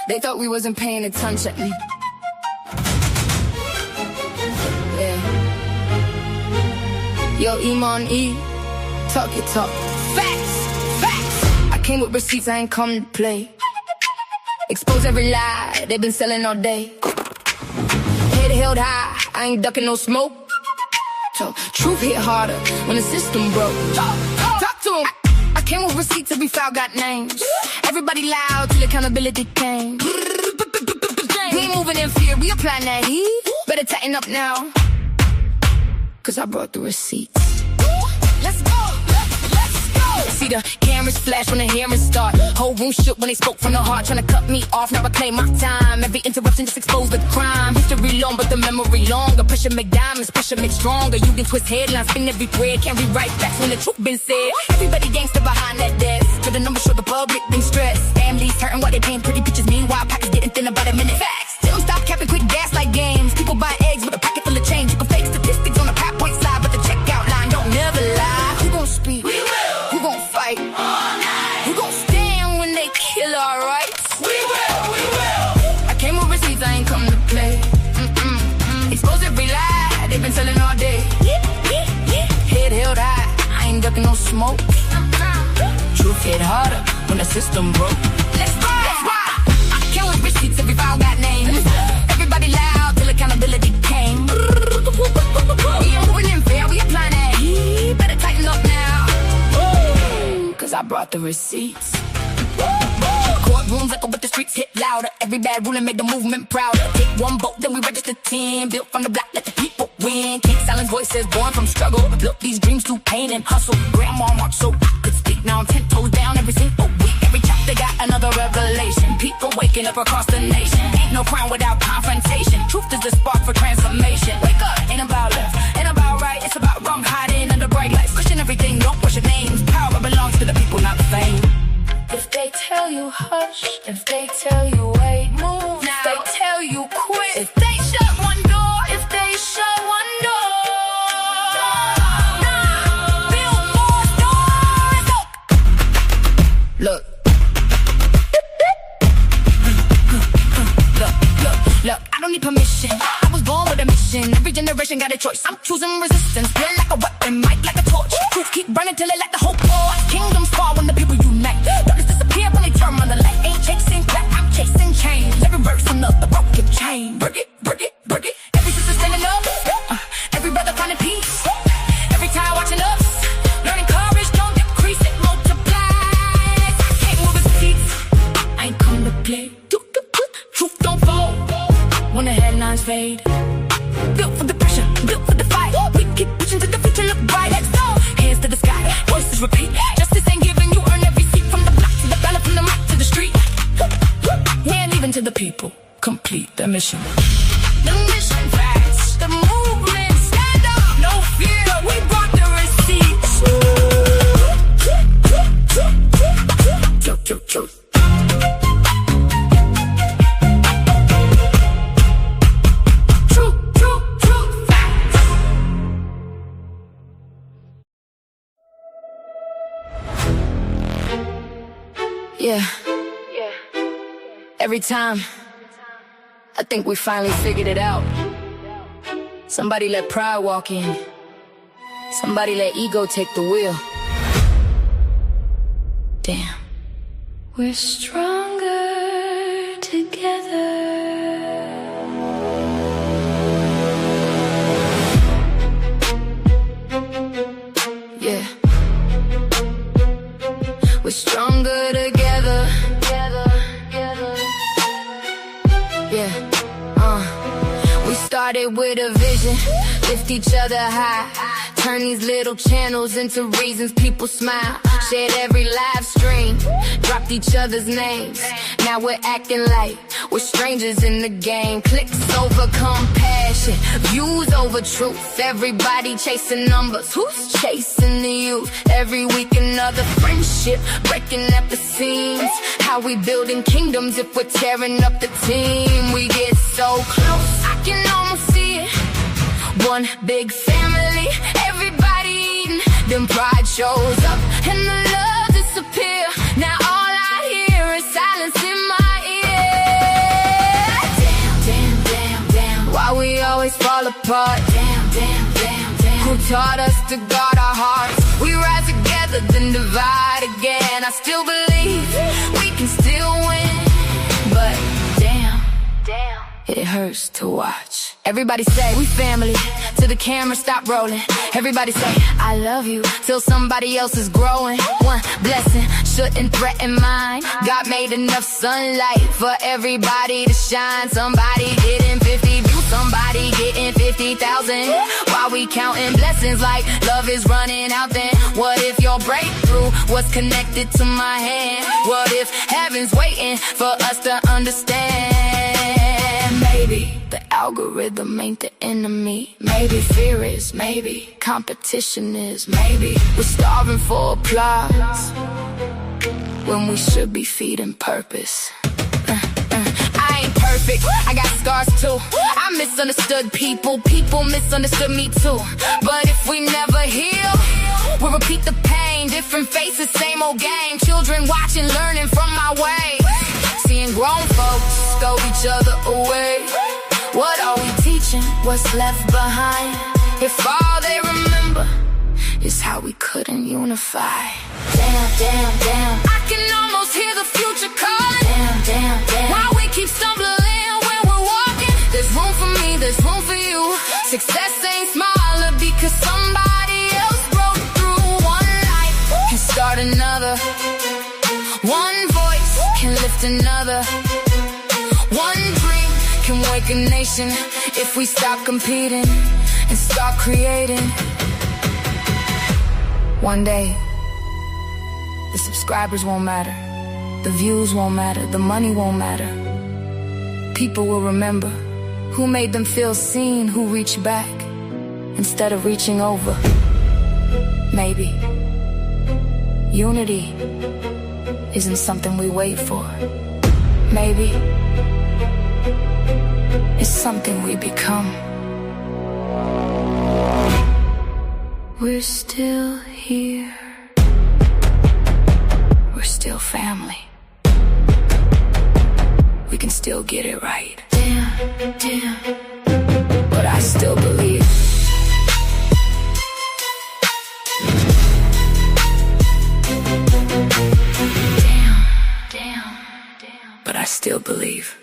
They thought we wasn't paying attention. Yeah. Yo, Imani, talk your talk. Facts, facts. I came with receipts, I ain't come to play. Expose every lie they've been selling all day. Head held high, I ain't ducking no smoke. So, truth hit harder when the system broke. Talk to him. I came with receipts, every file got names. Everybody loud till accountability came. We ain't moving in fear, we applying that heat. Better tighten up now, cause I brought the receipts. Let's go, let's go. See the cameras flash when the hearings start. Whole room shook when they spoke from the heart, trying to cut me off, now I claim my time. Every interruption just exposed the crime. History long, but the memory longer. Pressure make diamonds, pressure make stronger. You can twist headlines, spin every thread. Can't rewrite facts when the truth been said. Everybody gangster behind that desk, for the numbers show the public been stressed. Families hurting while they paint pretty pictures. Meanwhile, pockets getting thin about a minute. Facts, they don't stop capping quick gas like games. People buy eggs with a pocket full of change. You can fake statistics on a PowerPoint slide, but the checkout line don't never lie. Who gon' speak? We will. Who gon' fight? All night. Who gon' stand when they kill our rights? We will, we will. I came with receipts, I ain't come to play. Expose every lie they've been selling all day. Head held high, I ain't ducking no smoke. Truth hit harder when the system broke. Let's ride, let's ride. I came with receipts, every file got names. Everybody loud till accountability came. We ain't moving in fair, we applying that heat. Better tighten up now, cause I brought the receipts. Courtrooms echo, but the streets hit louder. Every bad ruling made the movement prouder. Take one vote, then we register 10. Built from the block, let the people win. Can't silence voices born from struggle. Built these dreams through pain and hustle. Grandma marched so I could speak. Now I'm 10 toes down every single week. Every chapter got another revelation. People waking up across the nation. Ain't no crime without confrontation. Truth is the spark for transformation. Wake up, ain't about left, ain't about right. It's about wrong hiding under bright lights. Question everything, don't question names. Power belongs to the people, not the fame. If they tell you hush, if they tell you wait, move now. If they tell you quit, if they shut one door, if they shut one door, build more doors. Look. Look, I don't need permission. I was born with a mission. Every generation got a choice. I'm choosing resistance. Feel like a weapon, mic like a torch. Truth keep burning till it let the hope pour. Kingdoms fall when the people unite. Darkness disappear when they turn on the light. Ain't chasing black, I'm chasing change. Every verse another broken chain. Break it, break it, break it. Every sister standing up. Every brother finding peace. Every time watching us. Learning courage, don't decrease it, multiplies. I can't move the seats. I ain't come to play. Truth don't fall when the headlines fade. Built for the pressure, built for the fight. We keep pushing to the future, look bright. Let's go. Hands to the sky, voices repeat. Justice ain't giving, you earn every seat. From the block to the ballot, from the mic to the street. We ain't leaving till the people complete their mission. The mission facts, the movement, stand up, no fear. We brought the receipts. Truth. Yeah. Every time I think we finally figured it out. Somebody let pride walk in. Somebody let ego take the wheel. Damn. We're stronger together. Yeah. We're stronger together. Yeah. We started with a vision, lift each other high, turn these little channels into reasons people smile. Shared every live stream, dropped each other's names. Now we're acting like we're strangers in the game. Clicks over compassion, views over truth. Everybody chasing numbers, who's chasing the youth? Every week another friendship breaking at the seams. How we building kingdoms if we're tearing up the team? We get so close, I can almost see it. One big family, everybody eating. Then pride shows up and the love disappears. always fall apart. Damn, damn, damn, damn. Who taught us to guard our hearts? We rise together, then divide again. I still believe we can still win, but damn, damn, it hurts to watch. Everybody say we family, till the camera stop rolling. Everybody say I love you, till somebody else is growing. One blessing shouldn't threaten mine. God made enough sunlight for everybody to shine. Somebody getting 50 views, somebody getting 50,000. While we counting blessings like love is running out, then what if your breakthrough was connected to my hand? What if heaven's waiting for us to understand? Maybe the algorithm ain't the enemy. Maybe fear is, maybe competition is. Maybe we're starving for applause when we should be feeding purpose. I ain't perfect, I got scars too. I misunderstood people, people misunderstood me too. But if we never heal, we'll repeat the pain. Different faces, same old game. Children watching, learning from my way. Seeing grown folks go each other away. What are we teaching? What's left behind? If all they remember is how we couldn't unify. Damn, damn, damn, I can almost hear the future calling. Damn, damn, damn, why we keep stumbling when we're walking? There's room for me, there's room for you. Success ain't smaller because somebody else broke through. One life can start another. One voice can lift another. One dream can wake a nation if we stop competing and start creating. One day, the subscribers won't matter, the views won't matter, the money won't matter. People will remember who made them feel seen, who reached back instead of reaching over. Maybe unity isn't something we wait for. Maybe it's something we become. We're still here. We're still family. We can still get it right. Damn, damn, but I still believe. But I still believe.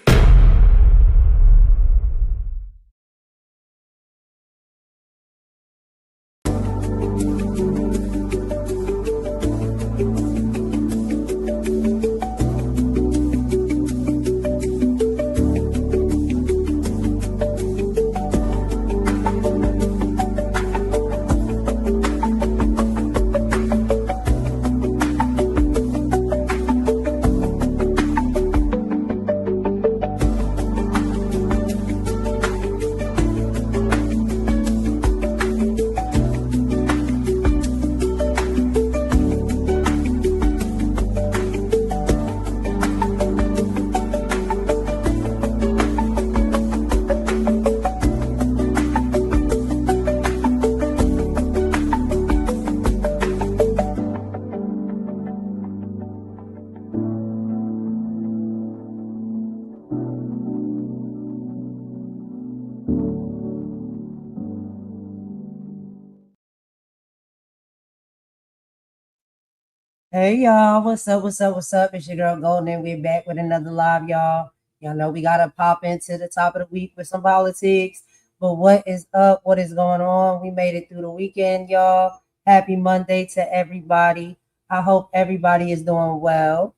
Hey y'all, what's up? What's up? What's up? It's your girl Golden, and we're back with another live, y'all. Y'all know we gotta pop into the top of the week with some politics. But what is up? What is going on? We made it through the weekend, y'all. Happy Monday to everybody. I hope everybody is doing well.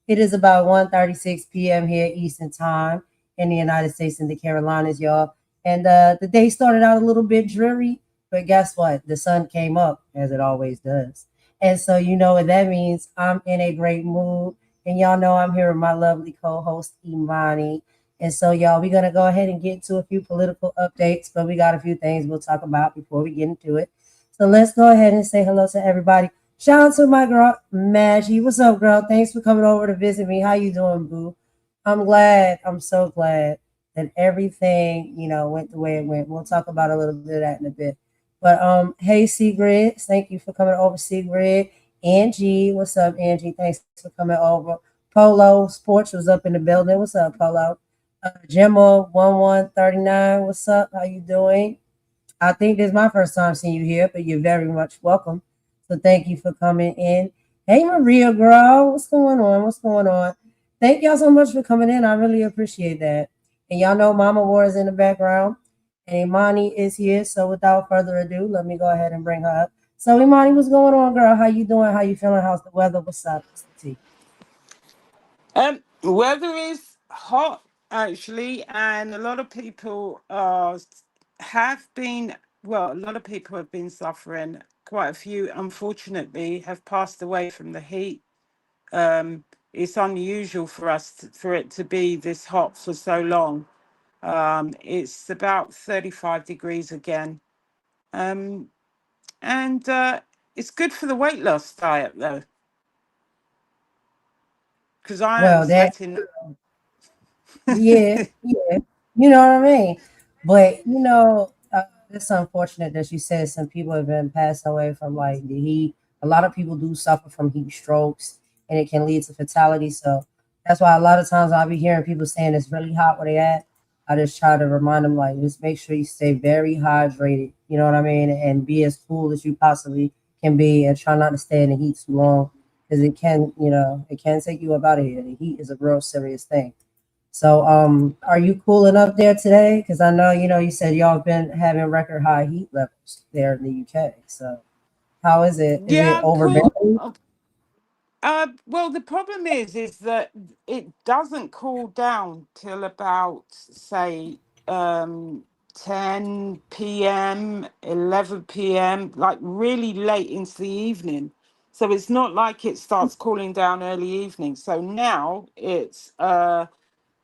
It is about 1:36 p.m. here Eastern Time in the United States and the Carolinas, y'all. And the day started out a little bit dreary, but guess what? The sun came up as it always does. And so you know what that means. I'm in a great mood. And y'all know I'm here with my lovely co-host, Imani. And so, y'all, we're going to go ahead and get to a few political updates, but we got a few things we'll talk about before we get into it. So let's go ahead and say hello to everybody. Shout out to my girl, Maggie. What's up, girl? Thanks for coming over to visit me. How you doing, boo? I'm glad. I'm so glad that everything, went the way it went. We'll talk about a little bit of that in a bit. But hey, Sigrid, thank you for coming over, Sigrid. Angie, what's up, Angie? Thanks for coming over. Polo Sports was up in the building. What's up, Polo? Gemma 1139, what's up? How you doing? I think this is my first time seeing you here, but you're very much welcome. So thank you for coming in. Hey Maria girl, what's going on? What's going on? Thank y'all so much for coming in. I really appreciate that. And y'all know Mama War is in the background. And Imani is here. So without further ado, let me go ahead and bring her up. So Imani, what's going on, girl? How you doing? How you feeling? How's the weather? What's up? What's the tea? Weather is hot actually, and a lot of people have been. Well, a lot of people have been suffering. Quite a few, unfortunately, have passed away from the heat. It's unusual for for it to be this hot for so long. It's about 35 degrees again, um, and it's good for the weight loss diet though, because I am Well, that sweating. yeah, yeah, you know what I mean. But it's unfortunate that you said some people have been passed away from like the heat. A lot of people do suffer from heat strokes, and it can lead to fatality. So that's why a lot of times I'll be hearing people saying it's really hot where they at. I just try to remind them like just make sure you stay very hydrated. You know what I mean, and be as cool as you possibly can be, and try not to stay in the heat too long because it can take you up out of here. The heat is a real serious thing. So, are you cooling up there today? Because I know, you said y'all been having record high heat levels there in the UK. So, how is it? Is it Yeah, I'm cool. overbearing? Well, the problem is that it doesn't cool down till about, say, 10 p.m., 11 p.m., like really late into the evening. So it's not like it starts cooling down early evening. So now it's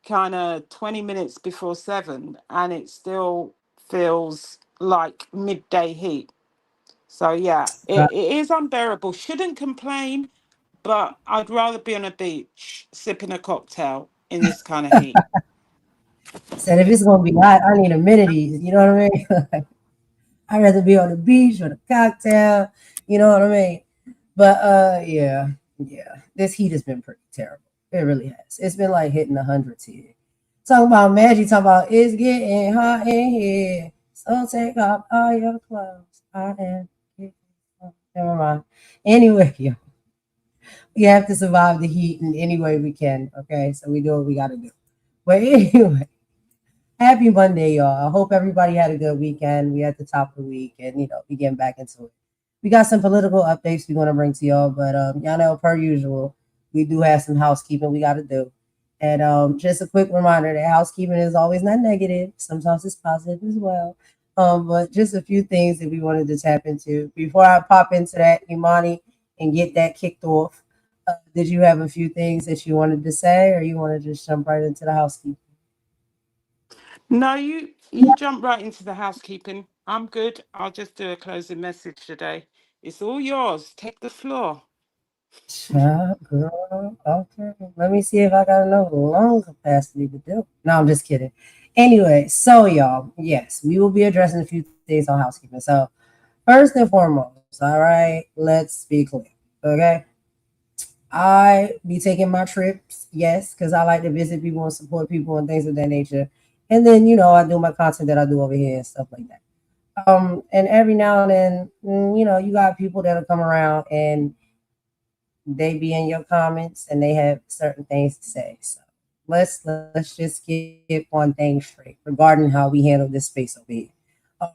kind of 20 minutes before 7, and it still feels like midday heat. So yeah, it is unbearable. Shouldn't complain, but I'd rather be on a beach sipping a cocktail in this kind of heat. Said if it's gonna be hot, I need amenities. You know what I mean? I'd rather be on the beach with a cocktail. You know what I mean? But yeah, yeah. This heat has been pretty terrible. It really has. It's been like hitting the hundreds here. Talking about Magic, talking about it's getting hot in here. So take off all your clothes. I am getting hot. Never mind. Anyway, yeah, we have to survive the heat in any way we can. Okay, so we do what we got to do. But anyway, happy Monday, y'all. I hope everybody had a good weekend. We at the top of the week, and we getting back into it. We got some political updates we want to bring to y'all, but y'all know per usual, we do have some housekeeping we got to do. And just a quick reminder that housekeeping is always not negative. Sometimes it's positive as well. But just a few things that we wanted to tap into before I pop into that, Imani, and get that kicked off. Did you have a few things that you wanted to say, or you want to just jump right into the housekeeping? No, you jump right into the housekeeping. I'm good. I'll just do a closing message today. It's all yours. Take the floor. Child, girl. Okay. Let me see if I got enough lung capacity to do. No, I'm just kidding. Anyway, so y'all, yes, we will be addressing a few things on housekeeping. So, first and foremost, all right, let's be clear. Okay. I be taking my trips, yes, because I like to visit people and support people and things of that nature. And then, I do my content that I do over here and stuff like that. And every now and then, you got people that'll come around and they be in your comments and they have certain things to say. So let's just get one thing straight regarding how we handle this space over here.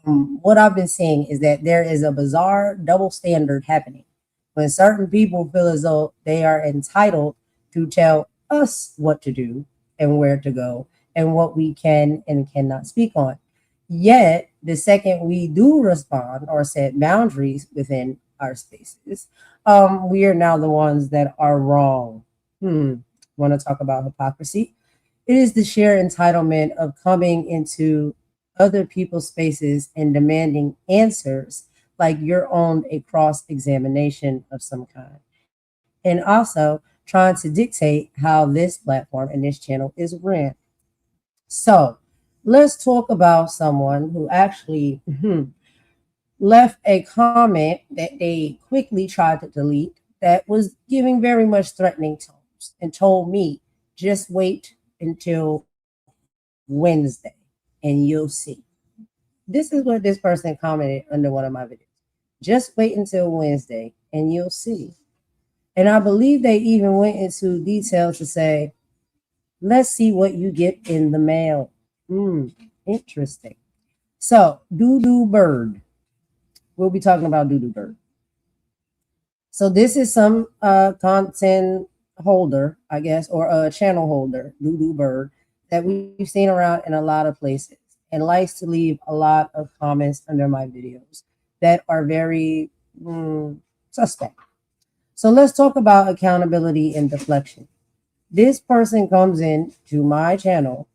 What I've been seeing is that there is a bizarre double standard happening when certain people feel as though they are entitled to tell us what to do and where to go and what we can and cannot speak on. Yet, the second we do respond or set boundaries within our spaces, we are now the ones that are wrong. Want to talk about hypocrisy? It is the sheer entitlement of coming into other people's spaces and demanding answers like you're on a cross examination of some kind. And also trying to dictate how this platform and this channel is ran. So let's talk about someone who actually left a comment that they quickly tried to delete that was giving very much threatening tones and told me just wait until Wednesday, and you'll see. This is what this person commented under one of my videos. Just wait until Wednesday and you'll see. And I believe they even went into detail to say, let's see what you get in the mail. Interesting. So, Doo Bird. We'll be talking about Doo Bird. So this is some content holder, I guess, or a channel holder, Doo Bird, that we've seen around in a lot of places and likes to leave a lot of comments under my videos that are very suspect. So let's talk about accountability and deflection. This person comes in to my channel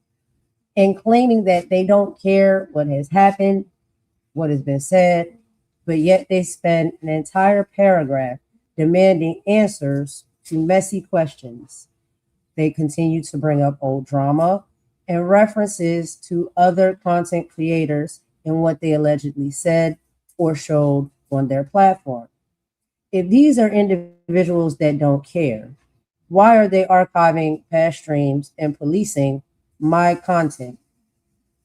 and claiming that they don't care what has happened, what has been said, but yet they spend an entire paragraph demanding answers to messy questions. They continue to bring up old drama and references to other content creators and what they allegedly said or showed on their platform. If these are individuals that don't care, why are they archiving past streams and policing my content,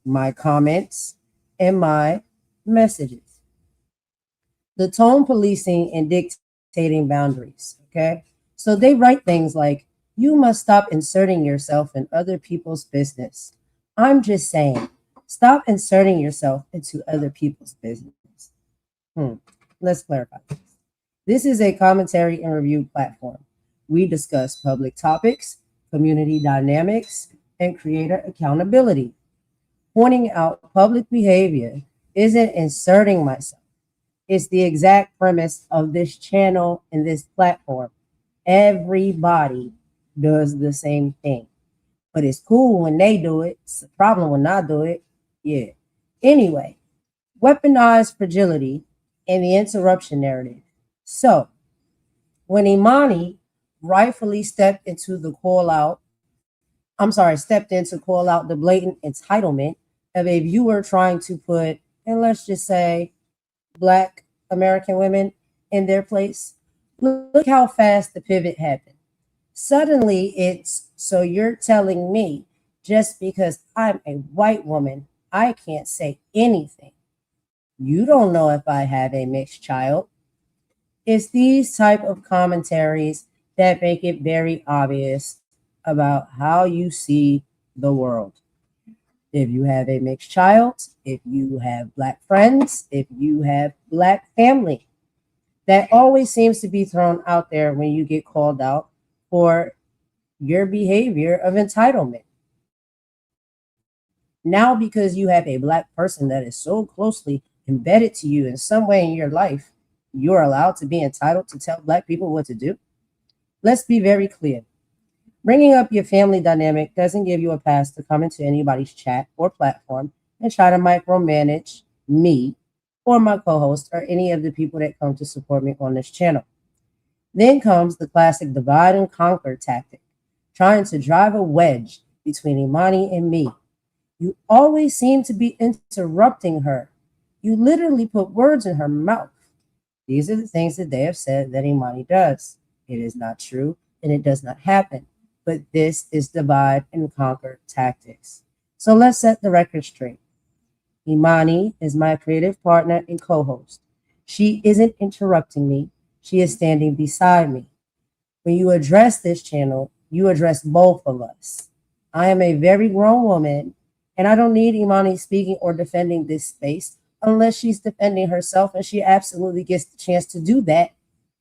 my comments, and my messages? The tone policing and dictating boundaries, okay? So they write things like, you must stop inserting yourself in other people's business. I'm just saying, stop inserting yourself into other people's business. Let's clarify this. This is a commentary and review platform. We discuss public topics, community dynamics, and creator accountability. Pointing out public behavior isn't inserting myself. It's the exact premise of this channel and this platform. Everybody does the same thing. But it's cool when they do it. It's a problem when I do it. Yeah. Anyway, weaponized fragility and the interruption narrative. So, when Imani rightfully stepped in to call out the blatant entitlement of a viewer trying to put, and let's just say, Black American women in their place, look how fast the pivot happened. Suddenly it's, so you're telling me just because I'm a white woman, I can't say anything. You don't know if I have a mixed child. It's these type of commentaries that make it very obvious about how you see the world. If you have a mixed child, if you have Black friends, if you have Black family, that always seems to be thrown out there when you get called out for your behavior of entitlement. Now, because you have a Black person that is so closely embedded to you in some way in your life, you're allowed to be entitled to tell Black people what to do? Let's be very clear. Bringing up your family dynamic doesn't give you a pass to come into anybody's chat or platform and try to micromanage me or my co-host or any of the people that come to support me on this channel. Then comes the classic divide and conquer tactic, trying to drive a wedge between Imani and me. You always seem to be interrupting her. You literally put words in her mouth. These are the things that they have said that Imani does. It is not true and it does not happen. But this is divide and conquer tactics. So let's set the record straight. Imani is my creative partner and co-host. She isn't interrupting me. She is standing beside me. When you address this channel, you address both of us. I am a very grown woman, and I don't need Imani speaking or defending this space unless she's defending herself, and she absolutely gets the chance to do that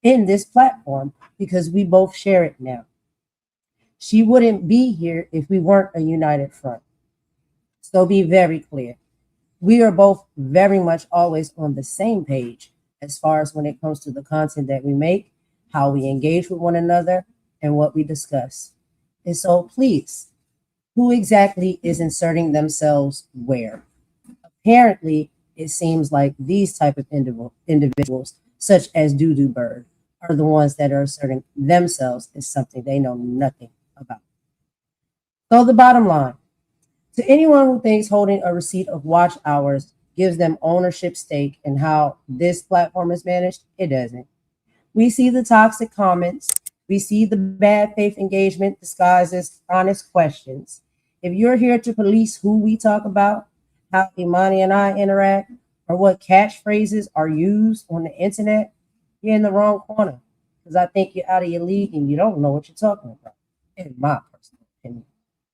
in this platform because we both share it now. She wouldn't be here if we weren't a united front. So be very clear. We are both very much always on the same page as far as when it comes to the content that we make, how we engage with one another, and what we discuss. And so please, who exactly is inserting themselves where? Apparently, it seems like these type of individuals, such as Doo Bird, are the ones that are asserting themselves as something they know nothing about. So the bottom line, to anyone who thinks holding a receipt of watch hours gives them ownership stake in how this platform is managed, it doesn't. We see the toxic comments. We see the bad faith engagement disguised as honest questions. If you're here to police who we talk about, how Imani and I interact, or what catchphrases are used on the internet, you're in the wrong corner. Because I think you're out of your league and you don't know what you're talking about, in my personal opinion.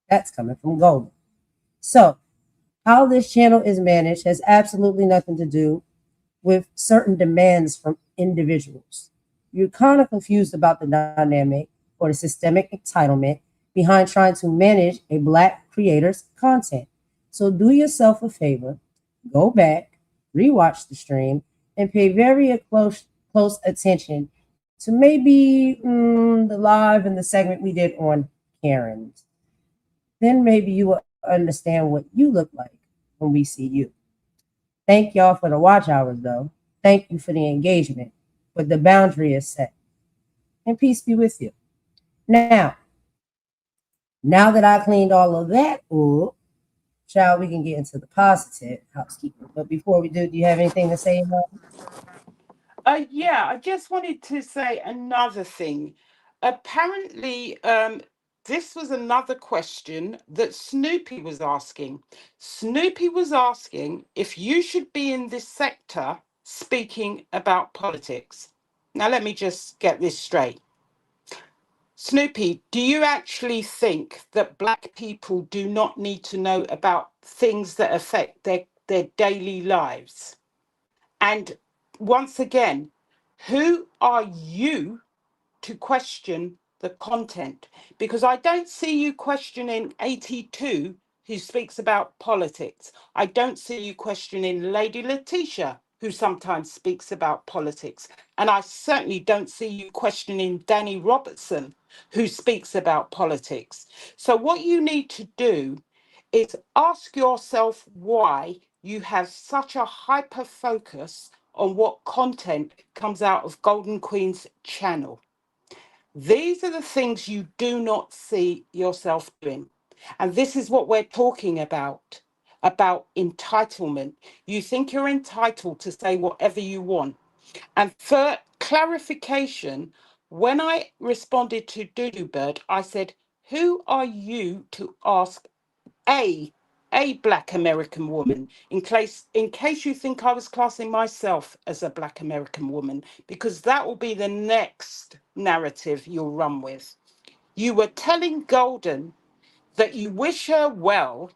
That's coming from Golden. So, how this channel is managed has absolutely nothing to do with certain demands from individuals. You're kind of confused about the dynamic or the systemic entitlement behind trying to manage a Black creator's content. So do yourself a favor, go back, rewatch the stream, and pay very close attention to maybe the live and the segment we did on Karen's. Then maybe you will understand what you look like when we see you. Thank y'all for the watch hours, though. Thank you for the engagement. But the boundary is set. And peace be with you. Now that I cleaned all of that up, child, we can get into the positive housekeeping. But before we do you have anything to say about it? Yeah, I just wanted to say another thing. Apparently, this was another question that Snoopy was asking. Snoopy was asking if you should be in this sector speaking about politics. Now, let me just get this straight. Snoopy, do you actually think that Black people do not need to know about things that affect their daily lives? And once again, who are you to question the content? Because I don't see you questioning 82, who speaks about politics. I don't see you questioning Lady Letitia, who sometimes speaks about politics. And I certainly don't see you questioning Danny Robertson, who speaks about politics. So what you need to do is ask yourself why you have such a hyper focus on what content comes out of Golden Queen's channel. These are the things you do not see yourself doing. And this is what we're talking about entitlement. You think you're entitled to say whatever you want. And for clarification, when I responded to Doodoo Bird, I said, who are you to ask a Black American woman, in case you think I was classing myself as a Black American woman, because that will be the next narrative you'll run with. You were telling Golden that you wish her well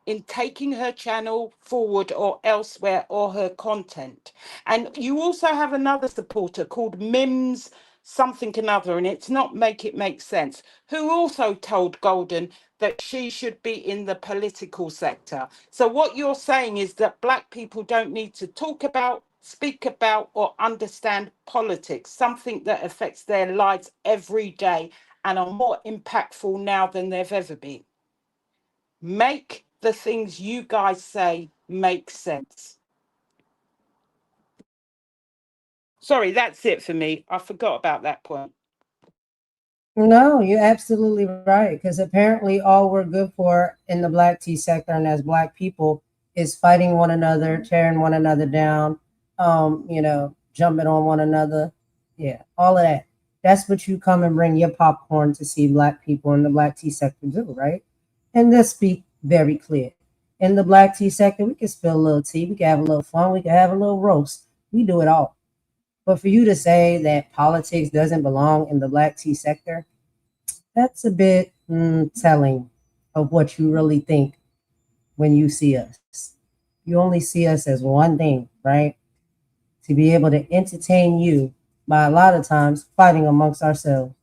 in taking her channel forward or elsewhere or her content. And you also have another supporter called Mims something another, and it's not Make It Make Sense, who also told Golden that she should be in the political sector. So what you're saying is that Black people don't need to talk about, speak about, or understand politics, something that affects their lives every day and are more impactful now than they've ever been. Make the things you guys say make sense. Sorry, that's it for me. I forgot about that point. No, you're absolutely right. Because apparently, all we're good for in the Black tea sector and as Black people is fighting one another, tearing one another down, jumping on one another. Yeah, all of that. That's what you come and bring your popcorn to see Black people in the Black tea sector do, right? And let's be very clear. In the Black tea sector, we can spill a little tea, we can have a little fun, we can have a little roast. We do it all. But for you to say that politics doesn't belong in the Black tea sector, that's a bit telling of what you really think when you see us. You only see us as one thing, right? To be able to entertain you by a lot of times fighting amongst ourselves.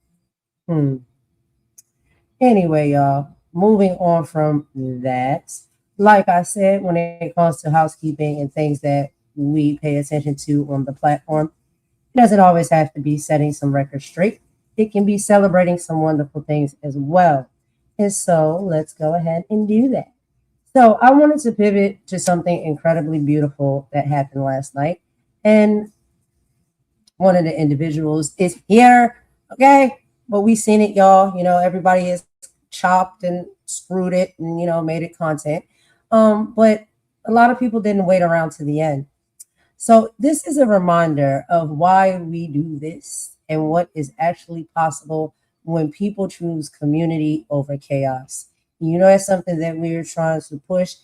Anyway, y'all, moving on from that, like I said, when it comes to housekeeping and things that we pay attention to on the platform, it doesn't always have to be setting some records straight. It can be celebrating some wonderful things as well. And so let's go ahead and do that. So I wanted to pivot to something incredibly beautiful that happened last night. And one of the individuals is here, okay? But we seen it, y'all. Everybody has chopped and screwed it and, made it content. But a lot of people didn't wait around to the end. So this is a reminder of why we do this and what is actually possible when people choose community over chaos. You know, that's something that we're trying to push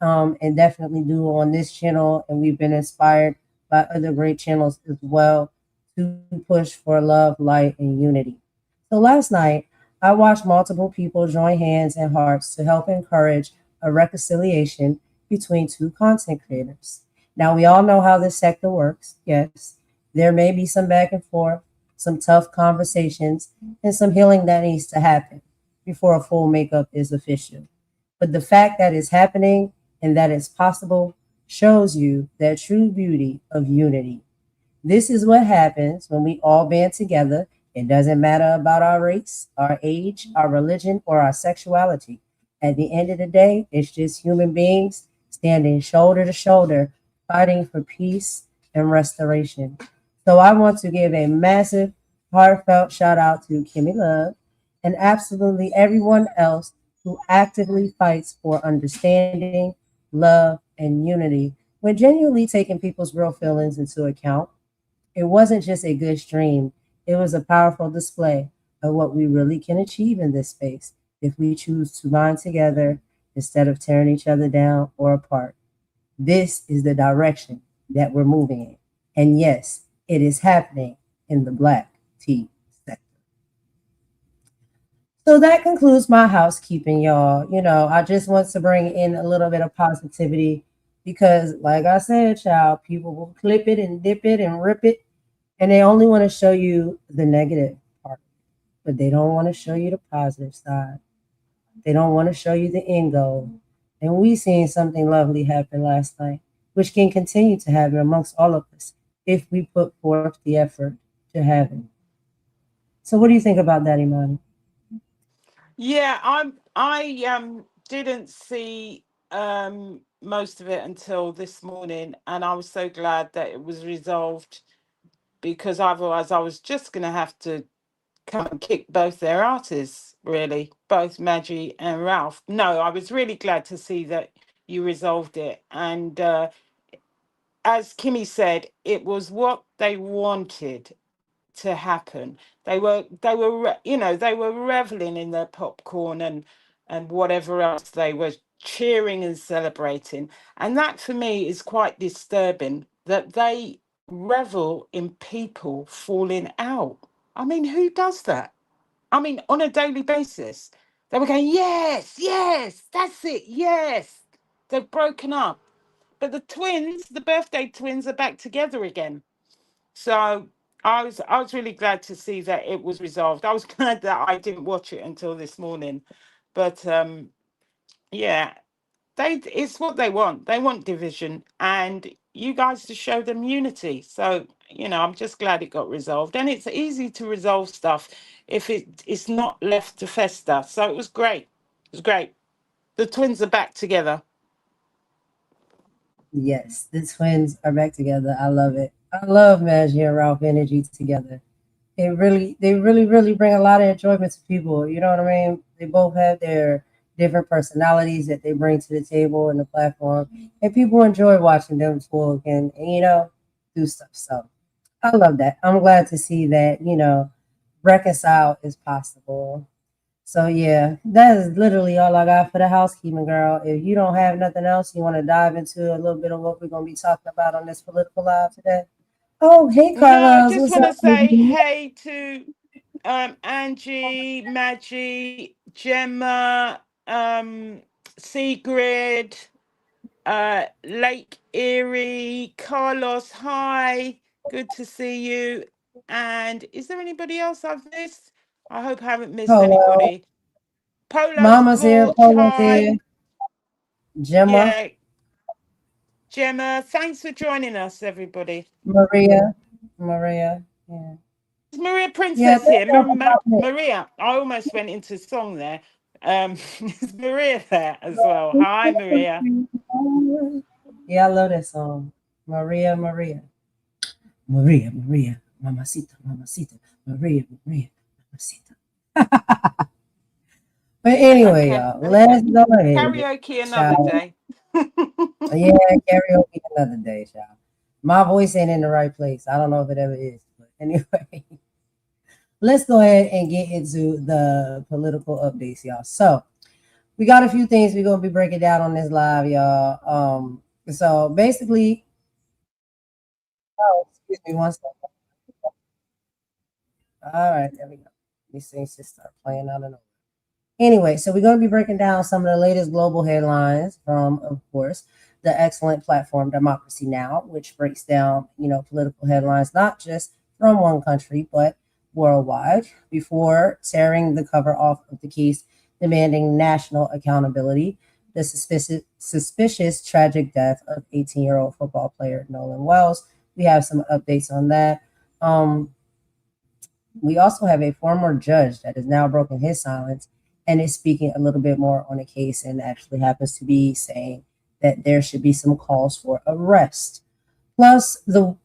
and definitely do on this channel. And we've been inspired by other great channels as well to push for love, light, and unity. So last night, I watched multiple people join hands and hearts to help encourage a reconciliation between two content creators. Now, we all know how this sector works. Yes, there may be some back and forth, some tough conversations, and some healing that needs to happen before a full makeup is official. But the fact that it's happening and that it's possible shows you that true beauty of unity. This is what happens when we all band together. It doesn't matter about our race, our age, our religion, or our sexuality. At the end of the day, it's just human beings standing shoulder to shoulder, fighting for peace and restoration. So I want to give a massive, heartfelt shout out to Kimmy Love and absolutely everyone else who actively fights for understanding, love, and unity when genuinely taking people's real feelings into account. It wasn't just a good stream, it was a powerful display of what we really can achieve in this space if we choose to bind together instead of tearing each other down or apart. This is the direction that we're moving in. And yes, it is happening in the Black tea sector. So that concludes my housekeeping, y'all. You know, I just want to bring in a little bit of positivity because, like I said, child, people will clip it and dip it and rip it, and they only want to show you the negative part, but they don't want to show you the positive side. They don't want to show you the end goal. And we seen something lovely happen last night, which can continue to happen amongst all of us if we put forth the effort to have it. So, what do you think about that, Imani? Yeah, I didn't see most of it until this morning, and I was so glad that it was resolved because otherwise I was just gonna have to come and kick both their artists, really, both Maggie and Ralph. No, I was really glad to see that you resolved it. And as Kimmy said, it was what they wanted to happen. They were reveling in their popcorn and whatever else they were cheering and celebrating. And that for me is quite disturbing that they revel in people falling out. I mean, who does that? I mean, on a daily basis. They were going, yes, yes, that's it, yes. They've broken up. But the twins, the birthday twins, are back together again. So I was really glad to see that it was resolved. I was glad that I didn't watch it until this morning. But yeah, it's what they want. They want division and you guys to show them unity. So, I'm just glad it got resolved. And it's easy to resolve stuff if it's not left to fester. So it was great. It was great. The twins are back together. Yes, the twins are back together. I love it. I love Maggie and Ralph energy together. They really bring a lot of enjoyment to people. You know what I mean? They both have their different personalities that they bring to the table and the platform, and people enjoy watching them talk and do stuff. So I love that. I'm glad to see that reconcile is possible. So yeah, that is literally all I got for the housekeeping, girl. If you don't have nothing else, you want to dive into a little bit of what we're gonna be talking about on this political live today. Oh, hey No, I Carlos, just what's want up, to say baby? hey to Angie, Maggie, Gemma, Sigrid, Lake Erie, Carlos. Hi, good to see you. And is there anybody else I've missed? I hope I haven't missed Polo, anybody. Polo's Mama's here, porch. Polo's Hi, here, Gemma, yeah, Gemma. Thanks for joining us, everybody. Maria, yeah, Is Maria yeah. Princess Thank here? y'all for popping Maria, I almost went into song there. Is Maria there as well? Hi, Maria. in. Yeah, I love that song, Maria, Mamacita, Mamacita, Maria, Mamacita. But anyway, Okay, y'all, let's okay. go ahead, Karaoke another child. day. Yeah, karaoke another day, child. My voice ain't in the right place. I don't know if it ever is. But anyway, let's go ahead and get into the political updates, y'all. So, we got a few things we're gonna be breaking down on this live, y'all. So basically, oh, excuse me one second. All right, there we go. These things just start playing out of nowhere. Anyway, so we're going to be breaking down some of the latest global headlines from, of course, the excellent platform Democracy Now, which breaks down, political headlines not just from one country but worldwide. Before tearing the cover off of the case demanding national accountability, the suspicious tragic death of 18-year-old football player Nolan Wells. We have some updates on that. We also have a former judge that has now broken his silence and is speaking a little bit more on the case and actually happens to be saying that there should be some calls for arrest. Plus, the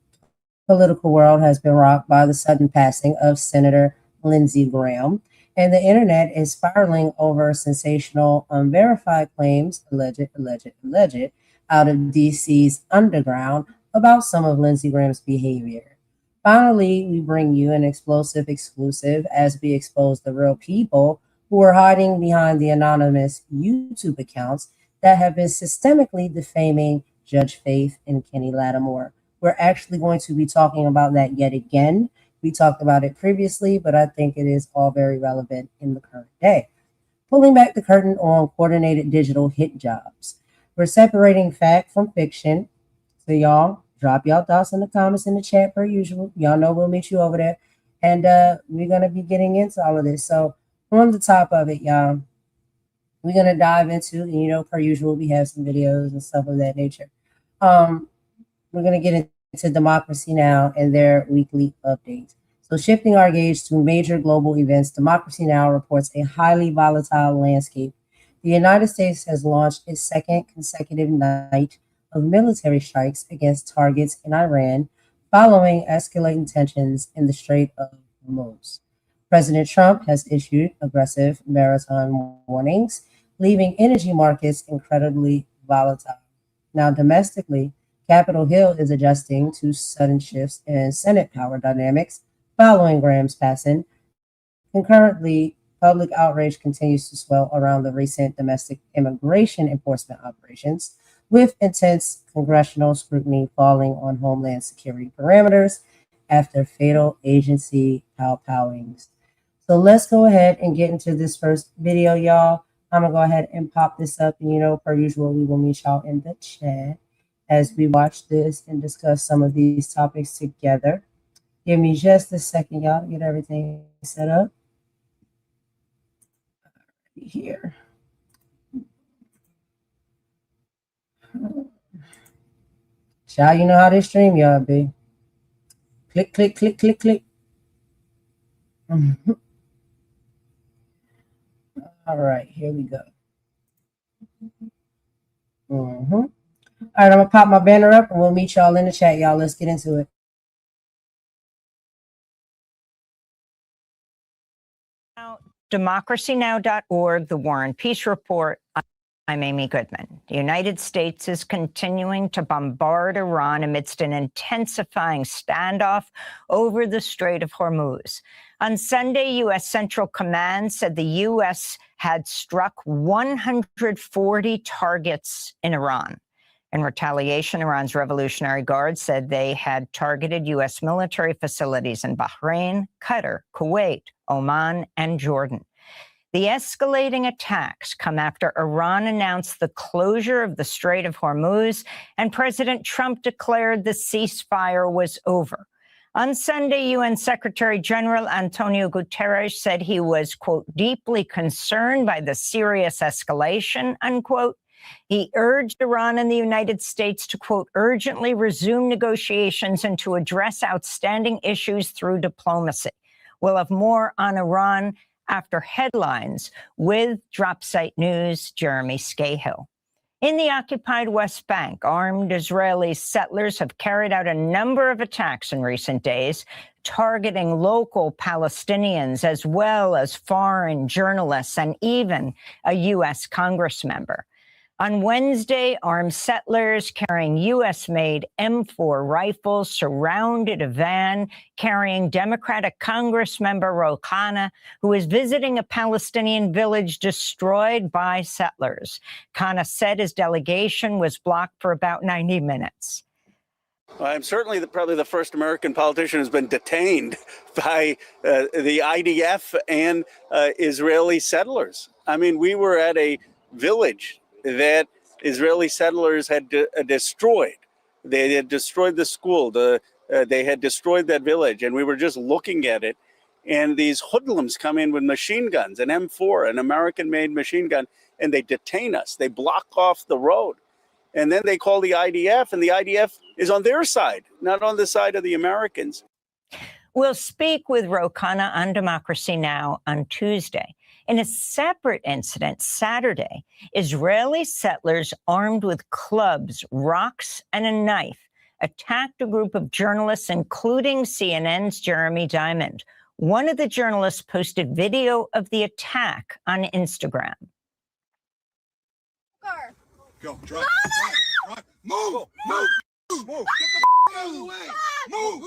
political world has been rocked by the sudden passing of Senator Lindsey Graham, and the internet is spiraling over sensational, unverified claims, alleged, out of DC's underground about some of Lindsey Graham's behavior. Finally, we bring you an explosive exclusive as we expose the real people who are hiding behind the anonymous YouTube accounts that have been systemically defaming Judge Faith and Kenny Lattimore. We're actually going to be talking about that yet again. We talked about it previously, but I think it is all very relevant in the current day. Pulling back the curtain on coordinated digital hit jobs. We're separating fact from fiction. So y'all, drop y'all thoughts in the comments in the chat per usual. Y'all know we'll meet you over there. And we're going to be getting into all of this. So on the top of it, y'all, we're going to dive into, per usual, we have some videos and stuff of that nature. We're going to get into Democracy Now! And their weekly updates. So shifting our gaze to major global events, Democracy Now! Reports a highly volatile landscape. The United States has launched its second consecutive night of military strikes against targets in Iran following escalating tensions in the Strait of Hormuz. President Trump has issued aggressive maritime warnings, leaving energy markets incredibly volatile. Now, domestically, Capitol Hill is adjusting to sudden shifts in Senate power dynamics following Graham's passing. Concurrently, public outrage continues to swell around the recent domestic immigration enforcement operations, with intense congressional scrutiny falling on Homeland Security parameters after fatal agency kowtowings. So let's go ahead and get into this first video, y'all. I'm going to go ahead and pop this up. And, per usual, we will meet y'all in the chat as we watch this and discuss some of these topics together. Give me just a second, y'all, to get everything set up. Here. Child, you know how this stream y'all be. Click, click, click, click, click. All right, here we go. All right, I'm going to pop my banner up and we'll meet y'all in the chat, y'all. Let's get into it. democracynow.org, The War and Peace Report. I'm Amy Goodman. The United States is continuing to bombard Iran amidst an intensifying standoff over the Strait of Hormuz. On Sunday, U.S. Central Command said the U.S. had struck 140 targets in Iran. In retaliation, Iran's Revolutionary Guard said they had targeted U.S. military facilities in Bahrain, Qatar, Kuwait, Oman, and Jordan. The escalating attacks come after Iran announced the closure of the Strait of Hormuz and President Trump declared the ceasefire was over. On Sunday, UN Secretary General Antonio Guterres said he was, quote, deeply concerned by the serious escalation, unquote. He urged Iran and the United States to, quote, urgently resume negotiations and to address outstanding issues through diplomacy. We'll have more on Iran after headlines with Dropsite News' Jeremy Scahill. In the occupied West Bank, armed Israeli settlers have carried out a number of attacks in recent days, targeting local Palestinians as well as foreign journalists and even a U.S. Congress member. On Wednesday, armed settlers carrying U.S.-made M4 rifles surrounded a van carrying Democratic Congressmember Ro Khanna, who was visiting a Palestinian village destroyed by settlers. Khanna said his delegation was blocked for about 90 minutes. I'm certainly probably the first American politician who's been detained by the IDF and Israeli settlers. I mean, we were at a village that Israeli settlers had destroyed. They had destroyed the school. They had destroyed that village, and we were just looking at it. And these hoodlums come in with machine guns, an M4, an American-made machine gun, and they detain us. They block off the road. And then they call the IDF, and the IDF is on their side, not on the side of the Americans. We'll speak with Ro Khanna on Democracy Now! On Tuesday. In a separate incident Saturday, Israeli settlers armed with clubs, rocks, and a knife attacked a group of journalists, including CNN's Jeremy Diamond. One of the journalists posted video of the attack on Instagram. Go, drive, drive, move, move, move, get the out of the way, move,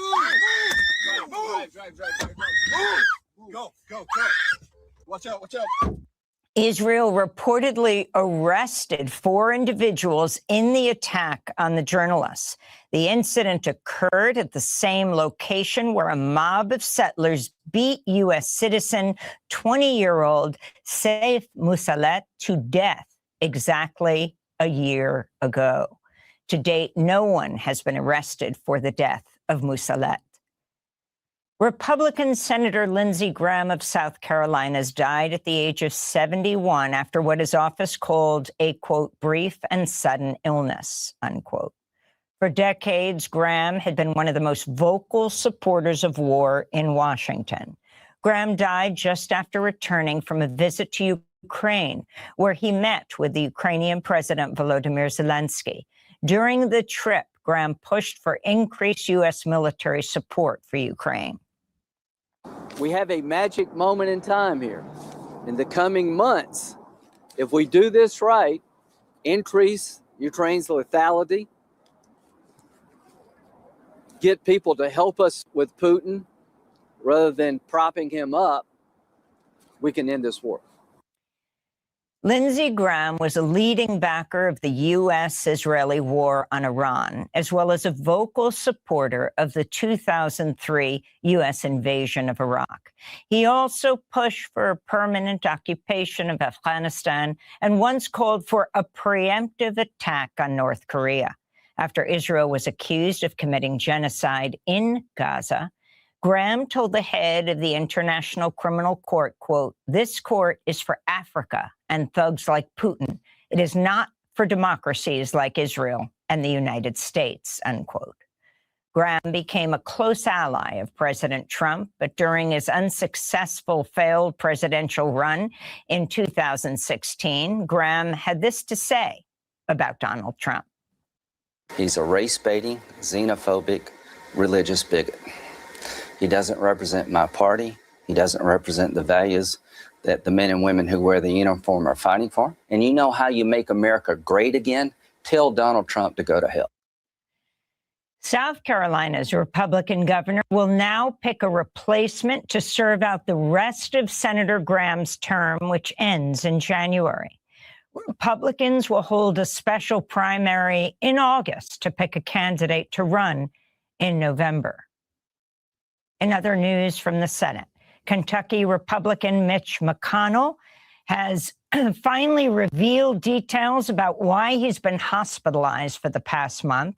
drive, move, go, watch out, Israel reportedly arrested 4 individuals in the attack on the journalists. The incident occurred at the same location where a mob of settlers beat U.S. citizen, 20-year-old Saif Moussalet to death exactly a year ago. To date, no one has been arrested for the death of Moussalet. Republican Senator Lindsey Graham of South Carolina has died at the age of 71 after what his office called a, quote, brief and sudden illness, unquote. For decades, Graham had been one of the most vocal supporters of war in Washington. Graham died just after returning from a visit to Ukraine, where he met with the Ukrainian President Volodymyr Zelensky. During the trip, Graham pushed for increased U.S. military support for Ukraine. We have a magic moment in time here. In the coming months, if we do this right, increase Ukraine's lethality, get people to help us with Putin rather than propping him up, we can end this war. Lindsey Graham was a leading backer of the U.S.-Israeli war on Iran, as well as a vocal supporter of the 2003 U.S. invasion of Iraq. He also pushed for a permanent occupation of Afghanistan and once called for a preemptive attack on North Korea. After Israel was accused of committing genocide in Gaza, Graham told the head of the International Criminal Court, quote, "This court is for Africa and thugs like Putin. It is not for democracies like Israel and the United States," unquote. Graham became a close ally of President Trump, but during his unsuccessful failed presidential run in 2016, Graham had this to say about Donald Trump. He's a race-baiting, xenophobic, religious bigot. He doesn't represent my party. He doesn't represent the values that the men and women who wear the uniform are fighting for. And you know how you make America great again? Tell Donald Trump to go to hell. South Carolina's Republican governor will now pick a replacement to serve out the rest of Senator Graham's term, which ends in January. Republicans will hold a special primary in August to pick a candidate to run in November. In other news from the Senate, Kentucky Republican Mitch McConnell has finally revealed details about why he's been hospitalized for the past month.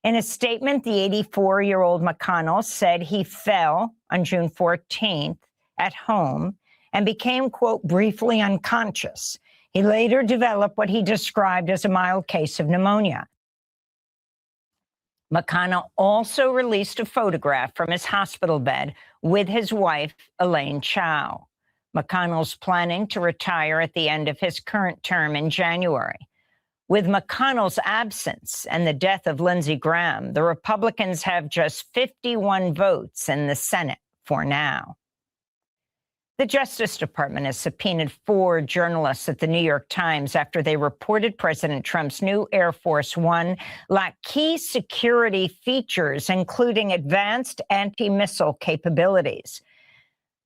In a statement, the 84-year-old McConnell said he fell on June 14th at home and became, quote, briefly unconscious. He later developed what he described as a mild case of pneumonia. McConnell also released a photograph from his hospital bed with his wife, Elaine Chao. McConnell's planning to retire at the end of his current term in January. With McConnell's absence and the death of Lindsey Graham, the Republicans have just 51 votes in the Senate for now. The Justice Department has subpoenaed 4 journalists at the New York Times after they reported President Trump's new Air Force One lacked key security features, including advanced anti-missile capabilities.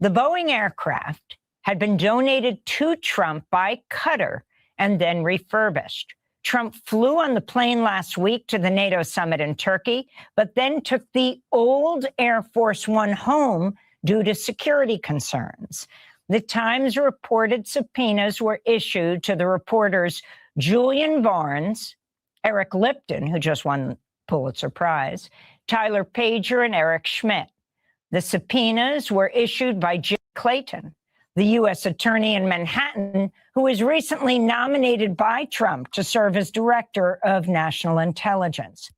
The Boeing aircraft had been donated to Trump by Qatar and then refurbished. Trump flew on the plane last week to the NATO summit in Turkey, but then took the old Air Force One home due to security concerns. The Times reported subpoenas were issued to the reporters Julian Barnes, Eric Lipton, who just won the Pulitzer Prize, Tyler Pager, and Eric Schmidt. The subpoenas were issued by Jim Clayton, the U.S. attorney in Manhattan, who was recently nominated by Trump to serve as director of national intelligence.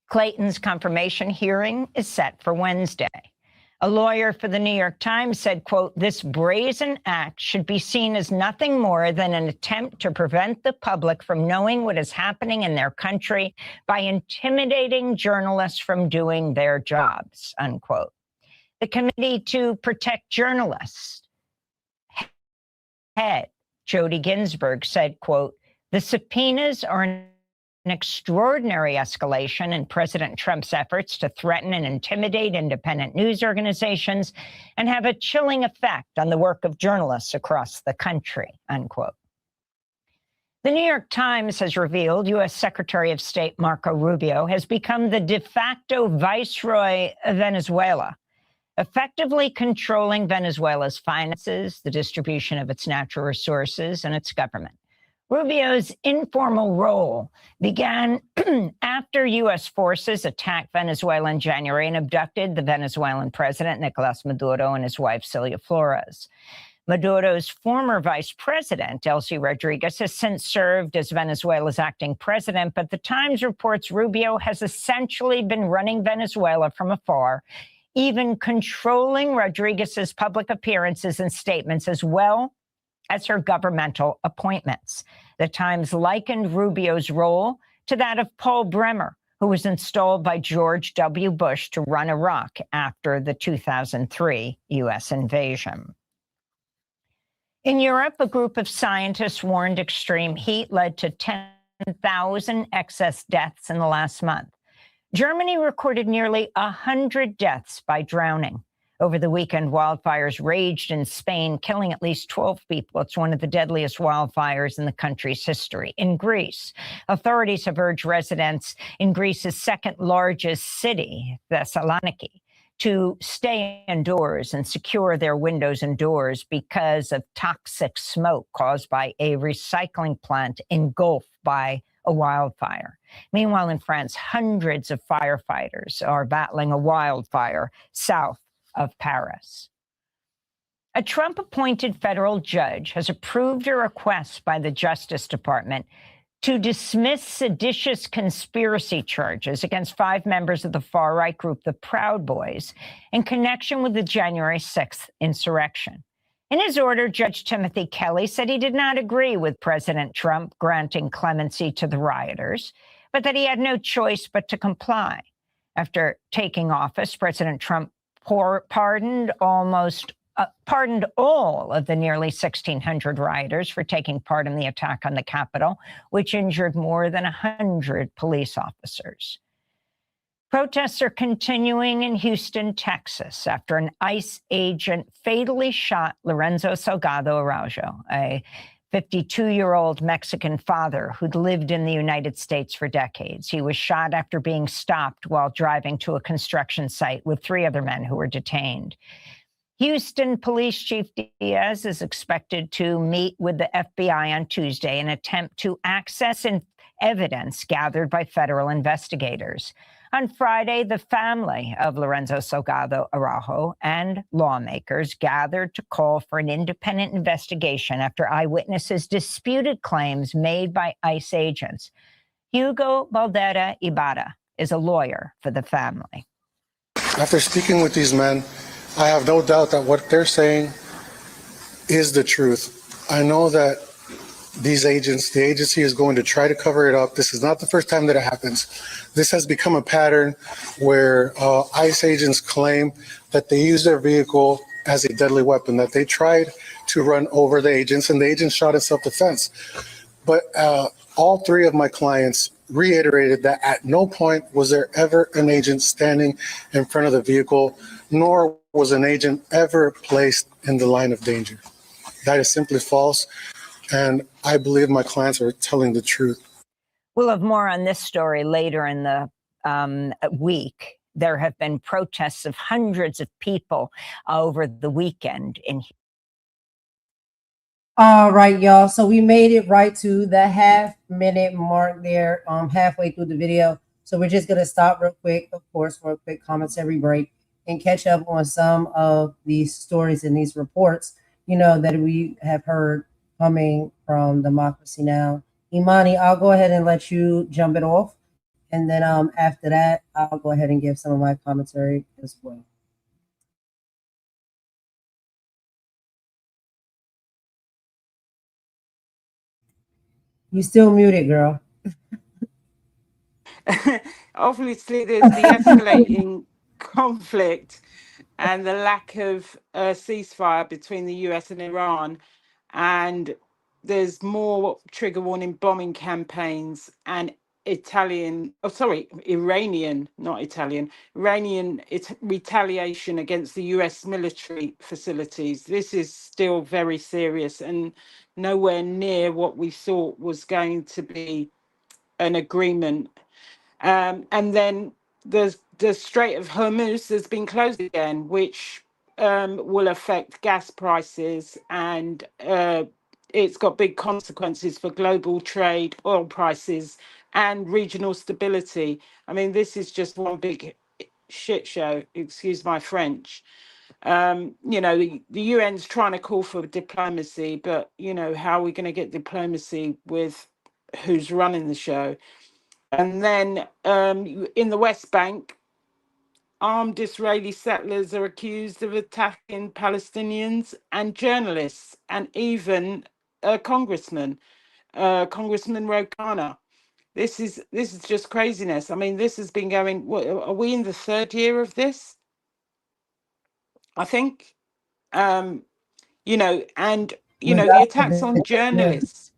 Clayton's confirmation hearing is set for Wednesday. A lawyer for the New York Times said, quote, "This brazen act should be seen as nothing more than an attempt to prevent the public from knowing what is happening in their country by intimidating journalists from doing their jobs," unquote. The Committee to Protect Journalists head, Jody Ginsburg, said, quote, "The subpoenas are an extraordinary escalation in President Trump's efforts to threaten and intimidate independent news organizations and have a chilling effect on the work of journalists across the country," unquote. The New York Times has revealed U.S. Secretary of State Marco Rubio has become the de facto viceroy of Venezuela, effectively controlling Venezuela's finances, the distribution of its natural resources, and its government. Rubio's informal role began after U.S. forces attacked Venezuela in January and abducted the Venezuelan president, Nicolas Maduro, and his wife, Celia Flores. Maduro's former vice president, Delcy Rodriguez, has since served as Venezuela's acting president, but the Times reports Rubio has essentially been running Venezuela from afar, even controlling Rodriguez's public appearances and statements, as well as her governmental appointments. The Times likened Rubio's role to that of Paul Bremer, who was installed by George W. Bush to run Iraq after the 2003 U.S. invasion. In Europe, a group of scientists warned extreme heat led to 10,000 excess deaths in the last month. Germany recorded nearly 100 deaths by drowning. Over the weekend, wildfires raged in Spain, killing at least 12 people. It's one of the deadliest wildfires in the country's history. In Greece, authorities have urged residents in Greece's second largest city, Thessaloniki, to stay indoors and secure their windows and doors because of toxic smoke caused by a recycling plant engulfed by a wildfire. Meanwhile, in France, hundreds of firefighters are battling a wildfire south of Paris. A Trump-appointed federal judge has approved a request by the Justice Department to dismiss seditious conspiracy charges against 5 members of the far-right group, the Proud Boys, in connection with the January 6th insurrection. In his order, Judge Timothy Kelly said he did not agree with President Trump granting clemency to the rioters, but that he had no choice but to comply. After taking office, President Trump pardoned all of the nearly 1,600 rioters for taking part in the attack on the Capitol, which injured more than 100 police officers. Protests are continuing in Houston, Texas, after an ICE agent fatally shot Lorenzo Salgado Araujo, a 52-year-old Mexican father who'd lived in the United States for decades. He was shot after being stopped while driving to a construction site with 3 other men who were detained. Houston Police Chief Diaz is expected to meet with the FBI on Tuesday in an attempt to access evidence gathered by federal investigators. On Friday, the family of Lorenzo Salgado Araujo and lawmakers gathered to call for an independent investigation after eyewitnesses disputed claims made by ICE agents. Hugo Baldera Ibarra is a lawyer for the family. After speaking with these men, I have no doubt that what they're saying is the truth. I know that these agents, the agency is going to try to cover it up. This is not the first time that it happens. This has become a pattern where ICE agents claim that they use their vehicle as a deadly weapon, that they tried to run over the agents and the agents shot in self-defense. But all three of my clients reiterated that at no point was there ever an agent standing in front of the vehicle, nor was an agent ever placed in the line of danger. That is simply false, and I believe my clients are telling the truth. We'll have more on this story later in the week. There have been protests of hundreds of people over the weekend in. All right, y'all. So we made it right to the half-minute mark there, halfway through the video. So we're just gonna stop real quick, of course, for a quick commentary break and catch up on some of these stories and these reports, you know, that we have heard coming from Democracy Now! Imani, I'll go ahead and let you jump it off. And then after that, I'll go ahead and give some of my commentary as well. You still muted, girl. Obviously, there's the escalating conflict and the lack of ceasefire between the US and Iran. And there's more trigger warning bombing campaigns and Iranian retaliation against the US military facilities. This is still very serious and nowhere near what we thought was going to be an agreement. And then the Strait of Hormuz has been closed again, which will affect gas prices, and it's got big consequences for global trade, oil prices, and regional stability. I mean, this is just one big shit show, excuse my French. You know, the UN's trying to call for diplomacy, but, you know, how are we going to get diplomacy with who's running the show? And then in the West Bank, armed Israeli settlers are accused of attacking Palestinians and journalists, and even a congressman, Congressman Ro. This is just craziness. I mean, this has been going. What, are we in the third year of this? I think. You know, and you know the attacks on journalists.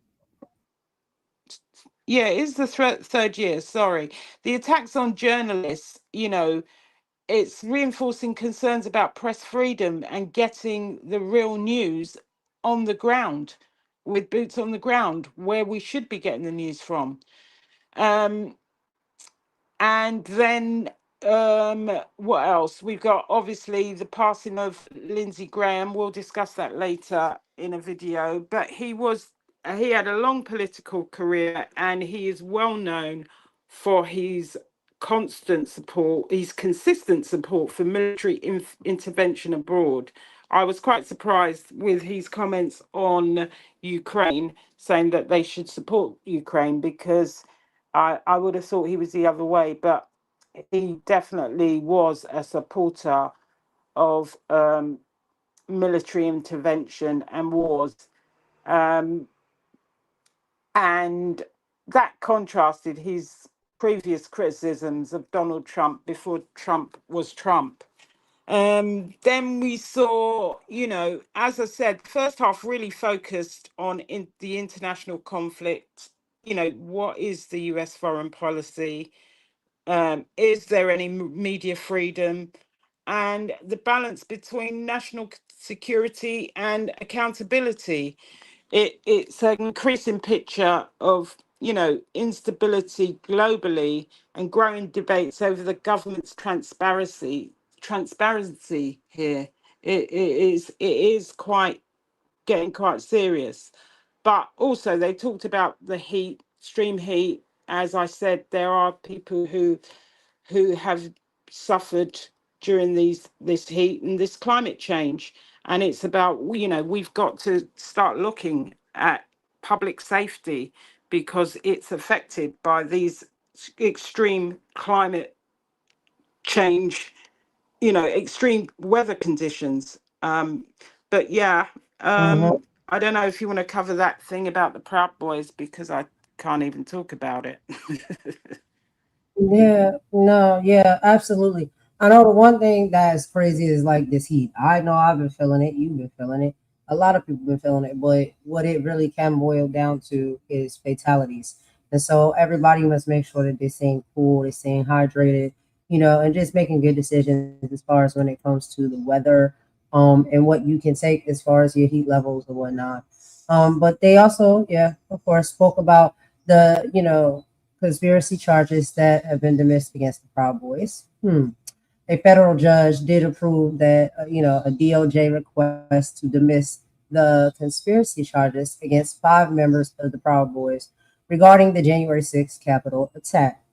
Yeah, it is the third year. Sorry, the attacks on journalists. You know, it's reinforcing concerns about press freedom and getting the real news on the ground, with boots on the ground, where we should be getting the news from. And then what else? We've got obviously the passing of Lindsey Graham. We'll discuss that later in a video. But he had a long political career, and he is well known for his consistent support for military intervention abroad. I was quite surprised with his comments on Ukraine, saying that they should support Ukraine, because I would have thought he was the other way, but he definitely was a supporter of military intervention and wars. And that contrasted his previous criticisms of Donald Trump before Trump was Trump. Then we saw, you know, as I said, first half really focused on the international conflict. You know, what is the US foreign policy? Is there any media freedom? And the balance between national security and accountability. It's an increasing picture of, you know, instability globally and growing debates over the government's transparency here. It is quite getting quite serious. But also they talked about the heat, extreme heat. As I said, there are people who have suffered during this heat and this climate change. And it's about, you know, we've got to start looking at public safety, because it's affected by these extreme climate change, you know, extreme weather conditions. But yeah, I don't know if you want to cover that thing about the Proud Boys, because I can't even talk about it. Yeah, no, yeah, absolutely. I know the one thing that's crazy is like this heat. I know I've been feeling it, you've been feeling it, a lot of people been feeling it, but what it really can boil down to is fatalities. And so everybody must make sure that they're staying cool, they're staying hydrated, and just making good decisions as far as when it comes to the weather, and what you can take as far as your heat levels and whatnot. But they also, yeah, of course, spoke about the, conspiracy charges that have been dismissed against the Proud Boys. A federal judge did approve that, a DOJ request to dismiss the conspiracy charges against 5 members of the Proud Boys regarding the January 6th Capitol attack.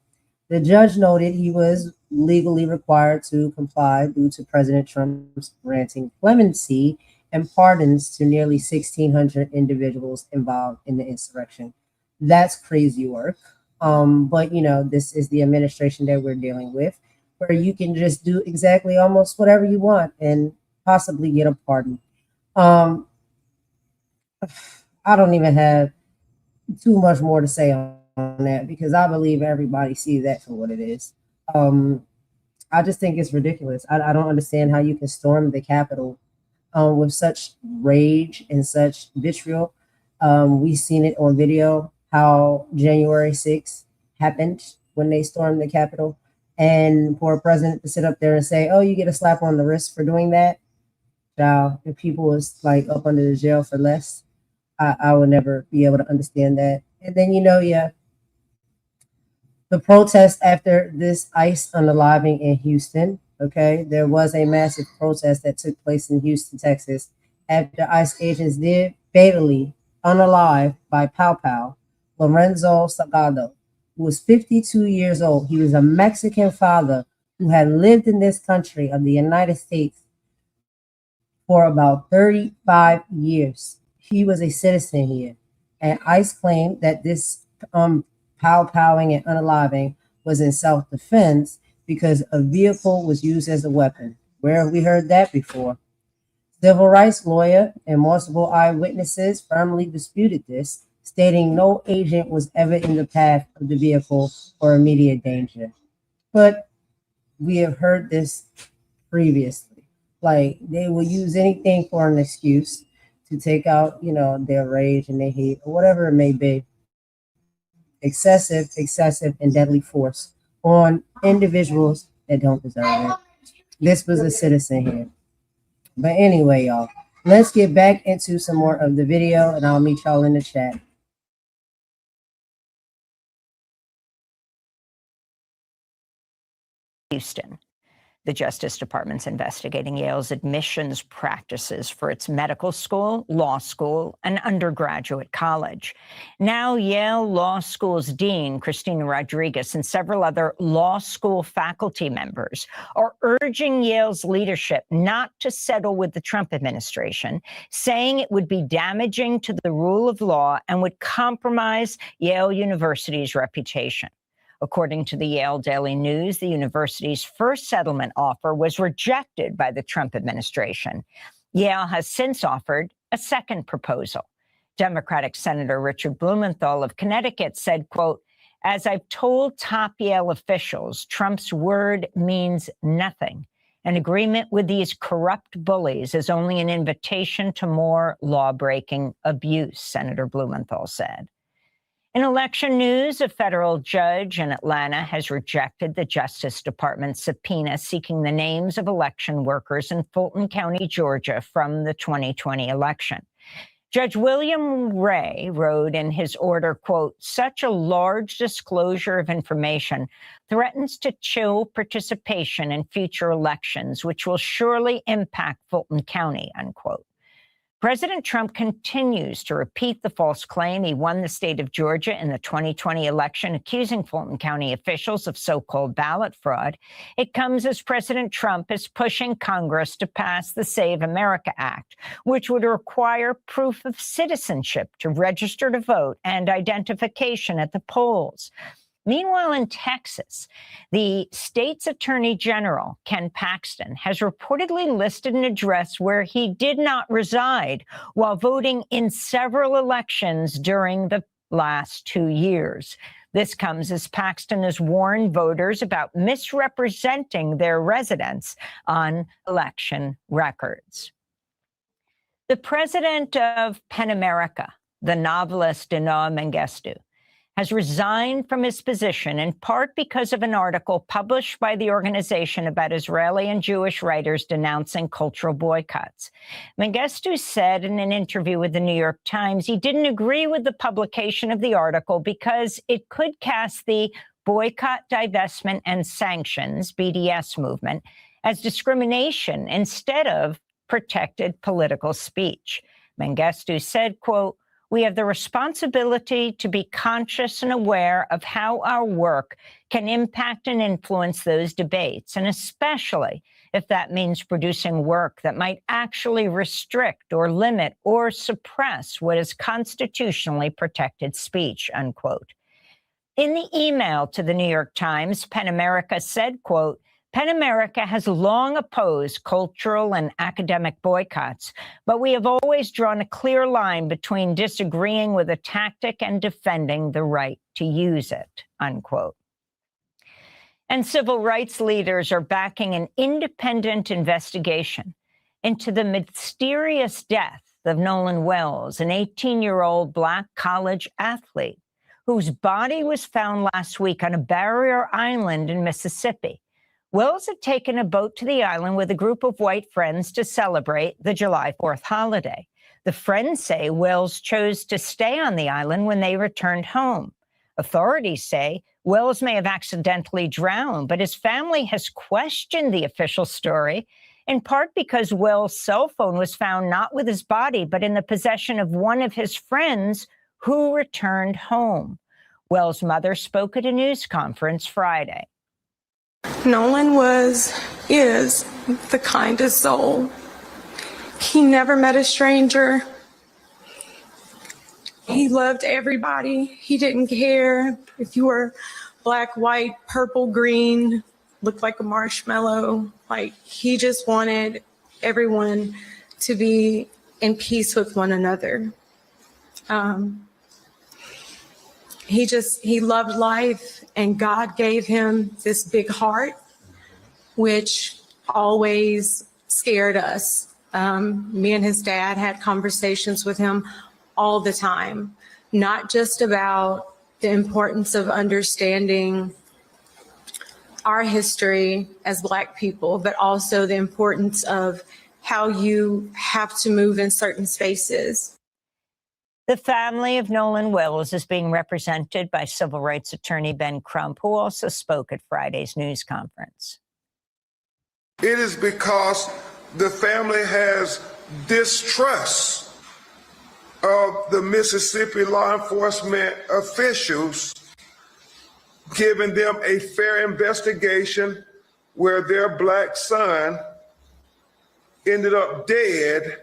The judge noted he was legally required to comply due to President Trump's granting clemency and pardons to nearly 1,600 individuals involved in the insurrection. That's crazy work. But this is the administration that we're dealing with, where you can just do exactly almost whatever you want and possibly get a pardon. I don't even have too much more to say on that because I believe everybody sees that for what it is. I just think it's ridiculous. I don't understand how you can storm the Capitol with such rage and such vitriol. We've seen it on video how January 6th happened when they stormed the Capitol. And for a president to sit up there and say, oh, you get a slap on the wrist for doing that. Now, if people was like up under the jail for less, I would never be able to understand that. And then, the protest after this ICE unaliving in Houston, okay, there was a massive protest that took place in Houston, Texas, after ICE agents did fatally unalive by Pow Pow Lorenzo Salgado, who was 52 years old. He was a Mexican father who had lived in this country of the United States for about 35 years. He was a citizen here. And ICE claimed that this pow-powing and unaliving was in self-defense because a vehicle was used as a weapon. Where have we heard that before? Civil rights lawyer and multiple eyewitnesses firmly disputed this, stating no agent was ever in the path of the vehicle or immediate danger. But we have heard this previously. Like, they will use anything for an excuse to take out, their rage and their hate or whatever it may be. Excessive, and deadly force on individuals that don't deserve it. This was a citizen here. But anyway, y'all, let's get back into some more of the video and I'll meet y'all in the chat. Houston. The Justice Department's investigating Yale's admissions practices for its medical school, law school, and undergraduate college. Now, Yale Law School's dean, Christina Rodriguez, and several other law school faculty members are urging Yale's leadership not to settle with the Trump administration, saying it would be damaging to the rule of law and would compromise Yale University's reputation. According to the Yale Daily News, the university's first settlement offer was rejected by the Trump administration. Yale has since offered a second proposal. Democratic Senator Richard Blumenthal of Connecticut said, quote, "As I've told top Yale officials, Trump's word means nothing. An agreement with these corrupt bullies is only an invitation to more law-breaking abuse," Senator Blumenthal said. In election news, a federal judge in Atlanta has rejected the Justice Department's subpoena seeking the names of election workers in Fulton County, Georgia, from the 2020 election. Judge William Ray wrote in his order, quote, "Such a large disclosure of information threatens to chill participation in future elections, which will surely impact Fulton County," unquote. President Trump continues to repeat the false claim he won the state of Georgia in the 2020 election, accusing Fulton County officials of so-called ballot fraud. It comes as President Trump is pushing Congress to pass the Save America Act, which would require proof of citizenship to register to vote and identification at the polls. Meanwhile, in Texas, the state's attorney general, Ken Paxton, has reportedly listed an address where he did not reside while voting in several elections during the last 2 years. This comes as Paxton has warned voters about misrepresenting their residence on election records. The president of PEN America, the novelist Dinoa Mengistu, has resigned from his position in part because of an article published by the organization about Israeli and Jewish writers denouncing cultural boycotts. Mengistu said in an interview with the New York Times he didn't agree with the publication of the article because it could cast the boycott, divestment, and sanctions, BDS movement, as discrimination instead of protected political speech. Mengistu said, quote, "We have the responsibility to be conscious and aware of how our work can impact and influence those debates, and especially if that means producing work that might actually restrict or limit or suppress what is constitutionally protected speech," unquote. In the email to the New York Times, PEN America said, quote, "PEN America has long opposed cultural and academic boycotts, but we have always drawn a clear line between disagreeing with a tactic and defending the right to use it," unquote. And civil rights leaders are backing an independent investigation into the mysterious death of Nolan Wells, an 18-year-old Black college athlete whose body was found last week on a barrier island in Mississippi. Wells had taken a boat to the island with a group of white friends to celebrate the July 4th holiday. The friends say Wells chose to stay on the island when they returned home. Authorities say Wells may have accidentally drowned, but his family has questioned the official story, in part because Wells' cell phone was found not with his body, but in the possession of one of his friends who returned home. Wells' mother spoke at a news conference Friday. Nolan is the kindest soul. He never met a stranger. He loved everybody. He didn't care if you were black, white, purple, green, looked like a marshmallow. Like, he just wanted everyone to be in peace with one another. He loved life, and God gave him this big heart, which always scared us. Me and his dad had conversations with him all the time, not just about the importance of understanding our history as Black people, but also the importance of how you have to move in certain spaces. The family of Nolan Wells is being represented by civil rights attorney Ben Crump, who also spoke at Friday's news conference. It is because the family has distrust of the Mississippi law enforcement officials giving them a fair investigation where their Black son ended up dead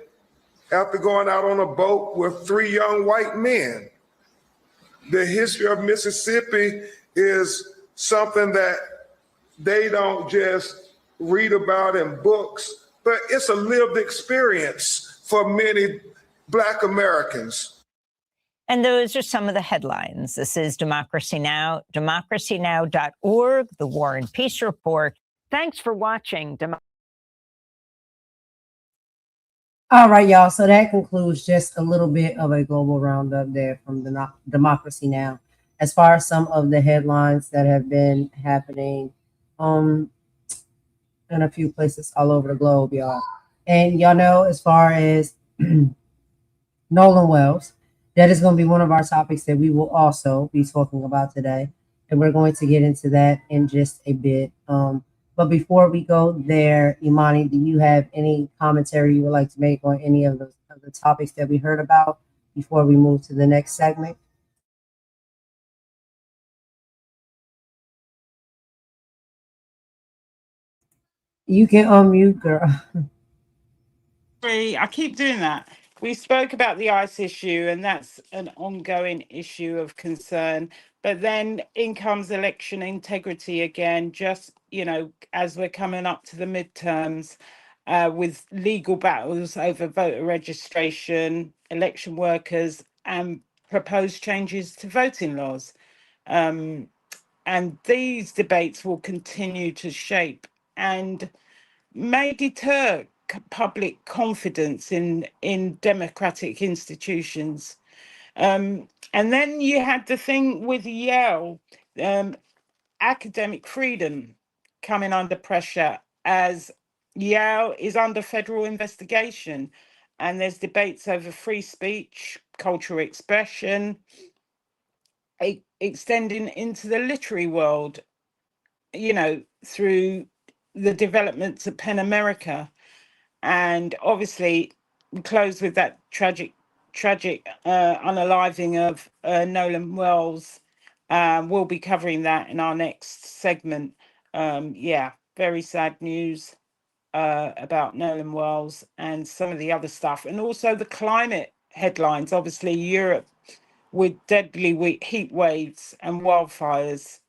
after going out on a boat with 3 young white men. The history of Mississippi is something that they don't just read about in books, but it's a lived experience for many Black Americans. And those are some of the headlines. This is Democracy Now!, democracynow.org, the War and Peace Report. Thanks for watching. All right, y'all. So that concludes just a little bit of a global roundup there from the Democracy Now! As far as some of the headlines that have been happening in a few places all over the globe, y'all. And y'all know, as far as Nolan Wells, that is going to be one of our topics that we will also be talking about today. And we're going to get into that in just a bit. But before we go there, Imani, do you have any commentary you would like to make on any of the topics that we heard about before we move to the next segment? You can unmute, girl. I keep doing that. We spoke about the ICE issue, and that's an ongoing issue of concern. But then in comes election integrity again, just, as we're coming up to the midterms, with legal battles over voter registration, election workers, and proposed changes to voting laws. And these debates will continue to shape and may deter public confidence in democratic institutions. And then you had the thing with Yale, academic freedom coming under pressure as Yale is under federal investigation. And there's debates over free speech, cultural expression, extending into the literary world, through the developments of Pen America. And obviously, we close with that tragic unaliving of Nolan Wells. We'll be covering that in our next segment. Very sad news about Nolan Wells and some of the other stuff. And also the climate headlines, obviously Europe with deadly heat waves and wildfires.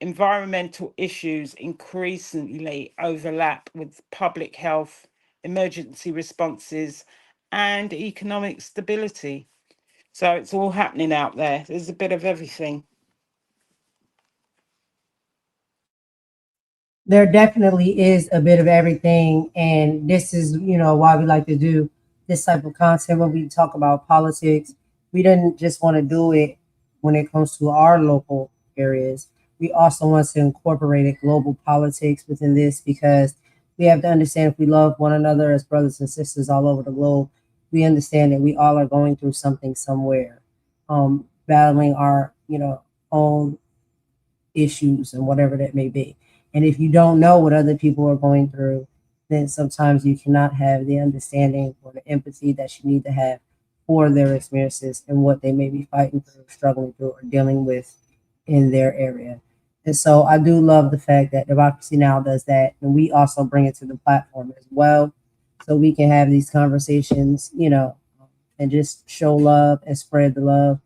Environmental issues increasingly overlap with public health, emergency responses, and economic stability. So it's all happening out there. There's a bit of everything. There definitely is a bit of everything, and this is, why we like to do this type of content when we talk about politics. We didn't just want to do it when it comes to our local areas. We also want to incorporate global politics within this, because we have to understand, if we love one another as brothers and sisters all over the globe, we understand that we all are going through something somewhere, battling our, own issues and whatever that may be. And if you don't know what other people are going through, then sometimes you cannot have the understanding or the empathy that you need to have for their experiences and what they may be fighting through, struggling through, or dealing with in their area. And so I do love the fact that Democracy Now! Does that. And we also bring it to the platform as well, so we can have these conversations, and just show love and spread the love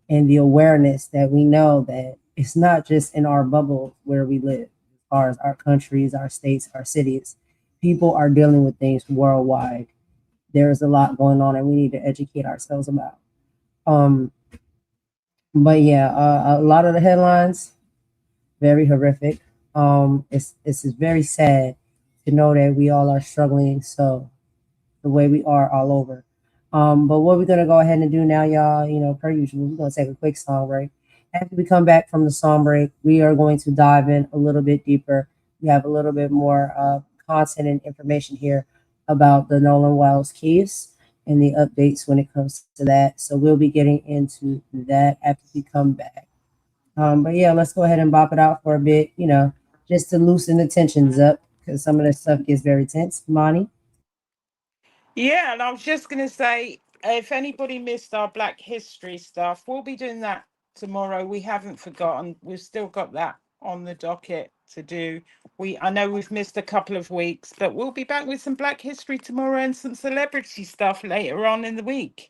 and the awareness that we know that it's not just in our bubble where we live, as far as our countries, our states, our cities. People are dealing with things worldwide. There's a lot going on, and we need to educate ourselves about. But yeah, a lot of the headlines, very horrific. It's very sad to know that we all are struggling so the way we are all over. But what we're gonna go ahead and do now, y'all, per usual, we're gonna take a quick song break. After we come back from the song break, we are going to dive in a little bit deeper. We have a little bit more content and information here about the Nolan Wells case and the updates when it comes to that. So we'll be getting into that after we come back. But yeah, let's go ahead and bop it out for a bit, just to loosen the tensions up, because some of this stuff gets very tense. Imani? Yeah, and I was just going to say, if anybody missed our Black History stuff, we'll be doing that tomorrow. We haven't forgotten. We've still got that on the docket to do. I know we've missed a couple of weeks, but we'll be back with some Black History tomorrow and some celebrity stuff later on in the week.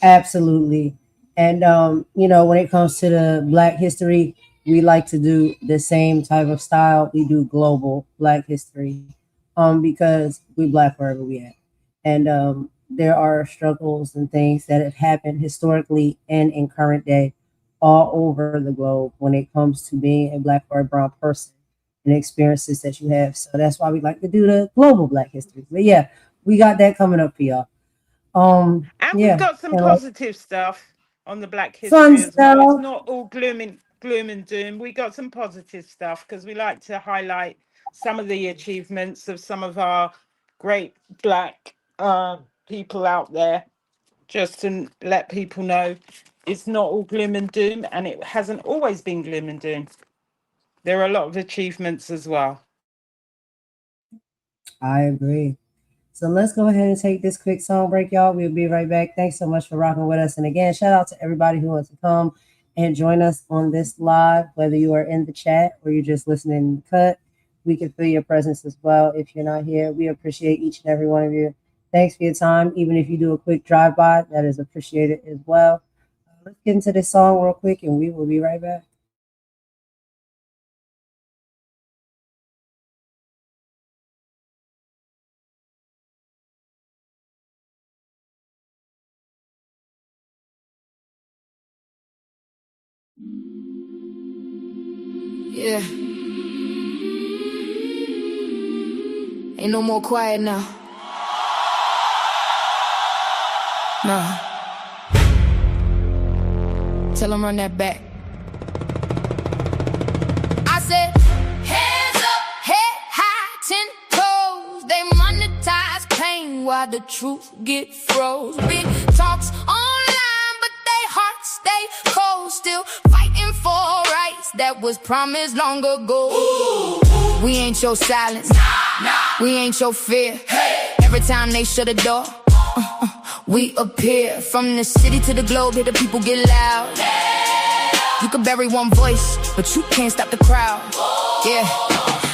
Absolutely. And, when it comes to the Black history, we like to do the same type of style. We do global Black history, because we Black wherever we at. And there are struggles and things that have happened historically and in current day all over the globe when it comes to being a Black or a brown person and experiences that you have. So that's why we like to do the global Black history. But yeah, we got that coming up for y'all. And Yeah, we've got some and positive stuff on the Black fun History as well. It's stuff. not all gloom and doom. We got some positive stuff because we like to highlight some of the achievements of some of our great Black people out there, just to let people know it's not all gloom and doom, and it hasn't always been gloom and doom. There are a lot of achievements as well. I agree. So let's go ahead and take this quick song break, y'all. We'll be right back. Thanks so much for rocking with us. And again, shout out to everybody who wants to come and join us on this live, whether you are in the chat or you're just listening in the cut. We can feel your presence as well if you're not here. We appreciate each and every one of you. Thanks for your time. Even if you do a quick drive-by, that is appreciated as well. Let's get into this song real quick, and we will be right back. Yeah. Ain't no more quiet now. Nah. Tell them run that back. I said, hands up, head high, 10 toes. They monetize pain while the truth get froze. Big talks online, but they hearts stay cold. Still fighting for rights that was promised long ago. Ooh. We ain't your silence, nah. We ain't your fear. Hey. Every time they shut a door, we appear. From the city to the globe, here the people get loud. You can bury one voice, but you can't stop the crowd. Yeah.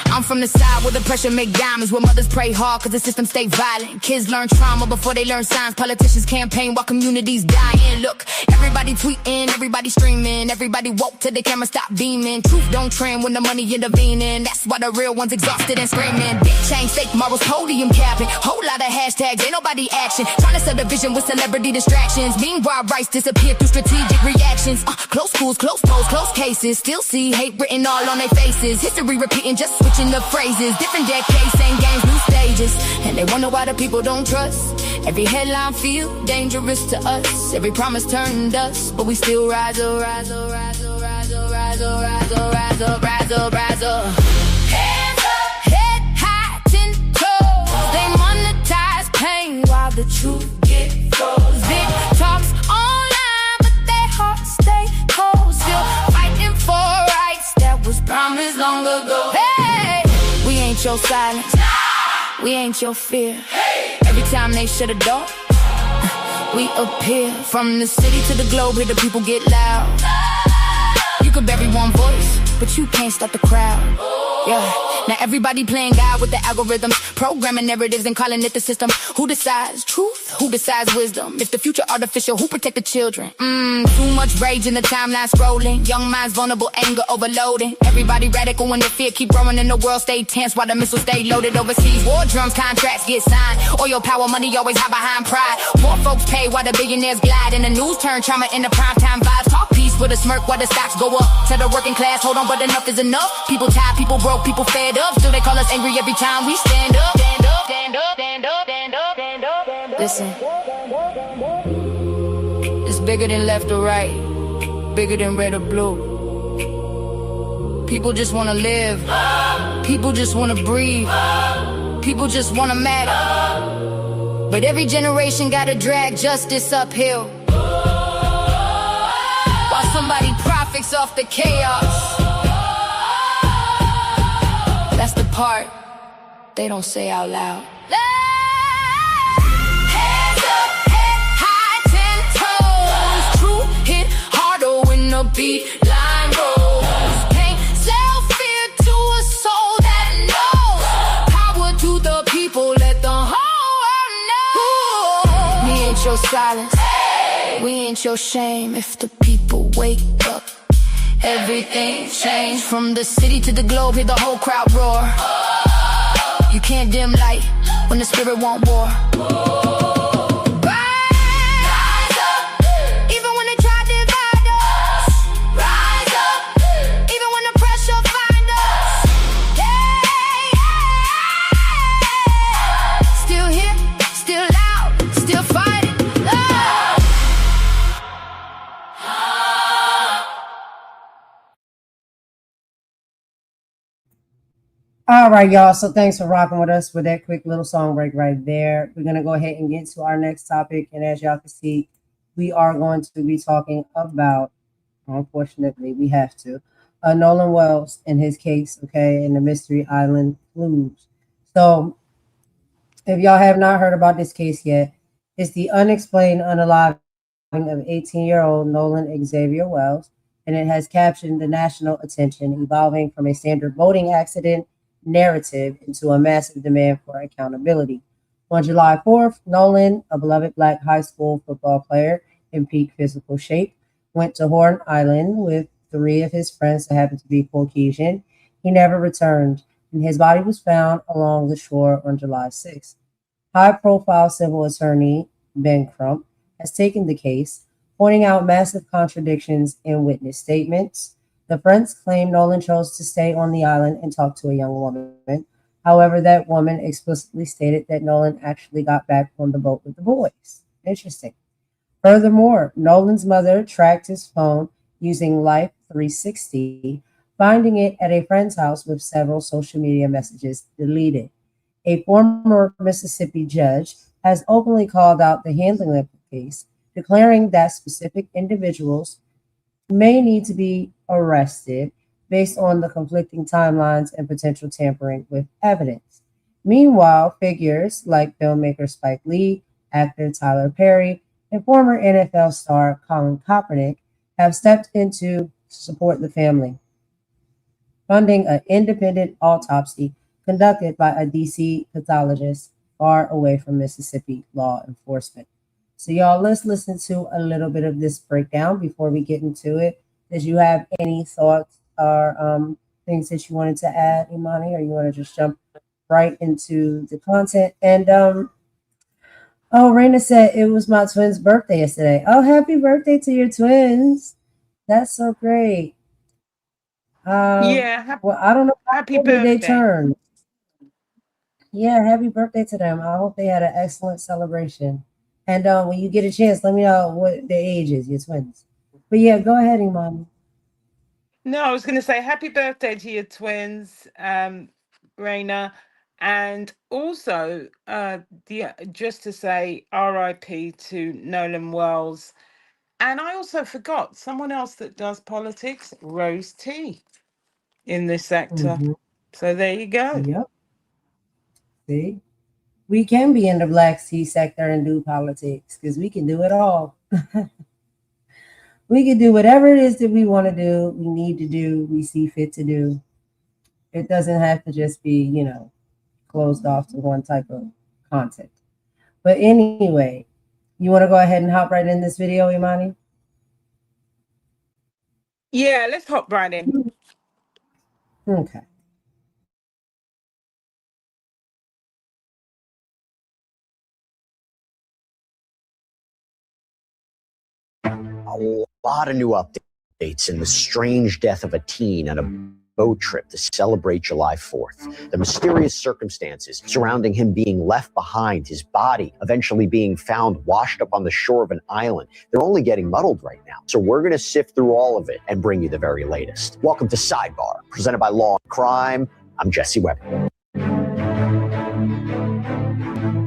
I'm from the side where the pressure make diamonds, where mothers pray hard cause the system stay violent. Kids learn trauma before they learn signs. Politicians campaign while communities dying. Look, everybody tweeting, everybody streaming, everybody woke till the camera stop beaming. Truth don't trend when the money intervening. That's why the real ones exhausted and screaming. Big change, fake morals, podium capping. Whole lot of hashtags, ain't nobody action. Trying to sell the vision with celebrity distractions. Meanwhile, rights disappear through strategic reactions. Close schools, close polls, close cases. Still see hate written all on their faces. History repeating, just switching the phrases. Different decades, same games, new stages. And they wonder why the people don't trust. Every headline feel dangerous to us. Every promise turned dust, but we still rise up, rise up, rise up, rise up, rise up, rise up, rise up, rise up, rise up. Hands up, head high, 10 toes. They monetize pain while the truth get froze. Big talks online, but their hearts stay cold. Still fighting for rights that was promised long ago. Hey, we ain't your silence, nah. We ain't your fear. Hey. Every time they shut a door, we appear. From the city to the globe, here the people get loud. You could bury one voice, but you can't stop the crowd. Yeah. Now everybody playing God with the algorithms, programming narratives and calling it the system. Who decides truth? Who decides wisdom? If the future artificial, who protect the children? Too much rage in the timeline scrolling. Young minds vulnerable, anger overloading. Everybody radical when the fear keep growing and the world stay tense while the missiles stay loaded overseas. War drums, contracts get signed. Oil, power, money always hide behind pride. Poor folks pay while the billionaires glide. And the news turn trauma into primetime vibes. Talk peace with a smirk while the stocks go up. Tell the working class, hold on, but enough is enough. People tired, people broke, people fed up. Still they call us angry every time we stand up. Stand up, stand up, stand up, stand up, stand up, stand up. Listen, it's bigger than left or right, bigger than red or blue. People just wanna live, people just wanna breathe, people just wanna matter. But every generation gotta drag justice uphill, while somebody profits off the chaos. That's the part they don't say out loud. Hands up, head high, 10 toes. Truth hit harder when the beat line rolls. Can't sell fear to a soul that knows. Power to the people, let the whole world know. We ain't your silence, we ain't your shame. If the people wake up, everything changed. From the city to the globe, hear the whole crowd roar. You can't dim light when the spirit want war. Rise up, even when they try to divide us. Rise up, even when the pressure find us. Yeah. Still here, still loud, still fighting. All right, y'all. So thanks for rocking with us with that quick little song break right there. We're going to go ahead and get to our next topic. And as y'all can see, we are going to be talking about, unfortunately, we have to, Nolan Wells and his case, okay, and the Mystery Island clues. So if y'all have not heard about this case yet, it's the unexplained unaliving of 18-year-old Nolan Xavier Wells, and it has captured the national attention, evolving from a standard boating accident narrative into a massive demand for accountability. On July 4th, Nolan, a beloved black high school football player in peak physical shape, went to Horn Island with 3 of his friends that happened to be Caucasian. He never returned, and his body was found along the shore on July 6th. High-profile civil attorney Ben Crump has taken the case, pointing out massive contradictions in witness statements. The friends claim Nolan chose to stay on the island and talk to a young woman. However, that woman explicitly stated that Nolan actually got back on the boat with the boys. Interesting. Furthermore, Nolan's mother tracked his phone using Life 360, finding it at a friend's house with several social media messages deleted. A former Mississippi judge has openly called out the handling of the case, declaring that specific individuals may need to be arrested based on the conflicting timelines and potential tampering with evidence. Meanwhile, figures like filmmaker Spike Lee, actor Tyler Perry, and former NFL star Colin Kaepernick have stepped in to support the family, funding an independent autopsy conducted by a DC pathologist far away from Mississippi law enforcement. So y'all, let's listen to a little bit of this breakdown before we get into it. Did you have any thoughts or things that you wanted to add, Imani, or you want to just jump right into the content? And oh, Raina said it was my twin's birthday yesterday. Oh, happy birthday to your twins. That's so great. Yeah, Well, I don't know how happy old did they birthday. turn. Yeah, happy birthday to them. I hope they had an excellent celebration. And when you get a chance, let me know what their age is, your twins. But yeah, go ahead, Imani. No, I was going to say happy birthday to your twins, Raina, and also just to say R.I.P. to Nolan Wells. And I also forgot someone else that does politics, Rose T, in this sector. Mm-hmm. So there you go. Yep. See, we can be in the Black Sea sector and do politics because we can do it all. We can do whatever it is that we want to do, we need to do, we see fit to do. It doesn't have to just be, closed off to one type of content. But anyway, you want to go ahead and hop right in this video, Imani? Yeah, let's hop right in. Okay. A lot of new updates in the strange death of a teen on a boat trip to celebrate July 4th. The mysterious circumstances surrounding him being left behind, his body eventually being found washed up on the shore of an island. They're only getting muddled right now. So we're going to sift through all of it and bring you the very latest. Welcome to Sidebar, presented by Law and Crime. I'm Jesse Weber.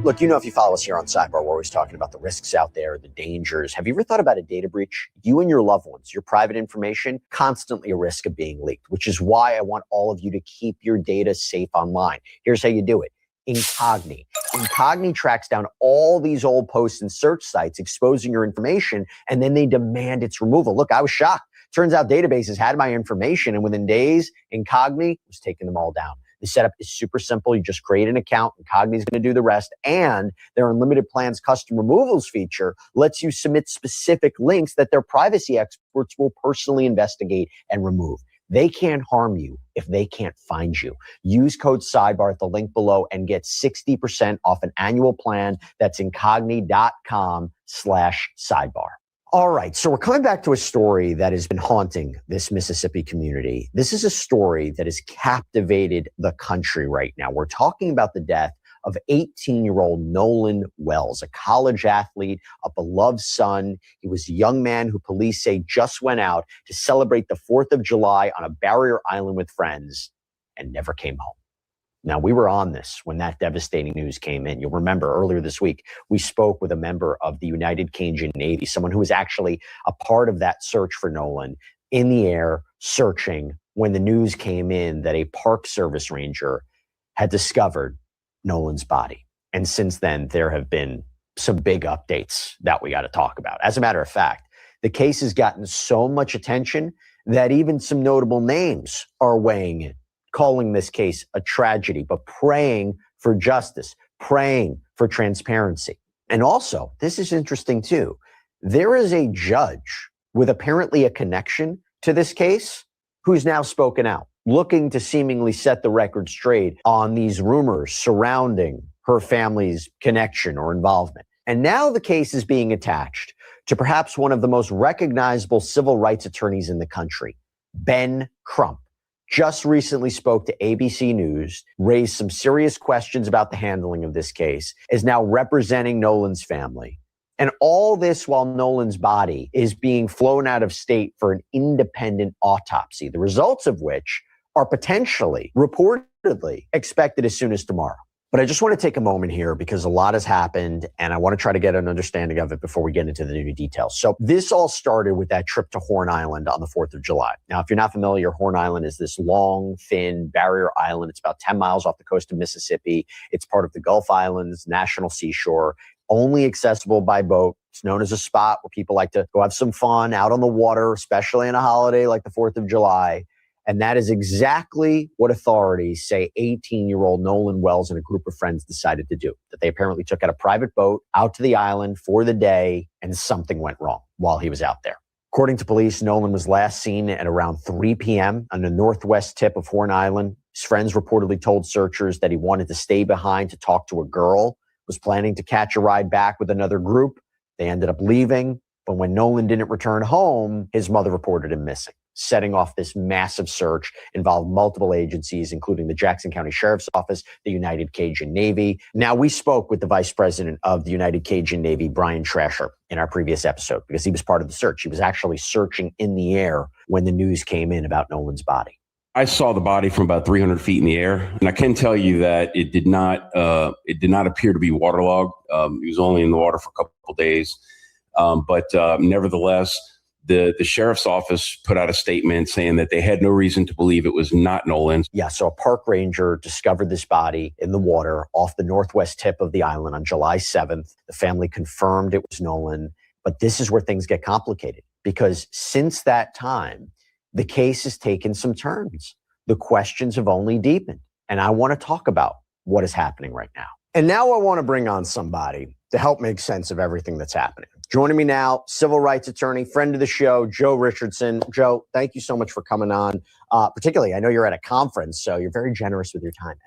Look, if you follow us here on Sidebar, we're always talking about the risks out there, the dangers. Have you ever thought about a data breach? You and your loved ones, your private information, constantly a risk of being leaked, which is why I want all of you to keep your data safe online. Here's how you do it. Incogni. Incogni tracks down all these old posts and search sites exposing your information, and then they demand its removal. Look, I was shocked. Turns out databases had my information, and within days, Incogni was taking them all down. The setup is super simple. You just create an account. Incogni is going to do the rest. And their unlimited plans custom removals feature lets you submit specific links that their privacy experts will personally investigate and remove. They can't harm you if they can't find you. Use code SIDEBAR at the link below and get 60% off an annual plan. That's incogni.com/sidebar. All right, so we're coming back to a story that has been haunting this Mississippi community. This is a story that has captivated the country right now. We're talking about the death of 18-year-old Nolan Wells, a college athlete, a beloved son. He was a young man who police say just went out to celebrate the 4th of July on a barrier island with friends and never came home. Now, we were on this when that devastating news came in. You'll remember earlier this week, we spoke with a member of the United Cajun Navy, someone who was actually a part of that search for Nolan, in the air searching when the news came in that a Park Service ranger had discovered Nolan's body. And since then, there have been some big updates that we got to talk about. As a matter of fact, the case has gotten so much attention that even some notable names are weighing in, calling this case a tragedy, but praying for justice, praying for transparency. And also, this is interesting too, there is a judge with apparently a connection to this case who's now spoken out, looking to seemingly set the record straight on these rumors surrounding her family's connection or involvement. And now the case is being attached to perhaps one of the most recognizable civil rights attorneys in the country, Ben Crump. Just recently spoke to ABC News, raised some serious questions about the handling of this case, is now representing Nolan's family. And all this while Nolan's body is being flown out of state for an independent autopsy, the results of which are potentially, reportedly, expected as soon as tomorrow. But I just want to take a moment here because a lot has happened and I want to try to get an understanding of it before we get into the new details. So this all started with that trip to Horn Island on the 4th of July. Now, if you're not familiar, Horn Island is this long, thin barrier island. It's about 10 miles off the coast of Mississippi. It's part of the Gulf Islands National Seashore, only accessible by boat. It's known as a spot where people like to go have some fun out on the water, especially on a holiday like the 4th of July. And that is exactly what authorities say 18-year-old Nolan Wells and a group of friends decided to do. That they apparently took out a private boat out to the island for the day, and something went wrong while he was out there. According to police, Nolan was last seen at around 3 p.m. on the northwest tip of Horn Island. His friends reportedly told searchers that he wanted to stay behind to talk to a girl, was planning to catch a ride back with another group. They ended up leaving, but when Nolan didn't return home, his mother reported him missing, setting off this massive search, involved multiple agencies, including the Jackson County Sheriff's Office, the United Cajun Navy. Now, we spoke with the Vice President of the United Cajun Navy, Brian Trasher, in our previous episode because he was part of the search. He was actually searching in the air when the news came in about Nolan's body. I saw the body from about 300 feet in the air, and I can tell you that it did not appear to be waterlogged. He was only in the water for a couple of days, but nevertheless, the sheriff's office put out a statement saying that they had no reason to believe it was not Nolan's. Yeah, so a park ranger discovered this body in the water off the northwest tip of the island on July 7th. The family confirmed it was Nolan, but this is where things get complicated because since that time, the case has taken some turns. The questions have only deepened. And I want to talk about what is happening right now. And now I want to bring on somebody to help make sense of everything that's happening. Joining me now, civil rights attorney, friend of the show, Joe Richardson. Joe, thank you so much for coming on. Particularly, I know you're at a conference, so you're very generous with your time.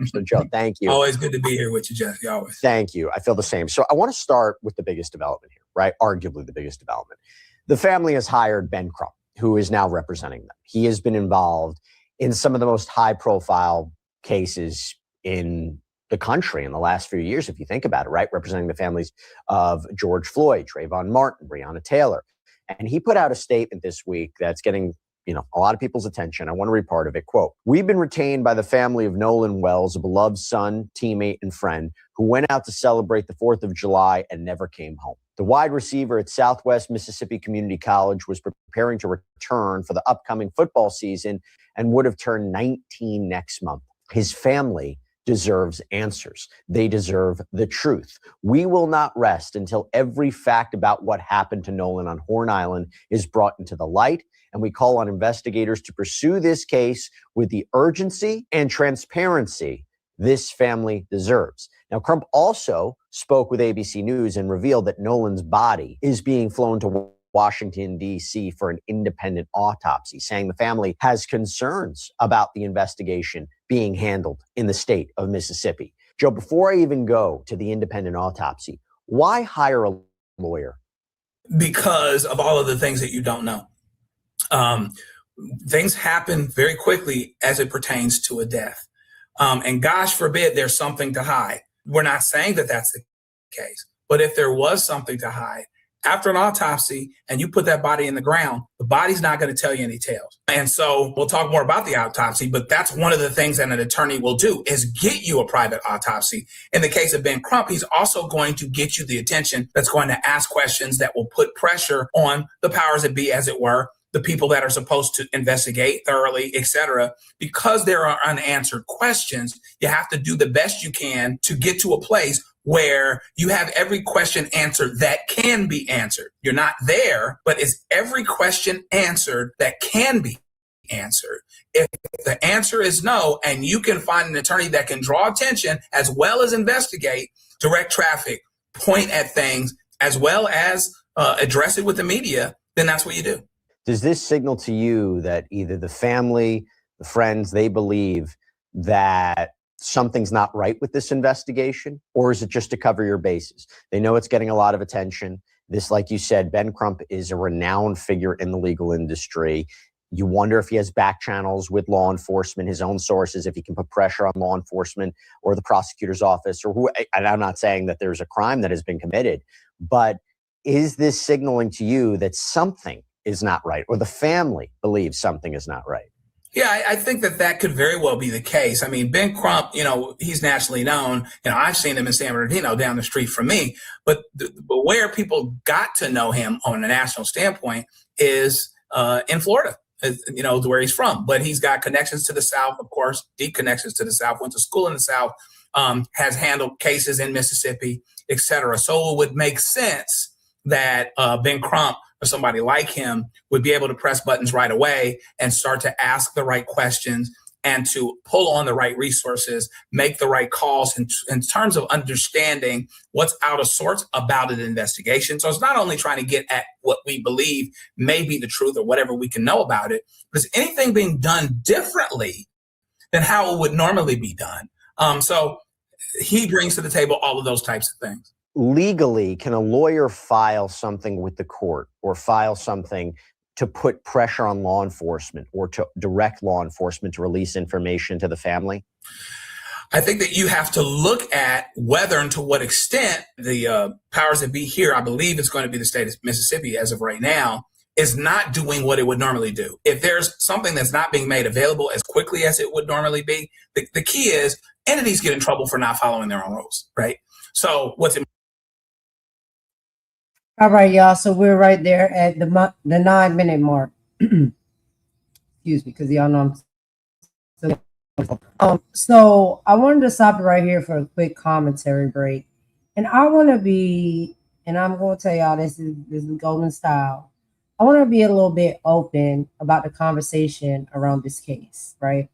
So, Joe, thank you. Always good to be here with you, Jesse, always. Thank you. I feel the same. So I want to start with the biggest development here, right? Arguably the biggest development. The family has hired Ben Crump, who is now representing them. He has been involved in some of the most high-profile cases in the country in the last few years, if you think about it, right? Representing the families of George Floyd, Trayvon Martin, Breonna Taylor. And he put out a statement this week that's getting, a lot of people's attention. I want to read part of it. Quote, "We've been retained by the family of Nolan Wells, a beloved son, teammate, and friend who went out to celebrate the 4th of July and never came home. The wide receiver at Southwest Mississippi Community College was preparing to return for the upcoming football season and would have turned 19 next month. His family deserves answers. They deserve the truth. We will not rest until every fact about what happened to Nolan on Horn Island is brought into the light, and we call on investigators to pursue this case with the urgency and transparency this family deserves." Now, Crump also spoke with ABC News and revealed that Nolan's body is being flown to Washington, D.C. for an independent autopsy, saying the family has concerns about the investigation being handled in the state of Mississippi. Joe, before I even go to the independent autopsy, why hire a lawyer? Because of all of the things that you don't know. Things happen very quickly as it pertains to a death. And gosh forbid there's something to hide. We're not saying that that's the case, but if there was something to hide, after an autopsy and you put that body in the ground, the body's not going to tell you any tales. And so we'll talk more about the autopsy, but that's one of the things that an attorney will do is get you a private autopsy. In the case of Ben Crump, he's also going to get you the attention that's going to ask questions that will put pressure on the powers that be, as it were, the people that are supposed to investigate thoroughly, et cetera. Because there are unanswered questions, you have to do the best you can to get to a place where you have every question answered that can be answered. You're not there, but is every question answered that can be answered. If the answer is no, and you can find an attorney that can draw attention as well as investigate, direct traffic, point at things, as well as address it with the media, then that's what you do. Does this signal to you that either the family, the friends, they believe that something's not right with this investigation, or is it just to cover your bases? They know it's getting a lot of attention. This, like you said, Ben Crump is a renowned figure in the legal industry. You wonder if he has back channels with law enforcement, his own sources, if he can put pressure on law enforcement or the prosecutor's office or who. And I'm not saying that there's a crime that has been committed, but is this signaling to you that something is not right, or the family believes something is not right? Yeah, I think that could very well be the case. I mean, Ben Crump, he's nationally known. I've seen him in San Bernardino down the street from me. But where people got to know him on a national standpoint is in Florida, where he's from. But he's got connections to the South, of course, deep connections to the South, went to school in the South, has handled cases in Mississippi, et cetera. So it would make sense that Ben Crump or somebody like him would be able to press buttons right away and start to ask the right questions and to pull on the right resources, make the right calls in terms of understanding what's out of sorts about an investigation. So it's not only trying to get at what we believe may be the truth or whatever we can know about it, but is anything being done differently than how it would normally be done? So he brings to the table all of those types of things. Legally, can a lawyer file something with the court or file something to put pressure on law enforcement or to direct law enforcement to release information to the family? I think that you have to look at whether and to what extent the powers that be here, I believe it's going to be the state of Mississippi as of right now, is not doing what it would normally do. If there's something that's not being made available as quickly as it would normally be, the key is entities get in trouble for not following their own rules, right? So what's All right, y'all. So we're right there at the 9-minute mark. Excuse me, because y'all know I'm still. So I wanted to stop it right here for a quick commentary break, and I want to be, and I'm going to tell y'all this is golden style. I want to be a little bit open about the conversation around this case, right?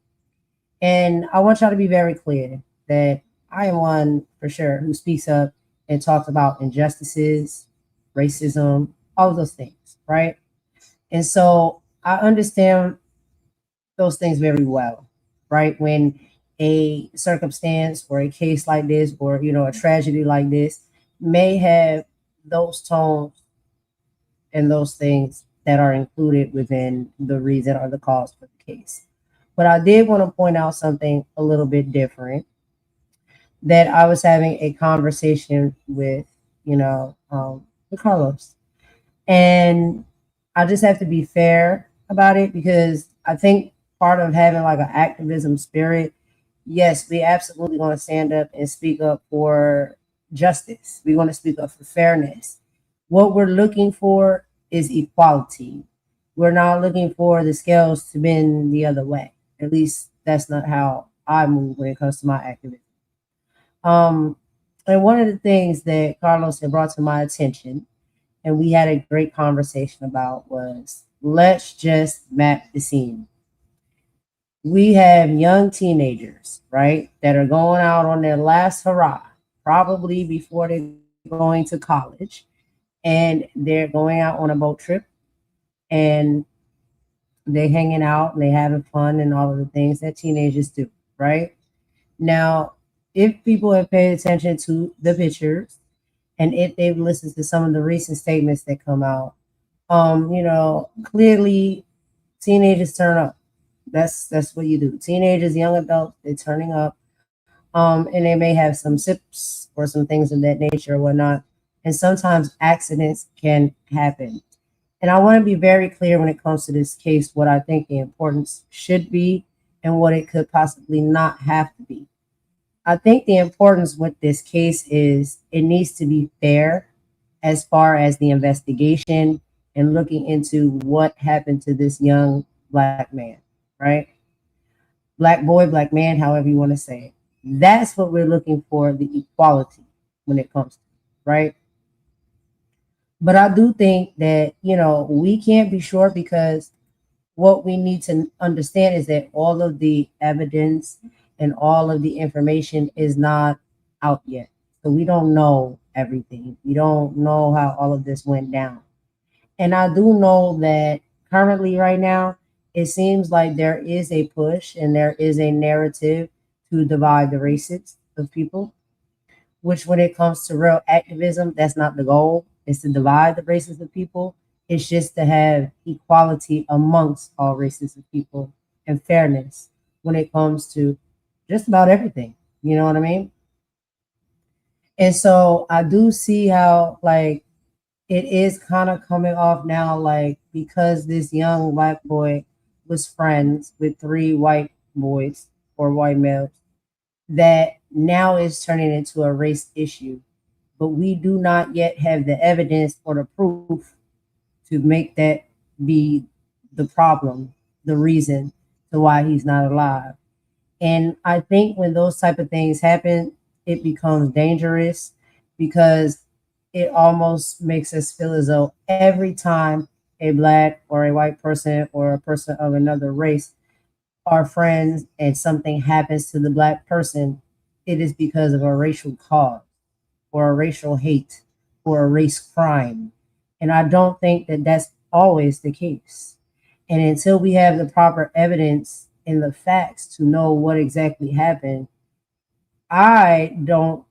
And I want y'all to be very clear that I am one for sure who speaks up and talks about injustices, racism, all of those things, right? And so I understand those things very well, right? When a circumstance or a case like this or, a tragedy like this may have those tones and those things that are included within the reason or the cause for the case. But I did want to point out something a little bit different, that I was having a conversation with, with Carlos. And I just have to be fair about it, because I think part of having like an activism spirit, yes, we absolutely want to stand up and speak up for justice. We want to speak up for fairness. What we're looking for is equality. We're not looking for the scales to bend the other way. At least that's not how I move when it comes to my activism. And one of the things that Carlos had brought to my attention, and we had a great conversation about, was let's just map the scene. We have young teenagers, right, that are going out on their last hurrah, probably before they're going to college, and they're going out on a boat trip, and they're hanging out and they're having fun and all of the things that teenagers do, right? Now, if people have paid attention to the pictures, and if they've listened to some of the recent statements that come out, clearly teenagers turn up. That's what you do. Teenagers, young adults, they're turning up. And they may have some sips or some things of that nature or whatnot. And sometimes accidents can happen. And I want to be very clear when it comes to this case, what I think the importance should be and what it could possibly not have to be. I think the importance with this case is it needs to be fair as far as the investigation and looking into what happened to this young Black man, right? Black boy, Black man, however you want to say it. That's what we're looking for, the equality when it comes to it, right? But I do think that, we can't be sure, because what we need to understand is that all of the evidence and all of the information is not out yet. So we don't know everything. We don't know how all of this went down. And I do know that currently, right now, it seems like there is a push and there is a narrative to divide the races of people, which, when it comes to real activism, that's not the goal. It's to divide the races of people. It's just to have equality amongst all races of people and fairness when it comes to just about everything. You know what I mean? And so I do see how, like, it is kind of coming off now, like, because this young black boy was friends with three white boys or white males, that now is turning into a race issue. But we do not yet have the evidence or the proof to make that be the problem, the reason to why he's not alive. And I think when those type of things happen, it becomes dangerous because it almost makes us feel as though every time a black or a white person or a person of another race are friends and something happens to the black person, it is because of a racial cause or a racial hate or a race crime. And I don't think that that's always the case. And until we have the proper evidence and the facts to know what exactly happened, I don't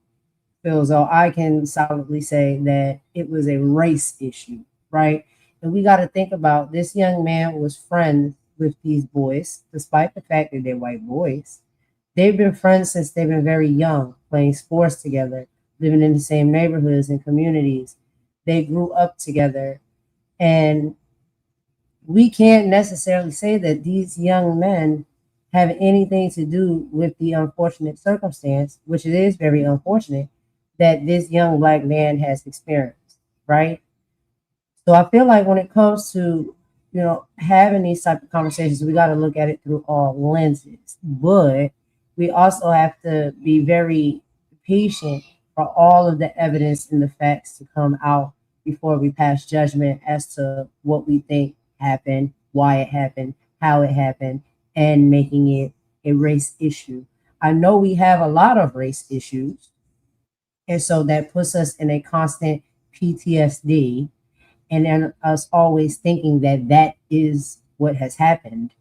feel as though I can solidly say that it was a race issue, right? And we got to think about this young man was friends with these boys, despite the fact that they're white boys. They've been friends since they've been very young, playing sports together, living in the same neighborhoods and communities. They grew up together. And we can't necessarily say that these young men have anything to do with the unfortunate circumstance, which it is very unfortunate, that this young black man has experienced, right? So I feel like when it comes to, having these type of conversations, we got to look at it through all lenses. But we also have to be very patient for all of the evidence and the facts to come out before we pass judgment as to what we think happened, why it happened, how it happened, and making it a race issue. I know we have a lot of race issues, and so that puts us in a constant PTSD, and then us always thinking that that is what has happened.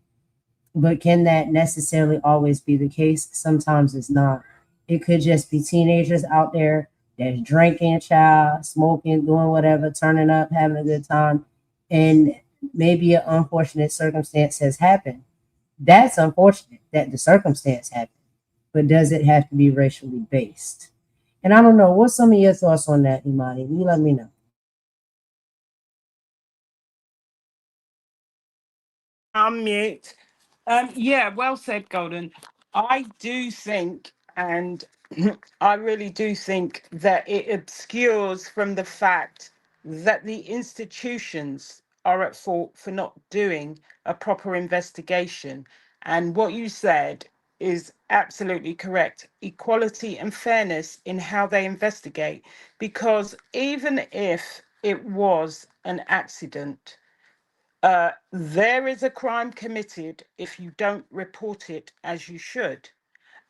But can that necessarily always be the case? Sometimes it's not. It could just be teenagers out there that's drinking, child, smoking, doing whatever, turning up, having a good time, and maybe an unfortunate circumstance has happened. That's unfortunate that the circumstance happened, but does it have to be racially based? And I don't know. What's some of your thoughts on that, Imani? You let me know. Unmute. Yeah, well said, Golden. I do think, and I really do think that it obscures from the fact that the institutions are at fault for not doing a proper investigation. And what you said is absolutely correct. Equality and fairness in how they investigate. Because even if it was an accident, there is a crime committed if you don't report it as you should.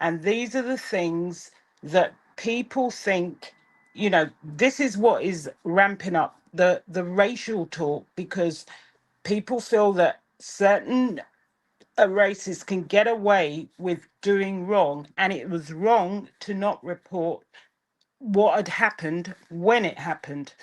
And these are the things that people think, this is what is ramping up the racial talk, because people feel that certain races can get away with doing wrong, and it was wrong to not report what had happened when it happened.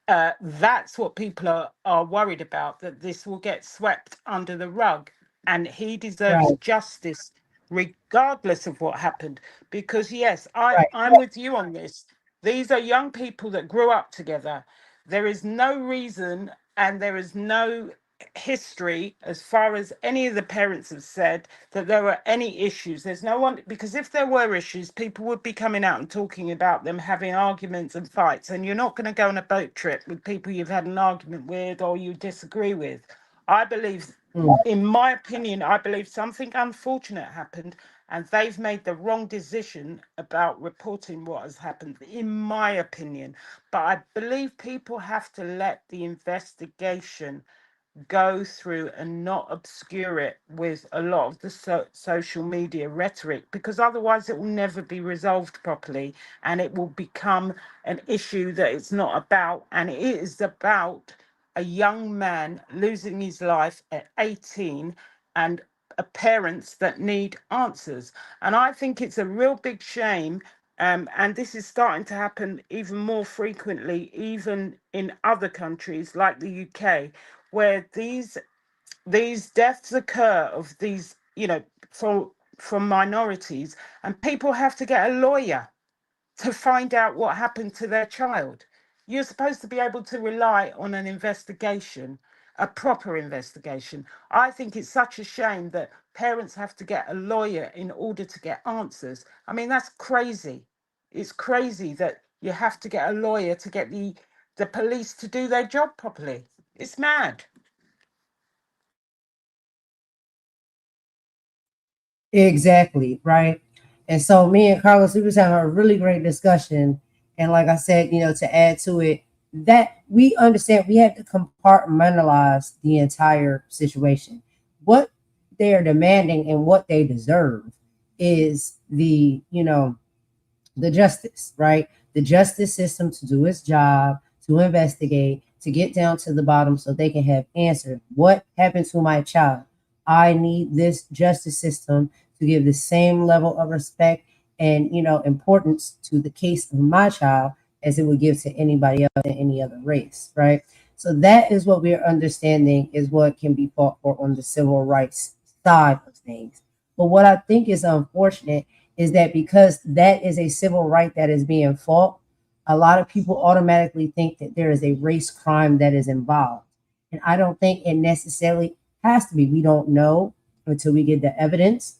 That's what people are worried about, that this will get swept under the rug. And he deserves Right, justice regardless of what happened. Because, yes, right, I'm with you on this. These are young people that grew up together. There is no reason and there is no history, as far as any of the parents have said, that there were any issues. There's no one, because if there were issues, people would be coming out and talking about them having arguments and fights. And you're not going to go on a boat trip with people you've had an argument with or you disagree with. I believe, mm, in my opinion, I believe something unfortunate happened and they've made the wrong decision about reporting what has happened, in my opinion. But I believe people have to let the investigation go through and not obscure it with a lot of the social media rhetoric, because otherwise it will never be resolved properly, and it will become an issue that it's not about. And it is about a young man losing his life at 18 and parents that need answers. And I think it's a real big shame. And this is starting to happen even more frequently, even in other countries like the UK, where these deaths occur of these, from minorities, and people have to get a lawyer to find out what happened to their child. You're supposed to be able to rely on an investigation, a proper investigation. I think it's such a shame that parents have to get a lawyer in order to get answers. I mean, that's crazy. It's crazy that you have to get a lawyer to get the police to do their job properly. It's mad. Exactly, right? And so me and Carlos, we was having a really great discussion. And like I said, to add to it, that we understand we have to compartmentalize the entire situation. What they are demanding and what they deserve is the justice, right? The justice system to do its job, to investigate, to get down to the bottom so they can have answers. What happened to my child? I need this justice system to give the same level of respect and importance to the case of my child as it would give to anybody else in any other race, right? So that is what we're understanding is what can be fought for on the civil rights side of things. But what I think is unfortunate is that because that is a civil right that is being fought, a lot of people automatically think that there is a race crime that is involved. And I don't think it necessarily has to be. We don't know until we get the evidence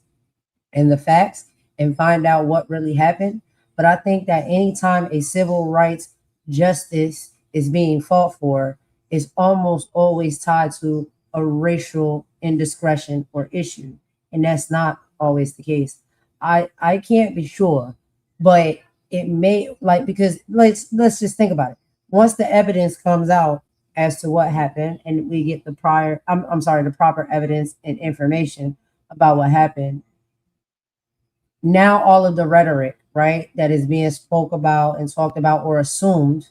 and the facts and find out what really happened. But I think that anytime a civil rights justice is being fought for, is almost always tied to a racial indiscretion or issue. And that's not always the case. I can't be sure, but it may, because let's just think about it. Once the evidence comes out as to what happened and we get the proper evidence and information about what happened, now all of the rhetoric, right, that is being spoke about and talked about or assumed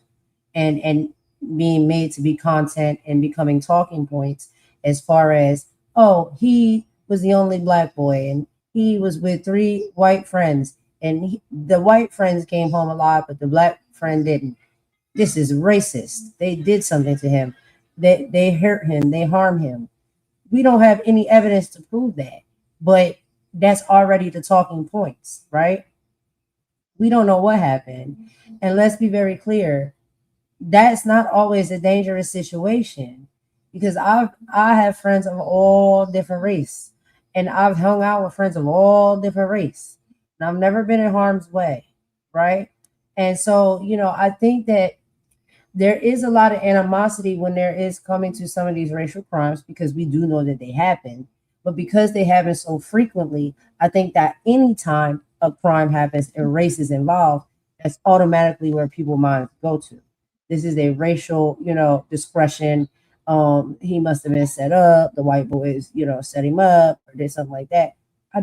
and being made to be content and becoming talking points as far as, oh, he was the only black boy and he was with 3 white friends and the white friends came home alive, but the black friend didn't. This is racist. They did something to him. They hurt him. They harmed him. We don't have any evidence to prove that, but that's already the talking points, right? We don't know what happened. And let's be very clear, that's not always a dangerous situation, because I have friends of all different race, and I've hung out with friends of all different race, and I've never been in harm's way, right? And so, I think that there is a lot of animosity when there is coming to some of these racial crimes, because we do know that they happen. But because they happen so frequently, I think that anytime a crime happens and race is involved, that's automatically where people's minds go to. This is a racial, discretion. He must have been set up. The white boys, set him up or did something like that. I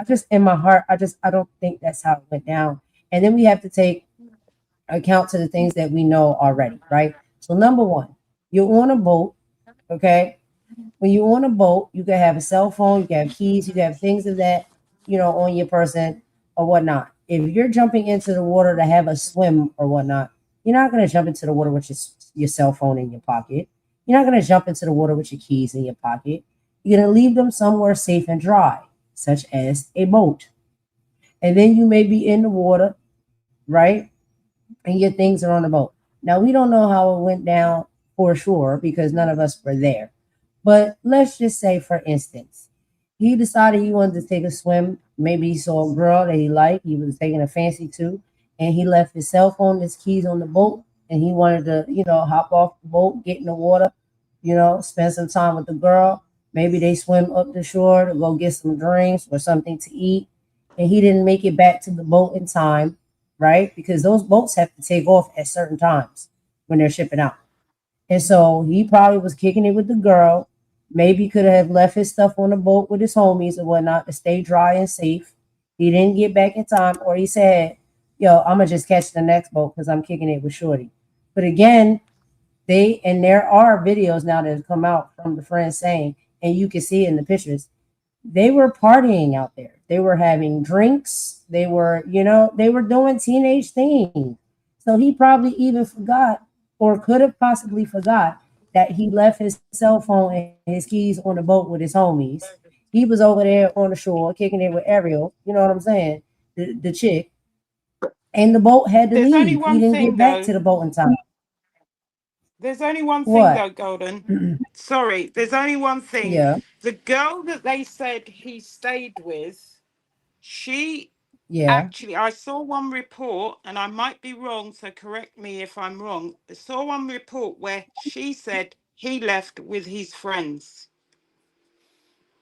just in my heart, I don't think that's how it went down. And then we have to take account to the things that we know already, right? So number one, you're on a boat, okay? When you're on a boat, you can have a cell phone, you can have keys, you can have things of that, on your person or whatnot. If you're jumping into the water to have a swim or whatnot, you're not going to jump into the water with your cell phone in your pocket. You're not going to jump into the water with your keys in your pocket. You're going to leave them somewhere safe and dry, such as a boat. And then you may be in the water, right? And your things are on the boat. Now, we don't know how it went down for sure because none of us were there. But let's just say, for instance, he decided he wanted to take a swim. Maybe he saw a girl that he liked. He was taking a fancy to, and he left his cell phone, his keys on the boat, and he wanted to, hop off the boat, get in the water, spend some time with the girl. Maybe they swim up the shore to go get some drinks or something to eat, and he didn't make it back to the boat in time, right? Because those boats have to take off at certain times when they're shipping out. And so he probably was kicking it with the girl. Maybe could have left his stuff on the boat with his homies and whatnot to stay dry and safe. He didn't get back in time, or he said, yo, I'm gonna just catch the next boat because I'm kicking it with Shorty. But again, there are videos now that have come out from the friends saying, and you can see it in the pictures, they were partying out there. They were having drinks. They were, they were doing teenage things. So he probably even forgot, or could have possibly forgot, that he left his cell phone and his keys on the boat with his homies. He was over there on the shore kicking it with Ariel. You know what I'm saying? The chick. And the boat had to There's only leave. He one didn't thing get back though. to the boat in time. There's only one thing What? though, Golden. Sorry, there's only one thing. Yeah. The girl that they said he stayed with, she Yeah. actually, I saw one report, and I might be wrong, so correct me if I'm wrong. I saw one report where she said he left with his friends.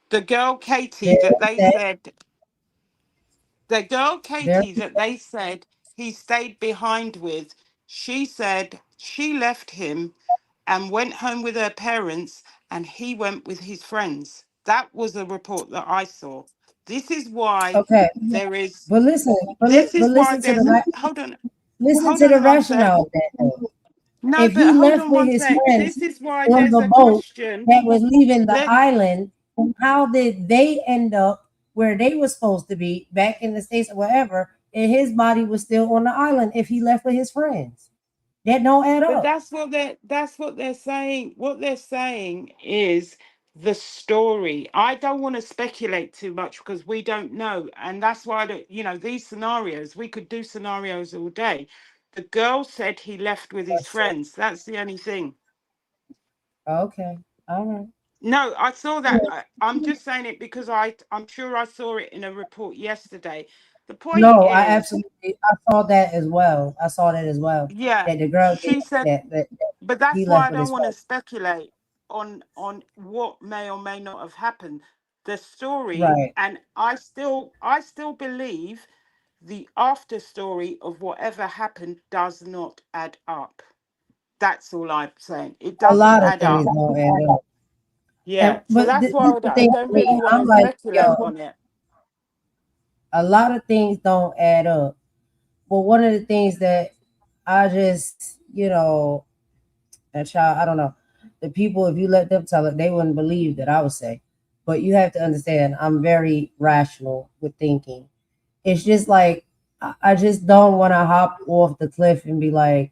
The girl Katie that they said, the girl Katie that they said he stayed behind with, she said she left him and went home with her parents, and he went with his friends. That was a report that I saw. This is why Okay. there is. But listen, This but is why listen to there's. the Hold on one sec. rationale of that, though. No, If but he hold left on with one his sec. friends This is why on there's the a boat question. that was leaving the Let island, how did they end up where they were supposed to be back in the States or wherever, and his body was still on the island if he left with his friends? That don't add But up. that's what they're saying. What they're saying is the story. I don't want to speculate too much because we don't know, and that's why these scenarios, we could do scenarios all day. The girl said he left with his friends. That's the only thing. Okay. All right. No, I saw that. I'm just saying it because I'm sure I saw it in a report yesterday. The point No, is, I saw that as well. I saw that as well. yeah, That the girl did she said. that But he that's why left I with don't his want to friends. speculate on what may or may not have happened. The story, Right. and I still believe the after story of whatever happened does not add up. That's all I'm saying. It A doesn't lot of add things up. don't add up. Yeah. And So but that's this why the I thing don't for really me, want I'm to like, speculate yo, on it. a lot of things don't add up. But one of the things that I just, that child, I don't know. The people, if you let them tell it, they wouldn't believe that I would say. But you have to understand, I'm very rational with thinking. It's just like I just don't want to hop off the cliff and be like,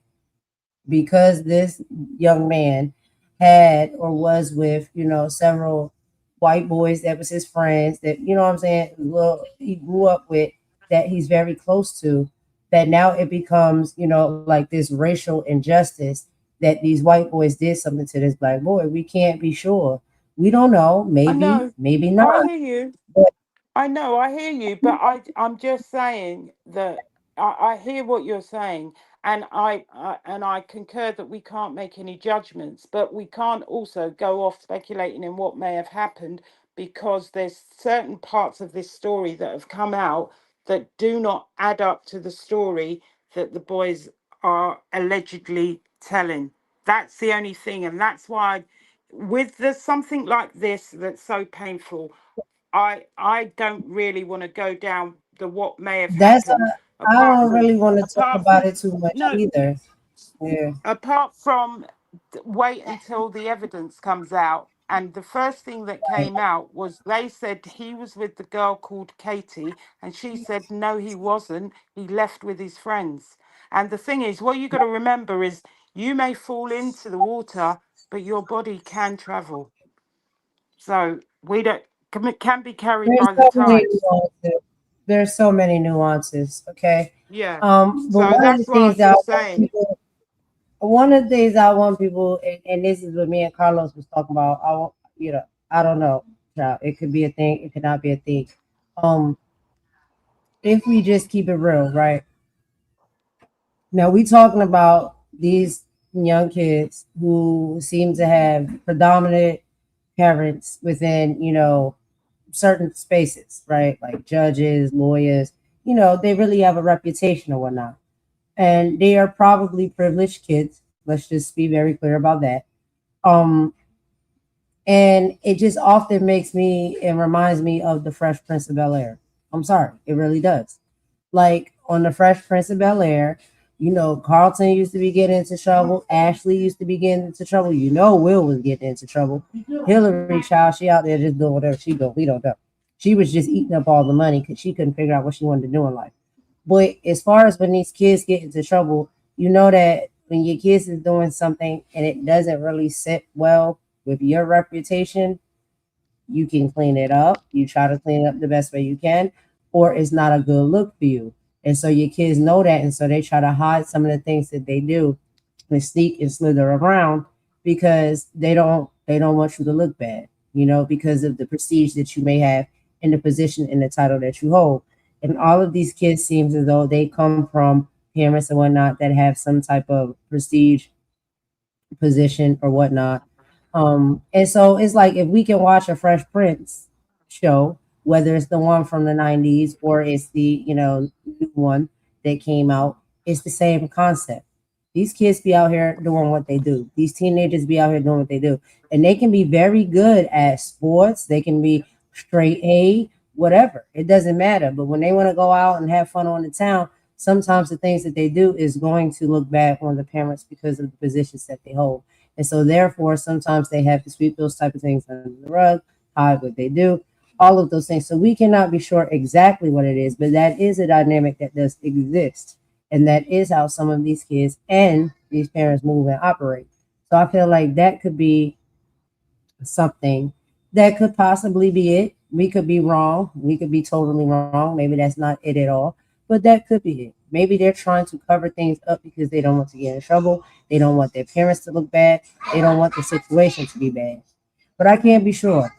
because this young man had or was with, several white boys that was his friends that, what I'm saying, well, he grew up with, that he's very close to, that now it becomes, like this racial injustice that these white boys did something to this black boy. We can't be sure. We don't know. I Maybe, know. maybe I not. hear you. But I know, I hear you, but I'm just saying that I hear what you're saying, and I concur that we can't make any judgments, but we can't also go off speculating in what may have happened because there's certain parts of this story that have come out that do not add up to the story that the boys are allegedly telling. That's the only thing, and that's why with something like this that's so painful. I don't really want to go down the what may have that's happened I apart don't from really want to talk apart about from it too much no either. Yeah. apart from wait until the evidence comes out. And the first thing that came out was they said he was with the girl called Katie, and she said no, he wasn't. He left with his friends. And the thing is, what you got to remember is you may fall into the water, but your body can travel. So we don't can be carried There's by the so many tides. nuances. There's so many nuances. Okay. Yeah. But So that's what I was just saying. one of the things I want people, and this is what me and Carlos was talking about. I want, I don't know. Child. It could be a thing. It could not be a thing. Um, if we just keep it real, right? Now we talking about these young kids who seem to have predominant parents within, certain spaces, right? Like judges, lawyers, they really have a reputation or whatnot. And they are probably privileged kids. Let's just be very clear about that. Um, and it just often makes me and reminds me of the Fresh Prince of Bel-Air. I'm sorry, it really does. Like on the Fresh Prince of Bel-Air, you know, Carlton used to be getting into trouble. Ashley used to be getting into trouble. You know, Will was getting into trouble. Hillary, child, she out there just doing whatever she doing. We don't know. She was just eating up all the money because she couldn't figure out what she wanted to do in life. But as far as when these kids get into trouble, you know that when your kids is doing something and it doesn't really sit well with your reputation, you can clean it up. You try to clean it up the best way you can, or it's not a good look for you. And so your kids know that, and so they try to hide some of the things that they do and sneak and slither around because they don't want you to look bad, you know, because of the prestige that you may have in the position and the title that you hold. And all of these kids seems as though they come from parents and whatnot that have some type of prestige position or whatnot. And so it's like if we can watch a Fresh Prince show, whether it's the one from the 90s or it's the, you know, new one that came out, it's the same concept. These kids be out here doing what they do. These teenagers be out here doing what they do. And they can be very good at sports. They can be straight A, whatever. It doesn't matter. But when they want to go out and have fun on the town, sometimes the things that they do is going to look bad on the parents because of the positions that they hold. And so therefore, sometimes they have to sweep those type of things under the rug, hide what they do, all of those things. So we cannot be sure exactly what it is, but that is a dynamic that does exist. And that is how some of these kids and these parents move and operate. So I feel like that could be something that could possibly be it. We could be wrong. We could be totally wrong. Maybe that's not it at all, but that could be it. Maybe they're trying to cover things up because they don't want to get in trouble. They don't want their parents to look bad. They don't want the situation to be bad. But I can't be sure.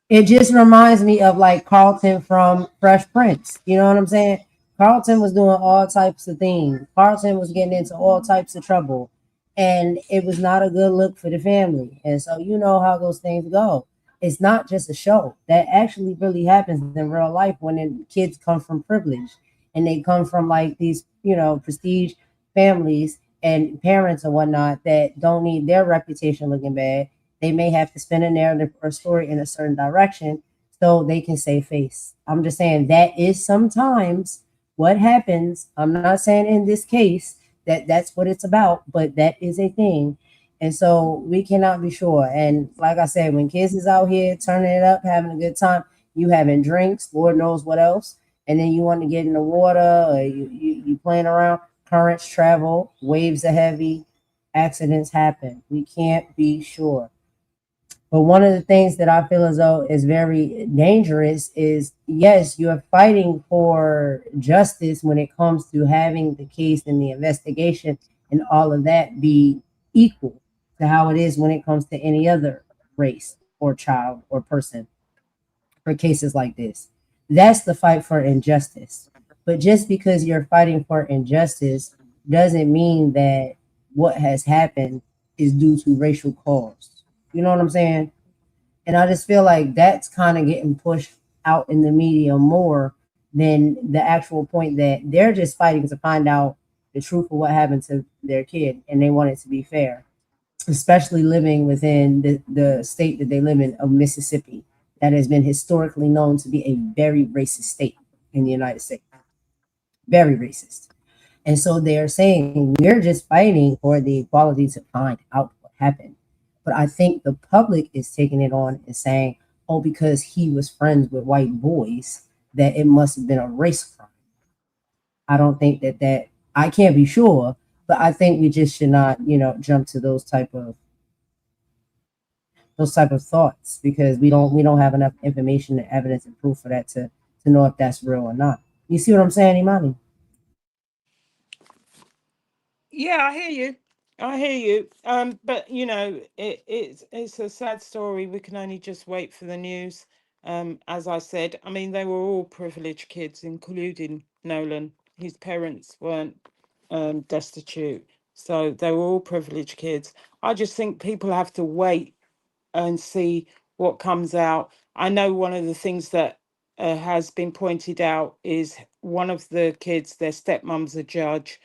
It just reminds me of like Carlton from Fresh Prince. You know what I'm saying? Carlton was doing all types of things. Carlton was getting into all types of trouble. And it was not a good look for the family. And so you know how those things go. It's not just a show. That actually really happens in real life when the kids come from privilege and they come from like these, you know, prestige families and parents and whatnot that don't need their reputation looking bad. They may have to spin a narrative or a story in a certain direction so they can save face. I'm just saying that is sometimes what happens. I'm not saying in this case that that's what it's about, but that is a thing. And so we cannot be sure. And like I said, when kids is out here turning it up, having a good time, you having drinks, Lord knows what else, and then you want to get in the water or you playing around, currents travel, waves are heavy, accidents happen. We can't be sure. But one of the things that I feel as though is very dangerous is yes, you're fighting for justice when it comes to having the case and the investigation and all of that be equal to how it is when it comes to any other race or child or person for cases like this. That's the fight for injustice. But just because you're fighting for injustice doesn't mean that what has happened is due to racial cause. You know what I'm saying? And I just feel like that's kind of getting pushed out in the media more than the actual point that they're just fighting to find out the truth of what happened to their kid and they want it to be fair, especially living within the state that they live in of Mississippi, that has been historically known to be a very racist state in the United States. Very racist. And so they're saying we're just fighting for the equality to find out what happened. But I think the public is taking it on and saying, oh, because he was friends with white boys, that it must have been a race crime. I don't think that I can't be sure, but I think we just should not, you know, jump to those type of thoughts because we don't have enough information and evidence and proof for that to know if that's real or not. You see what I'm saying, Imani? Yeah, I hear you. I hear you. But you know, it's a sad story. We can only just wait for the news. As I said, I mean, they were all privileged kids, including Nolan. His parents weren't destitute, so they were all privileged kids. I just think people have to wait and see what comes out. I know one of the things that has been pointed out is one of the kids, their stepmom's a judge,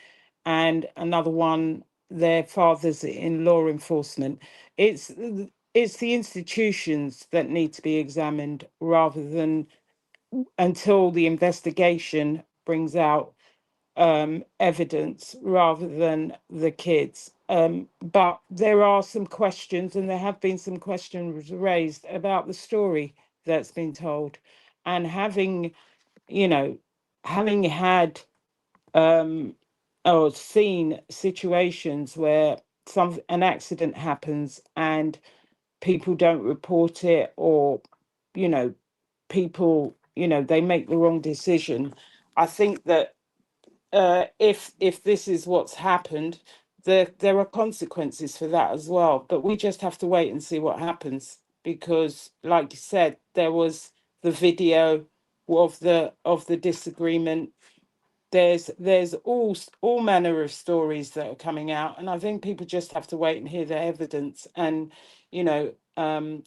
and another one, their father's in law enforcement. It's the institutions that need to be examined rather than until the investigation brings out evidence rather than the kids. But there are some questions, and there have been some questions raised about the story that's been told. And having had or seen situations where an accident happens and people don't report it, or people they make the wrong decision. I think that if this is what's happened, there are consequences for that as well. But we just have to wait and see what happens, because, like you said, there was the video of the disagreement. There's all manner of stories that are coming out, and I think people just have to wait and hear the evidence. And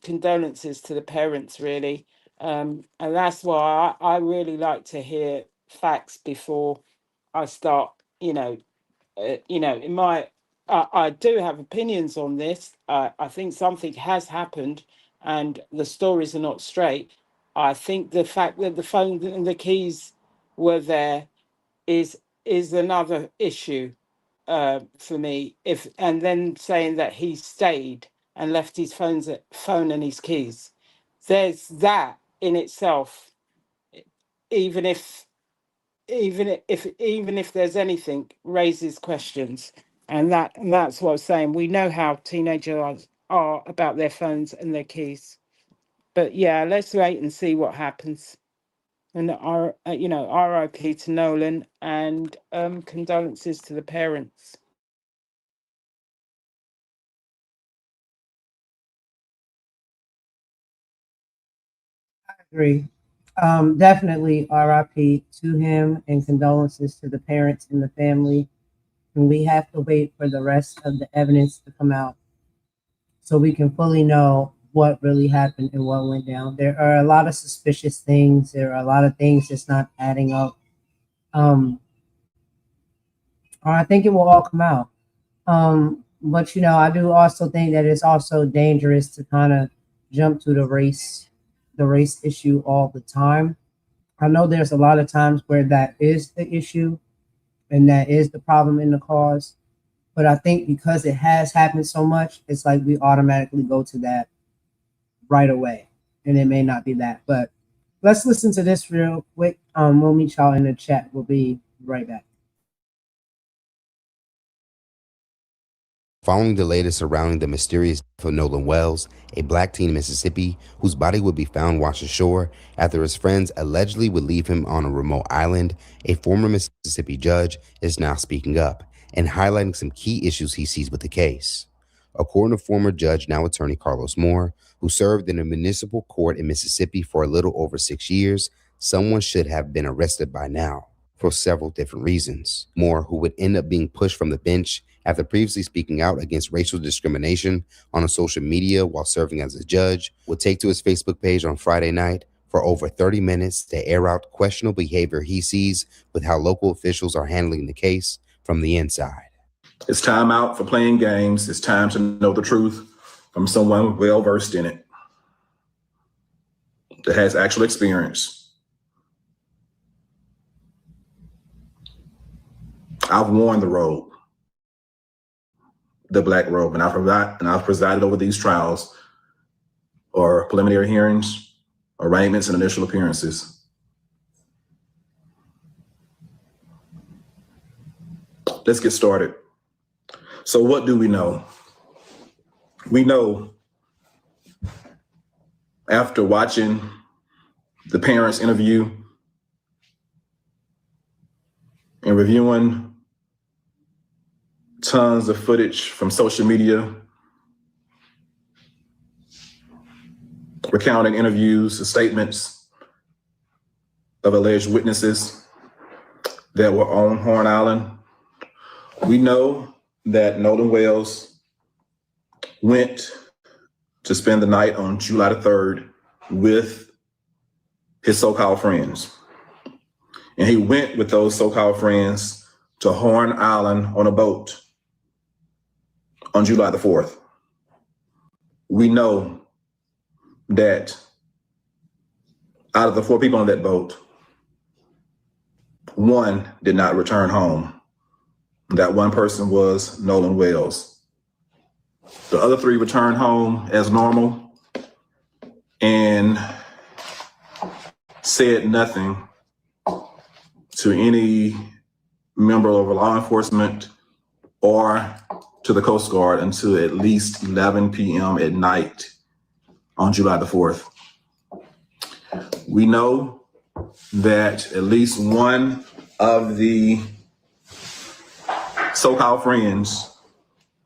condolences to the parents, really. And that's why I really like to hear facts before I start, in my, I do have opinions on this. I think something has happened and the stories are not straight. I think the fact that the phone and the keys were there is another issue for me. And then saying that he stayed and left his phone and his keys, there's that in itself. Even if there's anything, raises questions. And that's what I'm saying. We know how teenagers are about their phones and their keys. But yeah, let's wait and see what happens. And RIP to Nolan, and condolences to the parents. Agree. Definitely RIP to him and condolences to the parents and the family. And we have to wait for the rest of the evidence to come out so we can fully know what really happened and what went down. There are a lot of suspicious things. There are a lot of things that's not adding up. I think it will all come out. But I do also think that it's also dangerous to kind of jump to the race issue all the time. I know there's a lot of times where that is the issue and that is the problem in the cause. But I think because it has happened so much, it's like we automatically go to that right away. And it may not be that. But let's listen to this real quick. We'll meet y'all in the chat. We'll be right back. Following the latest surrounding the mysterious death of Nolan Wells, a black teen in Mississippi whose body would be found washed ashore after his friends allegedly would leave him on a remote island, a former Mississippi judge is now speaking up and highlighting some key issues he sees with the case. According to former judge, now attorney Carlos Moore, who served in a municipal court in Mississippi for a little over 6 years, someone should have been arrested by now for several different reasons. Moore, who would end up being pushed from the bench after previously speaking out against racial discrimination on social media while serving as a judge, would take to his Facebook page on Friday night for over 30 minutes to air out questionable behavior he sees with how local officials are handling the case from the inside. It's time out for playing games. It's time to know the truth from someone well-versed in it that has actual experience. I've worn the robe, the black robe, and I've presided over these trials or preliminary hearings, arraignments, and initial appearances. Let's get started. So what do we know? We know after watching the parents' interview and reviewing tons of footage from social media, recounting interviews and statements of alleged witnesses that were on Horn Island, we know that Nolan Wells went to spend the night on July the 3rd with his so-called friends. And he went with those so-called friends to Horn Island on a boat on July the 4th. We know that out of the 4 people on that boat, 1 did not return home. That one person was Nolan Wells. The other 3 returned home as normal and said nothing to any member of law enforcement or to the Coast Guard until at least 11 p.m. at night on July the 4th. We know that at least one of the so-called friends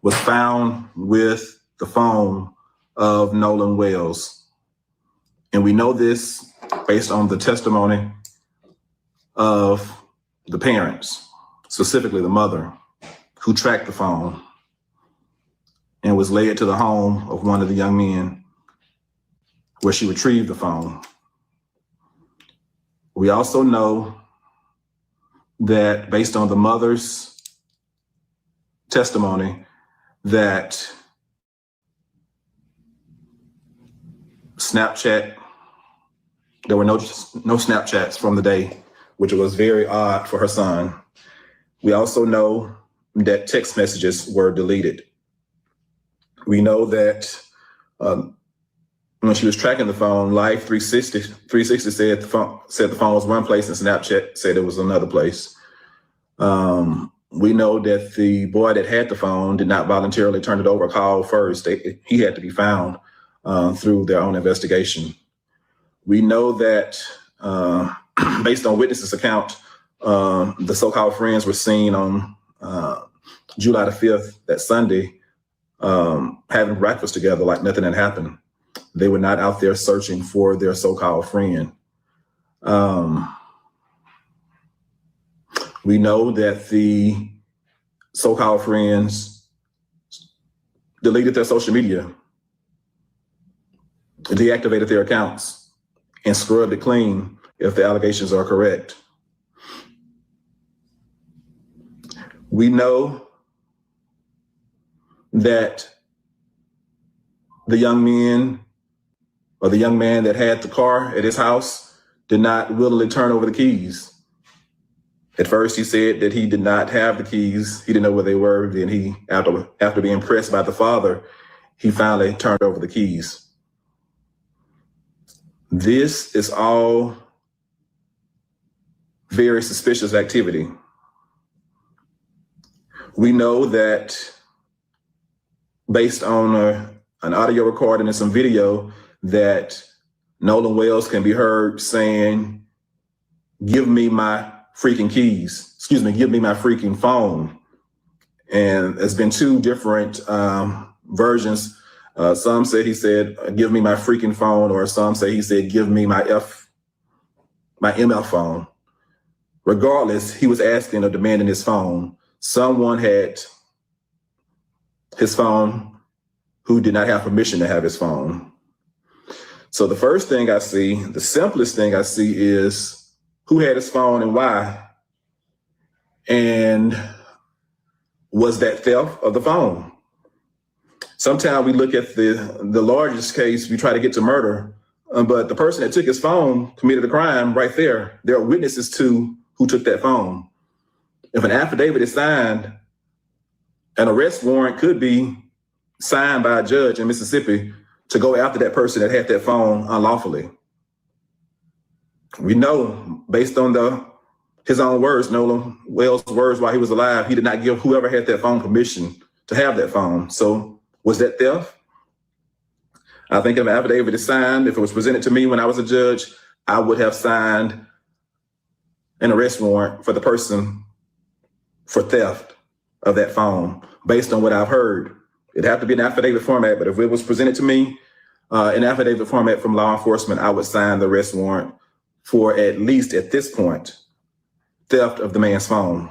was found with the phone of Nolan Wells. And we know this based on the testimony of the parents, specifically the mother, who tracked the phone and was led to the home of one of the young men where she retrieved the phone. We also know that based on the mother's testimony that Snapchat, there were no Snapchats from the day, which was very odd for her son. We also know that text messages were deleted. We know that when she was tracking the phone, Life 360 said the phone was one place and Snapchat said it was another place. We know that the boy that had the phone did not voluntarily turn it over, call first. He had to be found through their own investigation. We know that based on witnesses' account, the so-called friends were seen on July the 5th, that Sunday, having breakfast together like nothing had happened. They were not out there searching for their so-called friend. We know that the so-called friends deleted their social media, deactivated their accounts, and scrubbed it clean if the allegations are correct. We know that the young men or the young man that had the car at his house did not willingly turn over the keys. At first, he said that he did not have the keys. He didn't know where they were. Then he, after being pressed by the father, he finally turned over the keys. This is all very suspicious activity. We know that based on an audio recording and some video that Nolan Wells can be heard saying, "Give me my freaking keys." Excuse me, "Give me my freaking phone." And there's been 2 different versions. Some said he said, "Give me my freaking phone," or some say he said, "Give me my MF phone." Regardless, he was asking or demanding his phone. Someone had his phone who did not have permission to have his phone. So the first thing I see, the simplest thing I see, is who had his phone and why? And was that theft of the phone? Sometimes we look at the largest case, we try to get to murder, but the person that took his phone committed a crime right there. There are witnesses to who took that phone. If an affidavit is signed, an arrest warrant could be signed by a judge in Mississippi to go after that person that had that phone unlawfully. We know, based on his own words, Nolan Wells' words while he was alive, he did not give whoever had that phone permission to have that phone. So was that theft? I think if an affidavit is signed, if it was presented to me when I was a judge, I would have signed an arrest warrant for the person for theft of that phone, based on what I've heard. It'd have to be an affidavit format, but if it was presented to me in affidavit format from law enforcement, I would sign the arrest warrant for, at least at this point, theft of the man's phone.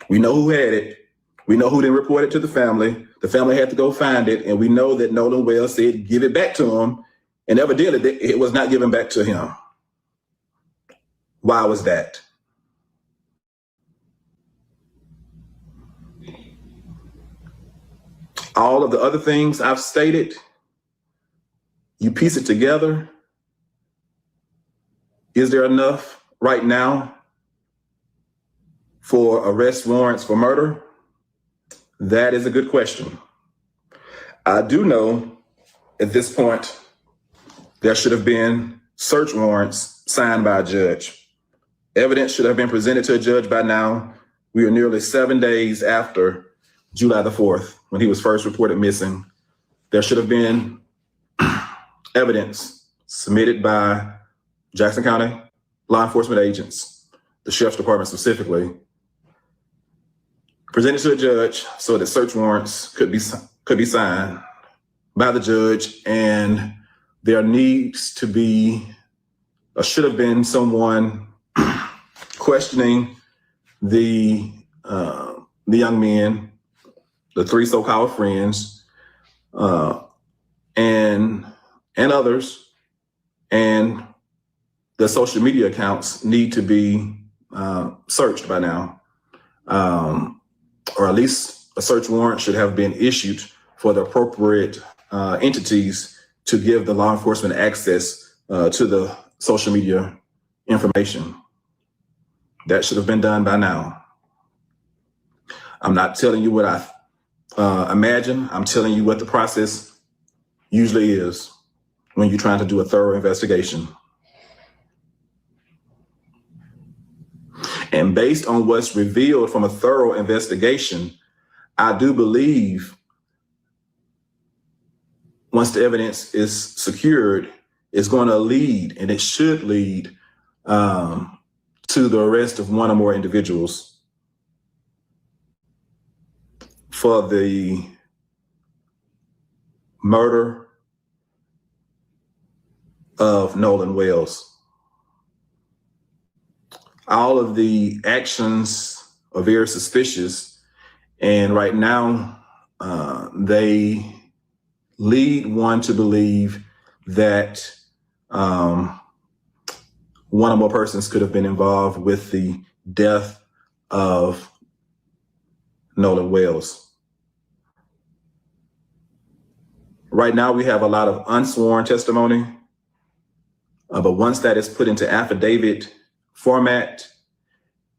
We know who had it. We know who didn't report it to the family. The family had to go find it. And we know that Nolan Wells said, give it back to him. And evidently it was not given back to him. Why was that? All of the other things I've stated, you piece it together. Is there enough right now for arrest warrants for murder? That is a good question. I do know at this point there should have been search warrants signed by a judge. Evidence should have been presented to a judge by now. We are nearly 7 days after July the 4th, when he was first reported missing. There should have been evidence submitted by Jackson County law enforcement agents, the sheriff's department specifically, presented to a judge so that search warrants could be signed by the judge. And there needs to be, or should have been, someone questioning the young men, the three so-called friends, and others, and the social media accounts need to be searched by now, or at least a search warrant should have been issued for the appropriate entities to give the law enforcement access to the social media information. That should have been done by now. I'm not telling you what I imagine. I'm telling you what the process usually is when you're trying to do a thorough investigation. And based on what's revealed from a thorough investigation, I do believe once the evidence is secured, it's going to lead, and it should lead, to the arrest of one or more individuals for the murder of Nolan Wells. All of the actions are very suspicious, and right now they lead one to believe that one or more persons could have been involved with the death of Nolan Wells. Right now, we have a lot of unsworn testimony, but once that is put into affidavit format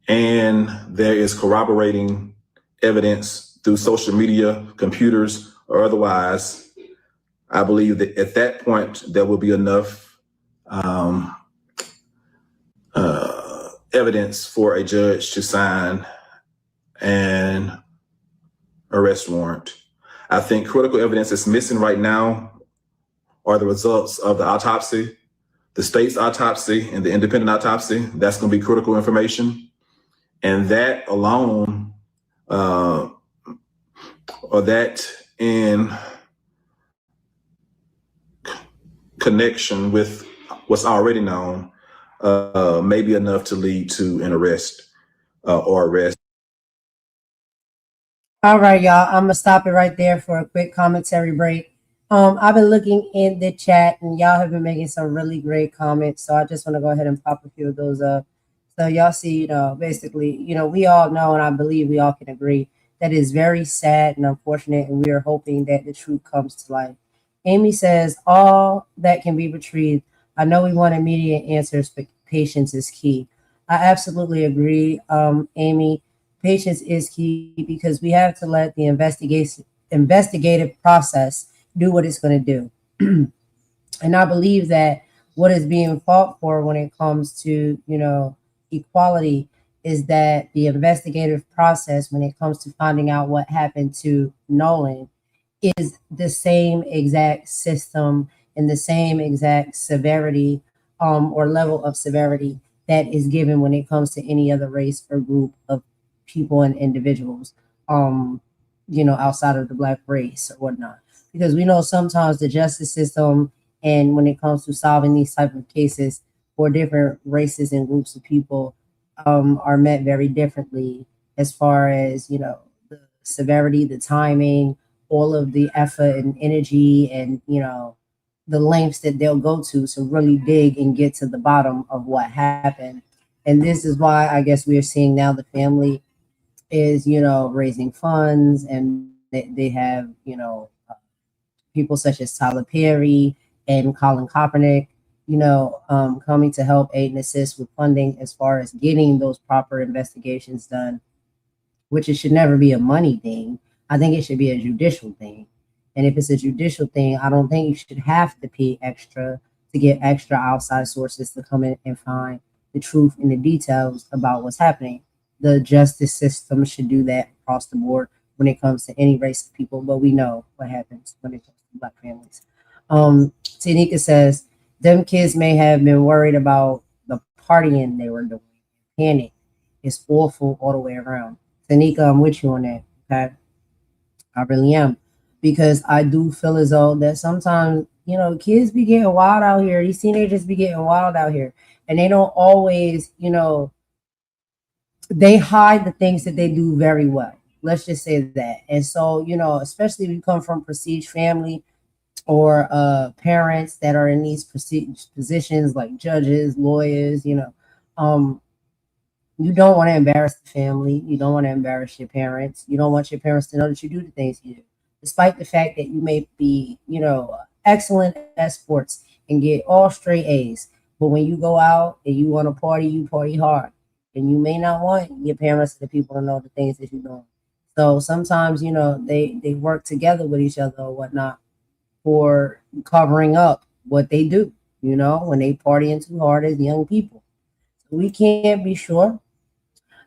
and there is corroborating evidence through social media, computers, or otherwise, I believe that at that point, there will be enough evidence for a judge to sign an arrest warrant. I think critical evidence that's missing right now are the results of the autopsy, the state's autopsy and the independent autopsy. That's going to be critical information. And that alone, or that in connection with what's already known, may be enough to lead to an arrest or arrest. All right, y'all. I'm gonna stop it right there for a quick commentary break. I've been looking in the chat, and y'all have been making some really great comments. So I just want to go ahead and pop a few of those up. So y'all see, basically, we all know, and I believe we all can agree that is very sad and unfortunate, and we are hoping that the truth comes to light. Amy says, all that can be retrieved. I know we want immediate answers, but patience is key. I absolutely agree, Amy. Patience is key because we have to let the investigative process do what it's going to do. And I believe that what is being fought for when it comes to, equality is that the investigative process, when it comes to finding out what happened to Nolan, is the same exact system and the same exact severity or level of severity that is given when it comes to any other race or group of people and individuals, outside of the Black race or whatnot. Because we know sometimes the justice system, and when it comes to solving these type of cases for different races and groups of people, are met very differently as far as, the severity, the timing, all of the effort and energy and, the lengths that they'll go to really dig and get to the bottom of what happened. And this is why I guess we are seeing now the family is, raising funds, and they have, people such as Tyler Perry and Colin Kaepernick, coming to help aid and assist with funding as far as getting those proper investigations done, which it should never be a money thing. I think it should be a judicial thing. And if it's a judicial thing, I don't think you should have to pay extra to get extra outside sources to come in and find the truth and the details about what's happening. The justice system should do that across the board when it comes to any race of people, but we know what happens when it comes to Black families. Tanika says, them kids may have been worried about the partying they were doing. Panic is awful all the way around. Tanika, I'm with you on that. Okay. I really am. Because I do feel as though that sometimes, kids be getting wild out here. These teenagers be getting wild out here. And they don't always, they hide the things that they do very well. Let's just say that. And so, especially if you come from prestige family or parents that are in these prestige positions like judges, lawyers, you don't want to embarrass the family. You don't want to embarrass your parents. You don't want your parents to know that you do the things you do, despite the fact that you may be, excellent at sports and get all straight A's. But when you go out and you want to party, you party hard. And you may not want your parents and the people to know the things that you're doing. So sometimes, they work together with each other or whatnot for covering up what they do, when they partying too hard as young people. So we can't be sure.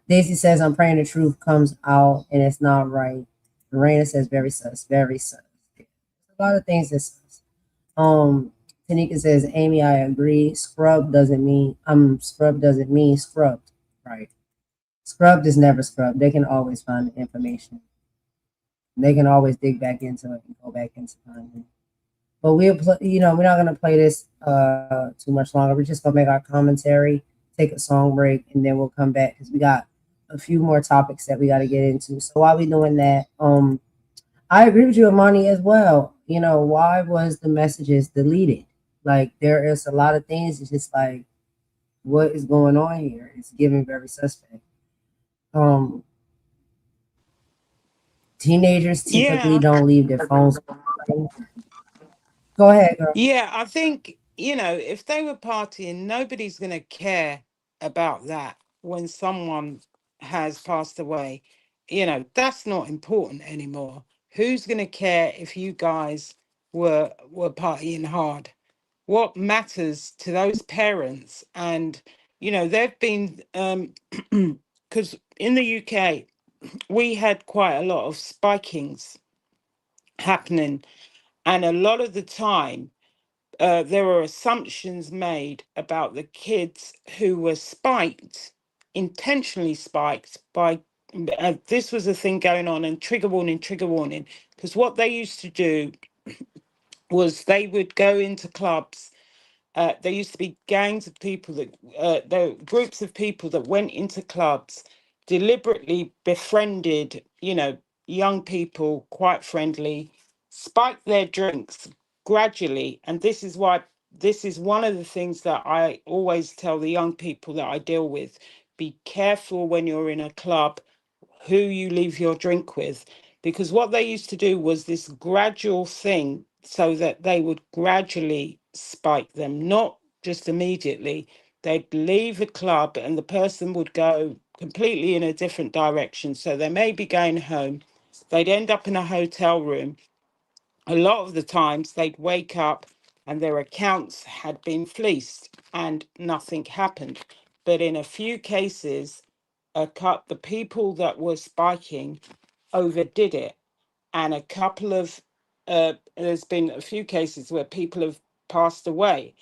Daisy says, I'm praying the truth comes out and it's not right. Lorena says, very sus, very sus. A lot of things that sus. Tanika says, Amy, I agree. Scrub doesn't mean scrubbed. Right. Scrubbed is never scrubbed. They can always find the information. They can always dig back into it and go back into finding it. But we're not gonna play this too much longer. We're just gonna make our commentary, take a song break, and then we'll come back because we got a few more topics that we got to get into. So while we're doing that, I agree with you, Imani, as well. Why was the messages deleted? Like, there is a lot of things. It's just like, what is going on here? It's giving very suspect. Teenagers typically Yeah, don't leave their phones. Go ahead, girl. yeah, I think, if they were partying, nobody's going to care about that when someone has passed away. That's not important anymore. Who's going to care if you guys were partying hard? What matters to those parents? And, they've been, because in the UK, we had quite a lot of spikings happening. And a lot of the time, there were assumptions made about the kids who were spiked, intentionally spiked by. This was a thing going on, and trigger warning, because what they used to do was they would go into clubs. There used to be gangs of people there were groups of people that went into clubs, deliberately befriended, young people, quite friendly, spiked their drinks gradually. And this is one of the things that I always tell the young people that I deal with. Be careful when you're in a club who you leave your drink with, because what they used to do was this gradual thing so that they would gradually spike them, not just immediately. They'd leave a club and the person would go completely in a different direction. So they may be going home, they'd end up in a hotel room. A lot of the times they'd wake up and their accounts had been fleeced and nothing happened. But in a few cases, the people that were spiking overdid it, and there's been a few cases where people have passed away,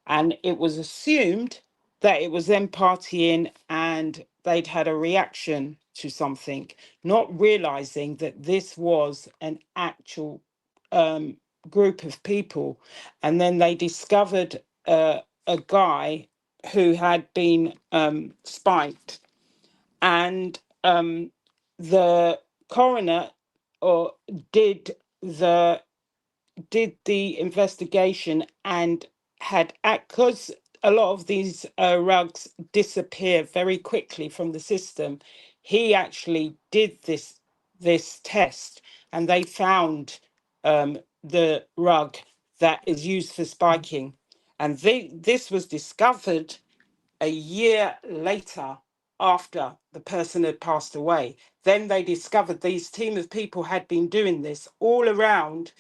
and it was assumed that it was them partying and they'd had a reaction to something, not realizing that this was an actual um, group of people. And then they discovered a guy who had been spiked, and the coroner or did the investigation and had, because a lot of these rugs disappear very quickly from the system. He actually did this test, and they found the rug that is used for spiking, and this was discovered a year later after the person had passed away. Then they discovered these team of people had been doing this all around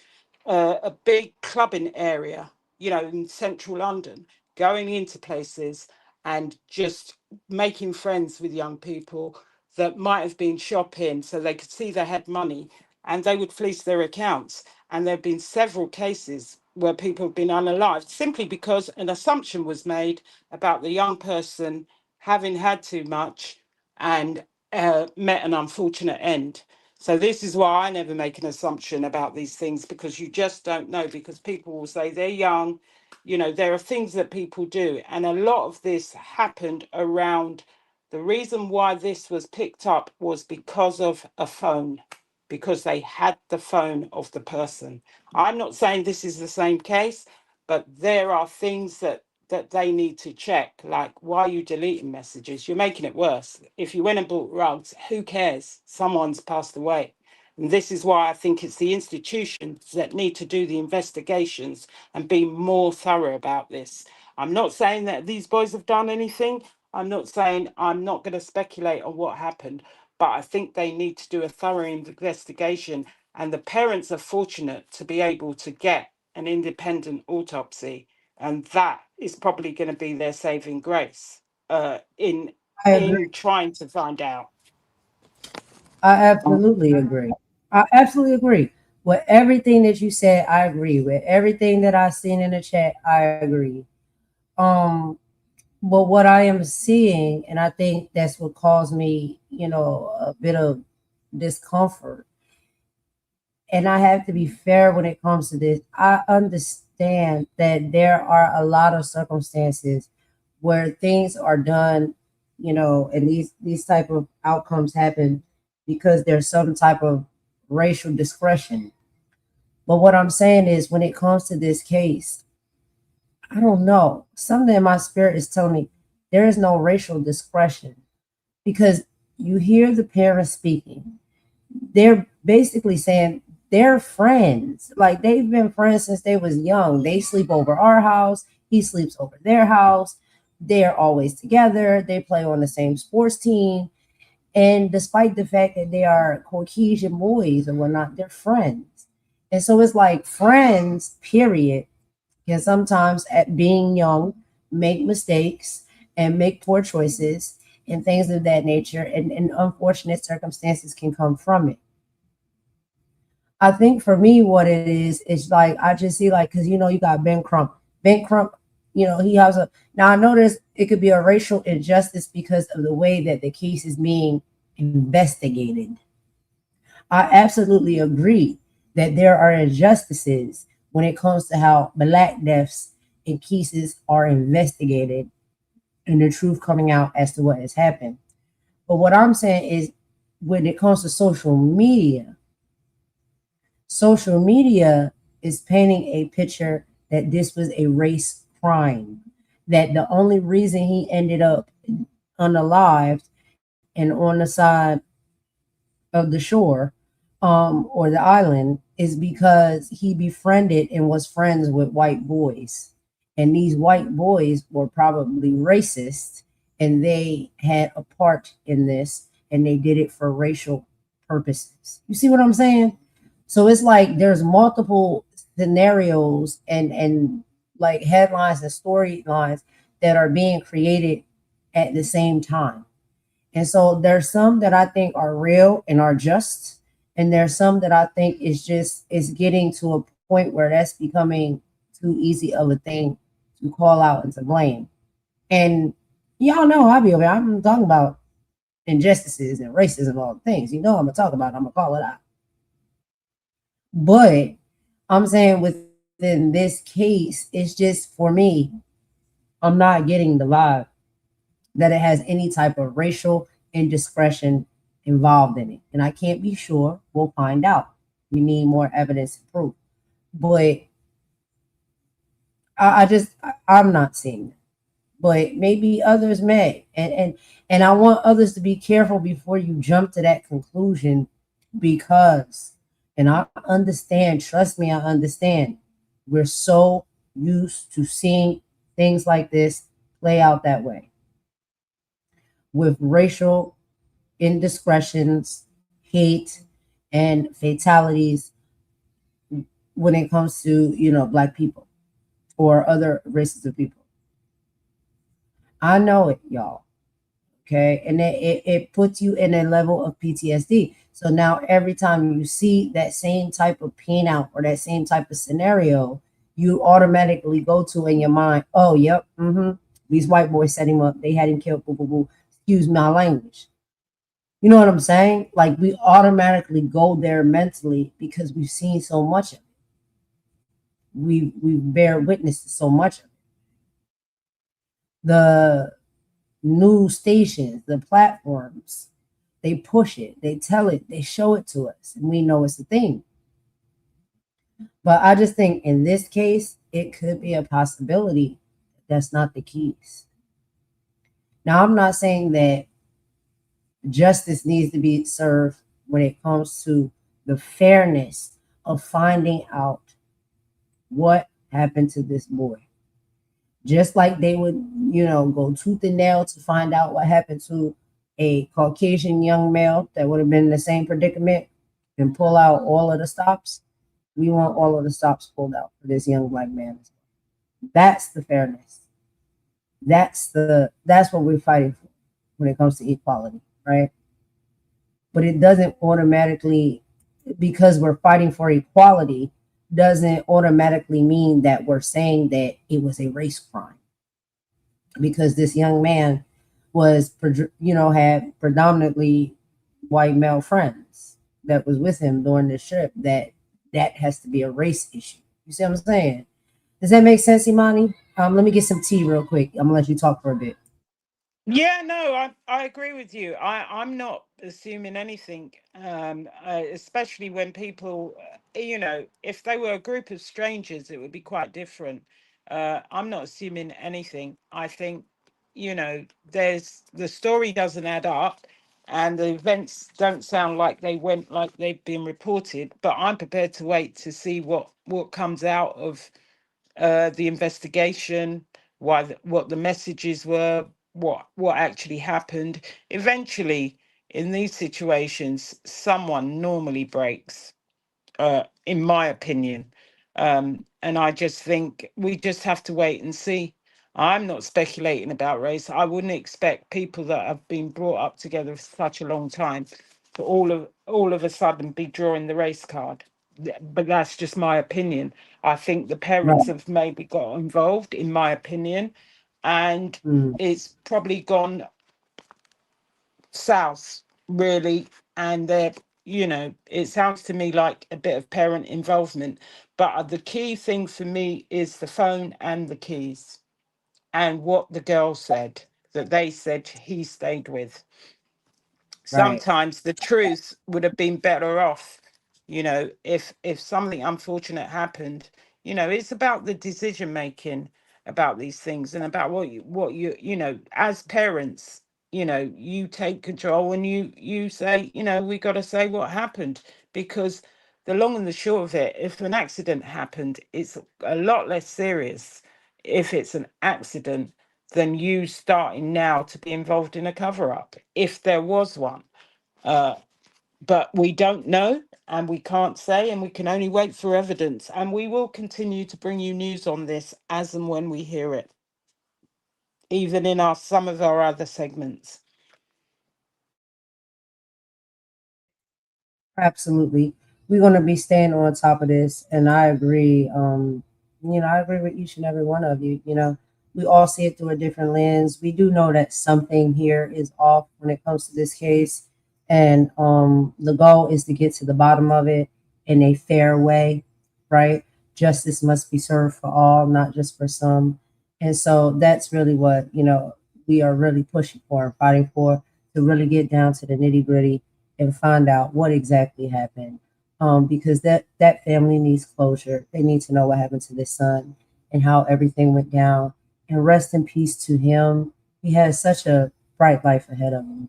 a big clubbing area, you know, in central London, going into places and just making friends with young people that might have been shopping so they could see they had money, and they would fleece their accounts. And there have been several cases where people have been unalived simply because an assumption was made about the young person having had too much and met an unfortunate end. So this is why I never make an assumption about these things, because you just don't know, because people will say they're young. You know, there are things that people do. And a lot of this happened around, the reason why this was picked up was because of a phone, because they had the phone of the person. I'm not saying this is the same case, but there are things that they need to check, like, why are you deleting messages? You're making it worse. If you went and bought rugs, who cares? Someone's passed away. And this is why I think it's the institutions that need to do the investigations and be more thorough about this. I'm not saying that these boys have done anything. I'm not saying, I'm not going to speculate on what happened, but I think they need to do a thorough investigation. And the parents are fortunate to be able to get an independent autopsy, and that is probably going to be their saving grace in I agree. trying to find out. I absolutely agree. I absolutely agree with everything that you said. I agree with everything that I seen in the chat. I agree. Um, but what I am seeing, and I think that's what caused me, you know, a bit of discomfort. And I have to be fair when it comes to this. I understand that there are a lot of circumstances where things are done, you know, and these type of outcomes happen because there's some type of racial discretion. But what I'm saying is, when it comes to this case, I don't know. Something in my spirit is telling me there is no racial discretion, because you hear the parents speaking. They're basically saying they're friends. Like, they've been friends since they was young. They sleep over our house. He sleeps over their house. They're always together. They play on the same sports team. And despite the fact that they are Caucasian boys and whatnot, they're friends. And so it's like, friends, period, can sometimes, at being young, make mistakes and make poor choices and things of that nature. And unfortunate circumstances can come from it. I think for me, what it is like, I just see, like, because, you know, you got Ben Crump. Ben Crump, you know, he has a, now I notice it could be a racial injustice because of the way that the case is being investigated. I absolutely agree that there are injustices when it comes to how Black deaths and cases are investigated and the truth coming out as to what has happened. But what I'm saying is, when it comes to social media is painting a picture that this was a race crime, that the only reason he ended up unalived and on the side of the shore, or the island, is because he befriended and was friends with white boys. And these white boys were probably racist, and they had a part in this, and they did it for racial purposes. You see what I'm saying? So it's like there's multiple scenarios and like headlines and storylines that are being created at the same time. And so there's some that I think are real and are just, and there's some that I think is getting to a point where that's becoming too easy of a thing to call out and to blame. And y'all know I'm talking about injustices and racism and all the things. You know I'm gonna talk about it, I'm gonna call it out. But I'm saying within this case, it's just, for me, I'm not getting the vibe that it has any type of racial indiscretion involved in it. And I can't be sure. We'll find out. We need more evidence and proof. But I'm not seeing it. but maybe others may. And I want others to be careful before you jump to that conclusion, because, and I understand, trust me, I understand. We're so used to seeing things like this play out that way, with racial indiscretions, hate, and fatalities when it comes to, Black people or other races of people. I know it, y'all. Okay. And it puts you in a level of PTSD. So now every time you see that same type of pain out or that same type of scenario, you automatically go to in your mind, oh, yep, these white boys set him up. They had him killed, boo, boo, boo. Excuse my language. You know what I'm saying? Like, we automatically go there mentally because we've seen so much of it. We bear witness to so much of it. The news stations, the platforms, they push it, they tell it, they show it to us, and we know it's a thing. But I just think in this case, it could be a possibility that's not the case. Now, I'm not saying that justice needs to be served when it comes to the fairness of finding out what happened to this boy. Just like they would, go tooth and nail to find out what happened to a Caucasian young male that would have been in the same predicament and pull out all of the stops. We want all of the stops pulled out for this young Black man. That's the fairness. That's what we're fighting for when it comes to equality, right? But it doesn't automatically, because we're fighting for equality, doesn't automatically mean that we're saying that it was a race crime, because this young man was, had predominantly white male friends that was with him during this trip. That has to be a race issue. You see what I'm saying? Does that make sense, Imani? Let me get some tea real quick. I'm gonna let you talk for a bit. Yeah, no, I agree with you. I'm not assuming anything, especially when people, if they were a group of strangers, it would be quite different. I'm not assuming anything. I think, the story doesn't add up, and the events don't sound like they went like they've been reported. But I'm prepared to wait to see what comes out of the investigation, what the messages were, what actually happened. Eventually, in these situations, someone normally breaks, in my opinion. And I just think we just have to wait and see. I'm not speculating about race. I wouldn't expect people that have been brought up together for such a long time to all of a sudden be drawing the race card. But that's just my opinion. I think the parents Right. have maybe got involved, in my opinion, and it's probably gone south, really. And it sounds to me like a bit of parent involvement. But the key thing for me is the phone and the keys, and what the girl said, that they said he stayed with. Right. Sometimes the truth would have been better off, if something unfortunate happened. It's about the decision making about these things, and about what you as parents, you take control, and you say, we got to say what happened. Because the long and the short of it, if an accident happened, it's a lot less serious if it's an accident than you starting now to be involved in a cover up, if there was one. Uh, but we don't know, and we can't say, and we can only wait for evidence. And we will continue to bring you news on this as and when we hear it, even in some of our other segments. Absolutely. We're going to be staying on top of this. And I agree. I agree with each and every one of you. We all see it through a different lens. We do know that something here is off when it comes to this case. And the goal is to get to the bottom of it in a fair way, right? Justice must be served for all, not just for some. And so that's really what, we are really pushing for and fighting for, to really get down to the nitty gritty and find out what exactly happened. Because that family needs closure. They need to know what happened to their son and how everything went down. and rest in peace to him. He has such a bright life ahead of him.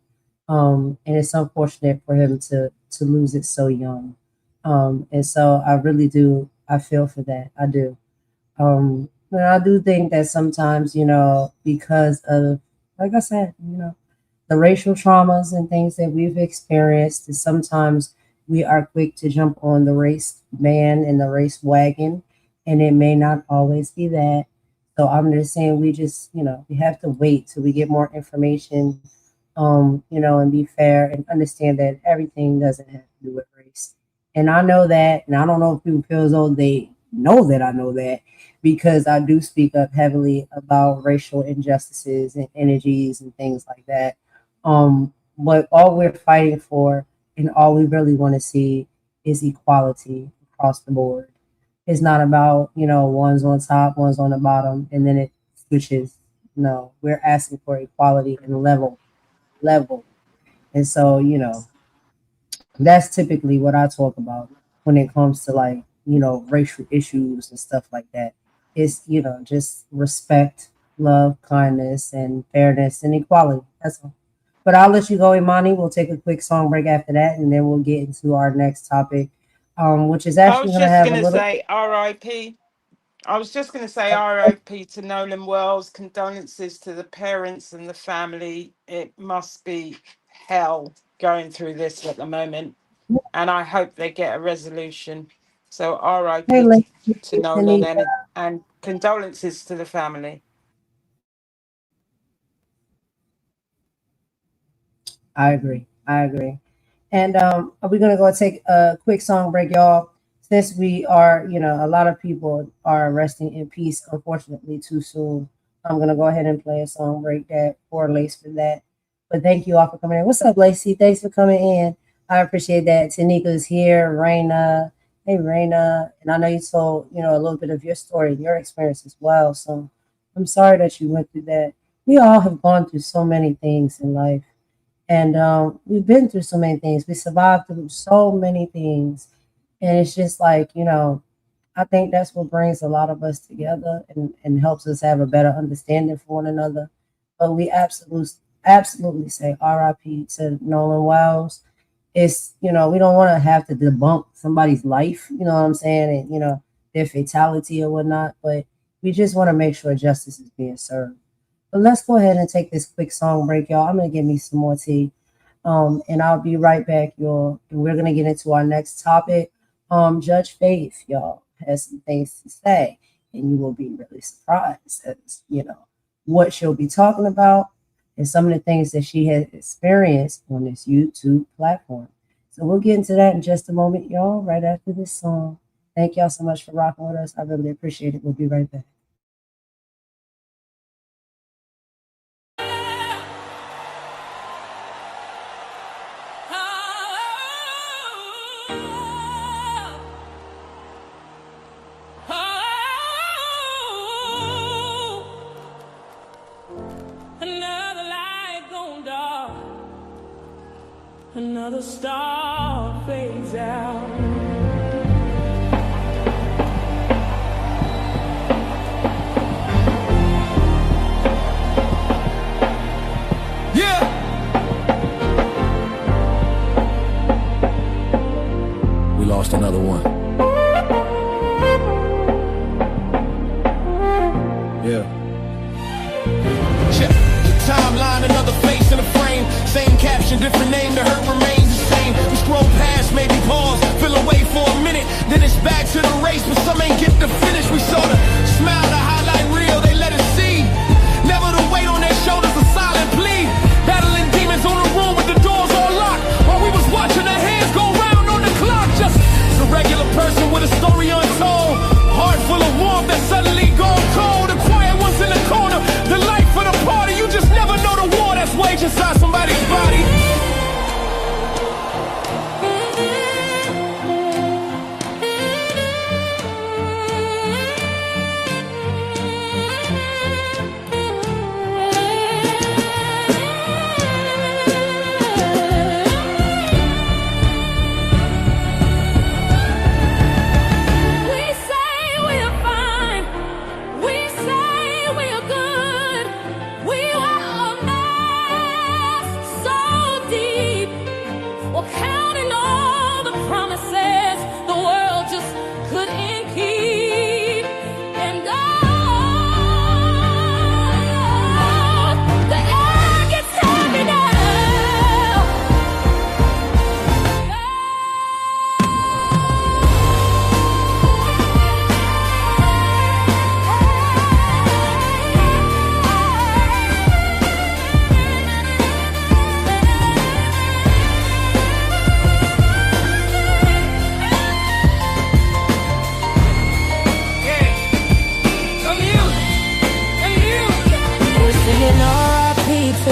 And it's unfortunate for him to lose it so young. And so I really do, I feel for that. I do. But I do think that sometimes, because of, like I said, the racial traumas and things that we've experienced, is sometimes we are quick to jump on the race man and the race wagon, and it may not always be that. So I'm just saying we just, we have to wait till we get more information, and be fair and understand that everything doesn't have to do with race. And I know that, and I don't know if people feel as though they know that I know that, because I do speak up heavily about racial injustices and energies and things like that. But all we're fighting for and all we really want to see is equality across the board. It's not about, one's on top, one's on the bottom, and then it switches. No, we're asking for equality and level. And so, that's typically what I talk about when it comes to racial issues and stuff like that. It's, just respect, love, kindness, and fairness and equality. That's all. But I'll let you go, Imani. We'll take a quick song break after that, and then we'll get into our next topic, which is I actually was going to just have a going to little. say RIP. I was just going to say RIP to Nolan Wells. Condolences to the parents and the family. It must be hell going through this at the moment. And I hope they get a resolution. So Hey, RIP lady, to Nolan and condolences to the family. I agree. And are we gonna go take a quick song break, y'all? Since we are, a lot of people are resting in peace, unfortunately, too soon. I'm gonna go ahead and play a song break that correlates for that. But thank you all for coming in. What's up, Lacey? Thanks for coming in. I appreciate that. Tanika's here, Raina. Hey, Raina. And I know you told, a little bit of your story and your experience as well. So I'm sorry that you went through that. We all have gone through so many things in life. And we've been through so many things. We survived through so many things. And it's just like, I think that's what brings a lot of us together and helps us have a better understanding for one another. But we absolutely say RIP to Nolan Wells. It's, we don't want to have to debunk somebody's life, you know what I'm saying? And, their fatality or whatnot. But we just want to make sure justice is being served. But let's go ahead and take this quick song break, y'all. I'm going to get me some more tea. And I'll be right back, y'all. And we're going to get into our next topic. Judge Faith, y'all, has some things to say. And you will be really surprised at, what she'll be talking about and some of the things that she has experienced on this YouTube platform. So we'll get into that in just a moment, y'all, right after this song. Thank y'all so much for rocking with us. I really appreciate it. We'll be right back. Another star fades out. Yeah. We lost another one. Yeah. Check the timeline, another face in a frame. Same caption, different name, the hurt remains the same.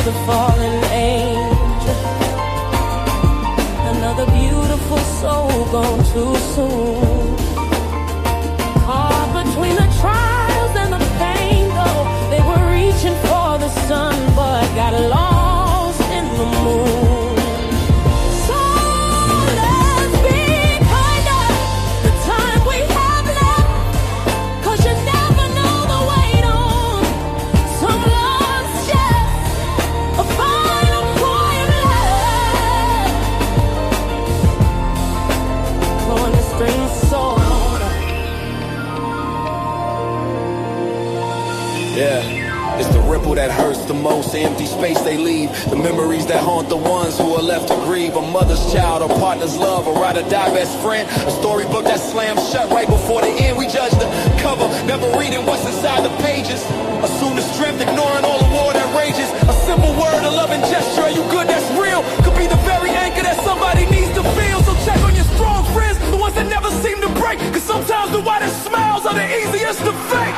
another fallen angel, another beautiful soul gone too soon. Caught between the trials and the pain, though they were reaching for the sun, but got lost in the moon. So let's be kinder the time we have left, 'cause you never know the weight on some love's chest. A final quiet love on the string so. Yeah, it's the ripple that hurts the most, the empty space they leave, the memories that haunt the ones who are left to grieve. A mother's child, a partner's love, a ride or die best friend, a storybook that slams shut right before the end. We judge the cover, never reading what's inside the pages. Assume the strength, ignoring all the war that rages. A simple word, a loving gesture, you good, that's real, could be the very anchor that somebody needs to feel. So check on your strong friends, the ones that never seem to break, 'cause sometimes the widest smiles are the easiest to fake.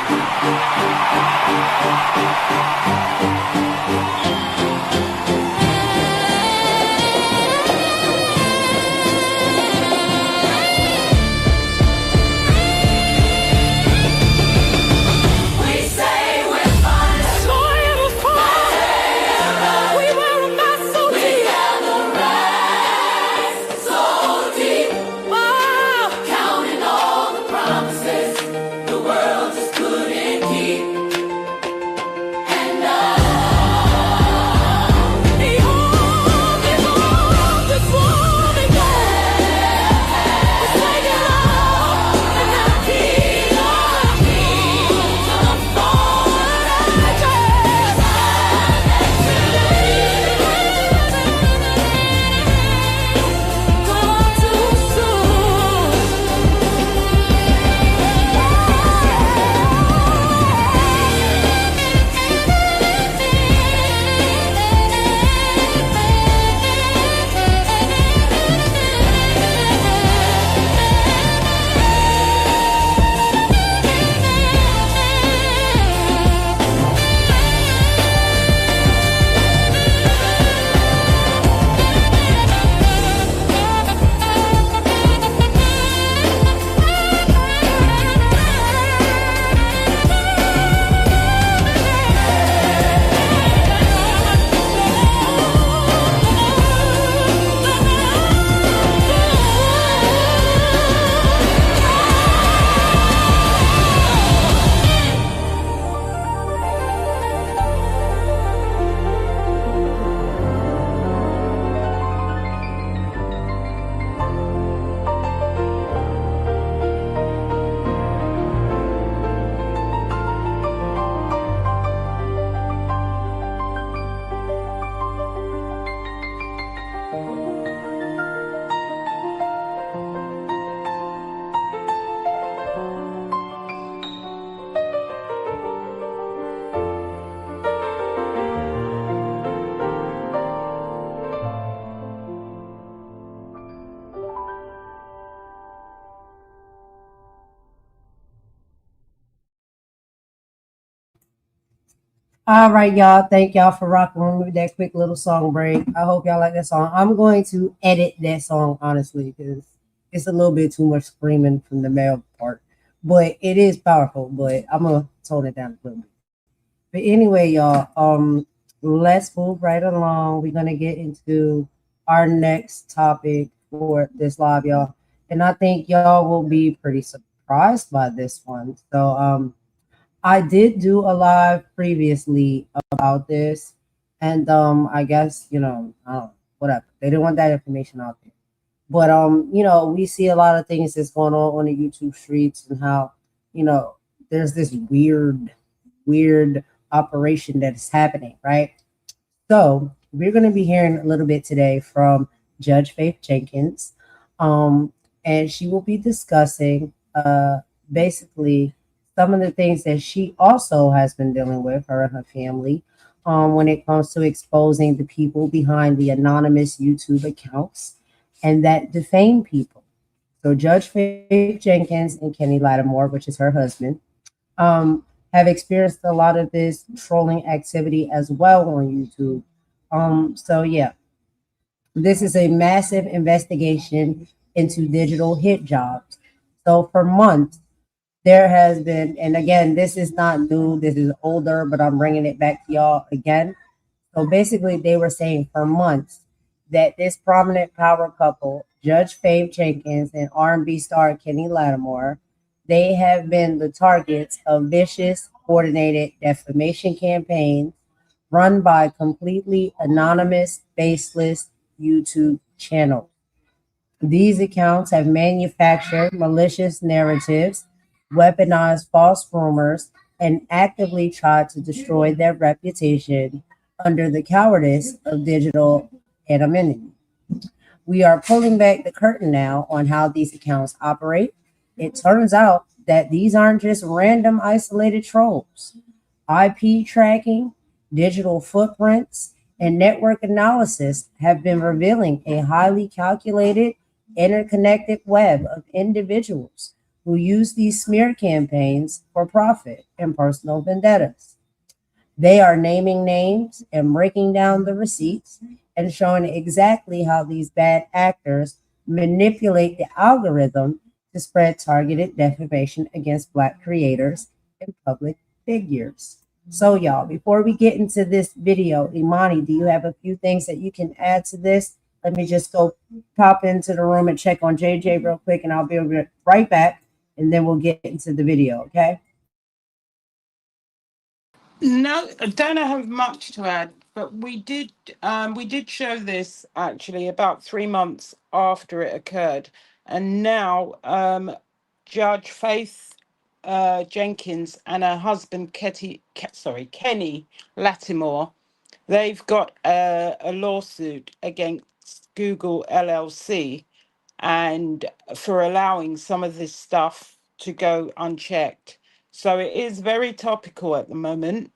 All right, y'all. Thank y'all for rocking with me with that quick little song break. I hope y'all like that song. I'm going to edit that song, honestly, because it's a little bit too much screaming from the male part. But it is powerful, but I'm going to tone it down a little bit. But anyway, y'all, let's move right along. We're going to get into our next topic for this live, y'all. And I think y'all will be pretty surprised by this one. So, I did do a live previously about this, and I guess I don't know, whatever. They didn't want that information out there. But we see a lot of things that's going on the YouTube streets, and how there's this weird operation that is happening, right? So we're going to be hearing a little bit today from Judge Faith Jenkins, and she will be discussing basically some of the things that she also has been dealing with, her and her family, when it comes to exposing the people behind the anonymous YouTube accounts and that defame people. So Judge Faith Jenkins and Kenny Lattimore, which is her husband, have experienced a lot of this trolling activity as well on YouTube, So yeah, this is a massive investigation into digital hit jobs. So for months, there has been, and again, this is not new, this is older, but I'm bringing it back to y'all again. So basically, they were saying for months that this prominent power couple, Judge Faith Jenkins and R&B star Kenny Lattimore, they have been the targets of vicious, coordinated defamation campaigns run by completely anonymous, faceless YouTube channels. These accounts have manufactured malicious narratives, weaponized false rumors, and actively tried to destroy their reputation under the cowardice of digital anonymity. We are pulling back the curtain now on how these accounts operate. It turns out that these aren't just random isolated trolls. IP tracking, digital footprints, and network analysis have been revealing a highly calculated, interconnected web of individuals who use these smear campaigns for profit and personal vendettas. They are naming names and breaking down the receipts and showing exactly how these bad actors manipulate the algorithm to spread targeted defamation against Black creators and public figures. So, y'all, before we get into this video, Imani, do you have a few things that you can add to this? Let me just go pop into the room and check on JJ real quick, and I'll be right back, and then we'll get into the video, okay? No, I don't have much to add, but we did show this actually about 3 months after it occurred, and now Judge Faith Jenkins and her husband Kenny Lattimore, they've got a lawsuit against Google LLC, and for allowing some of this stuff to go unchecked. So it is very topical at the moment.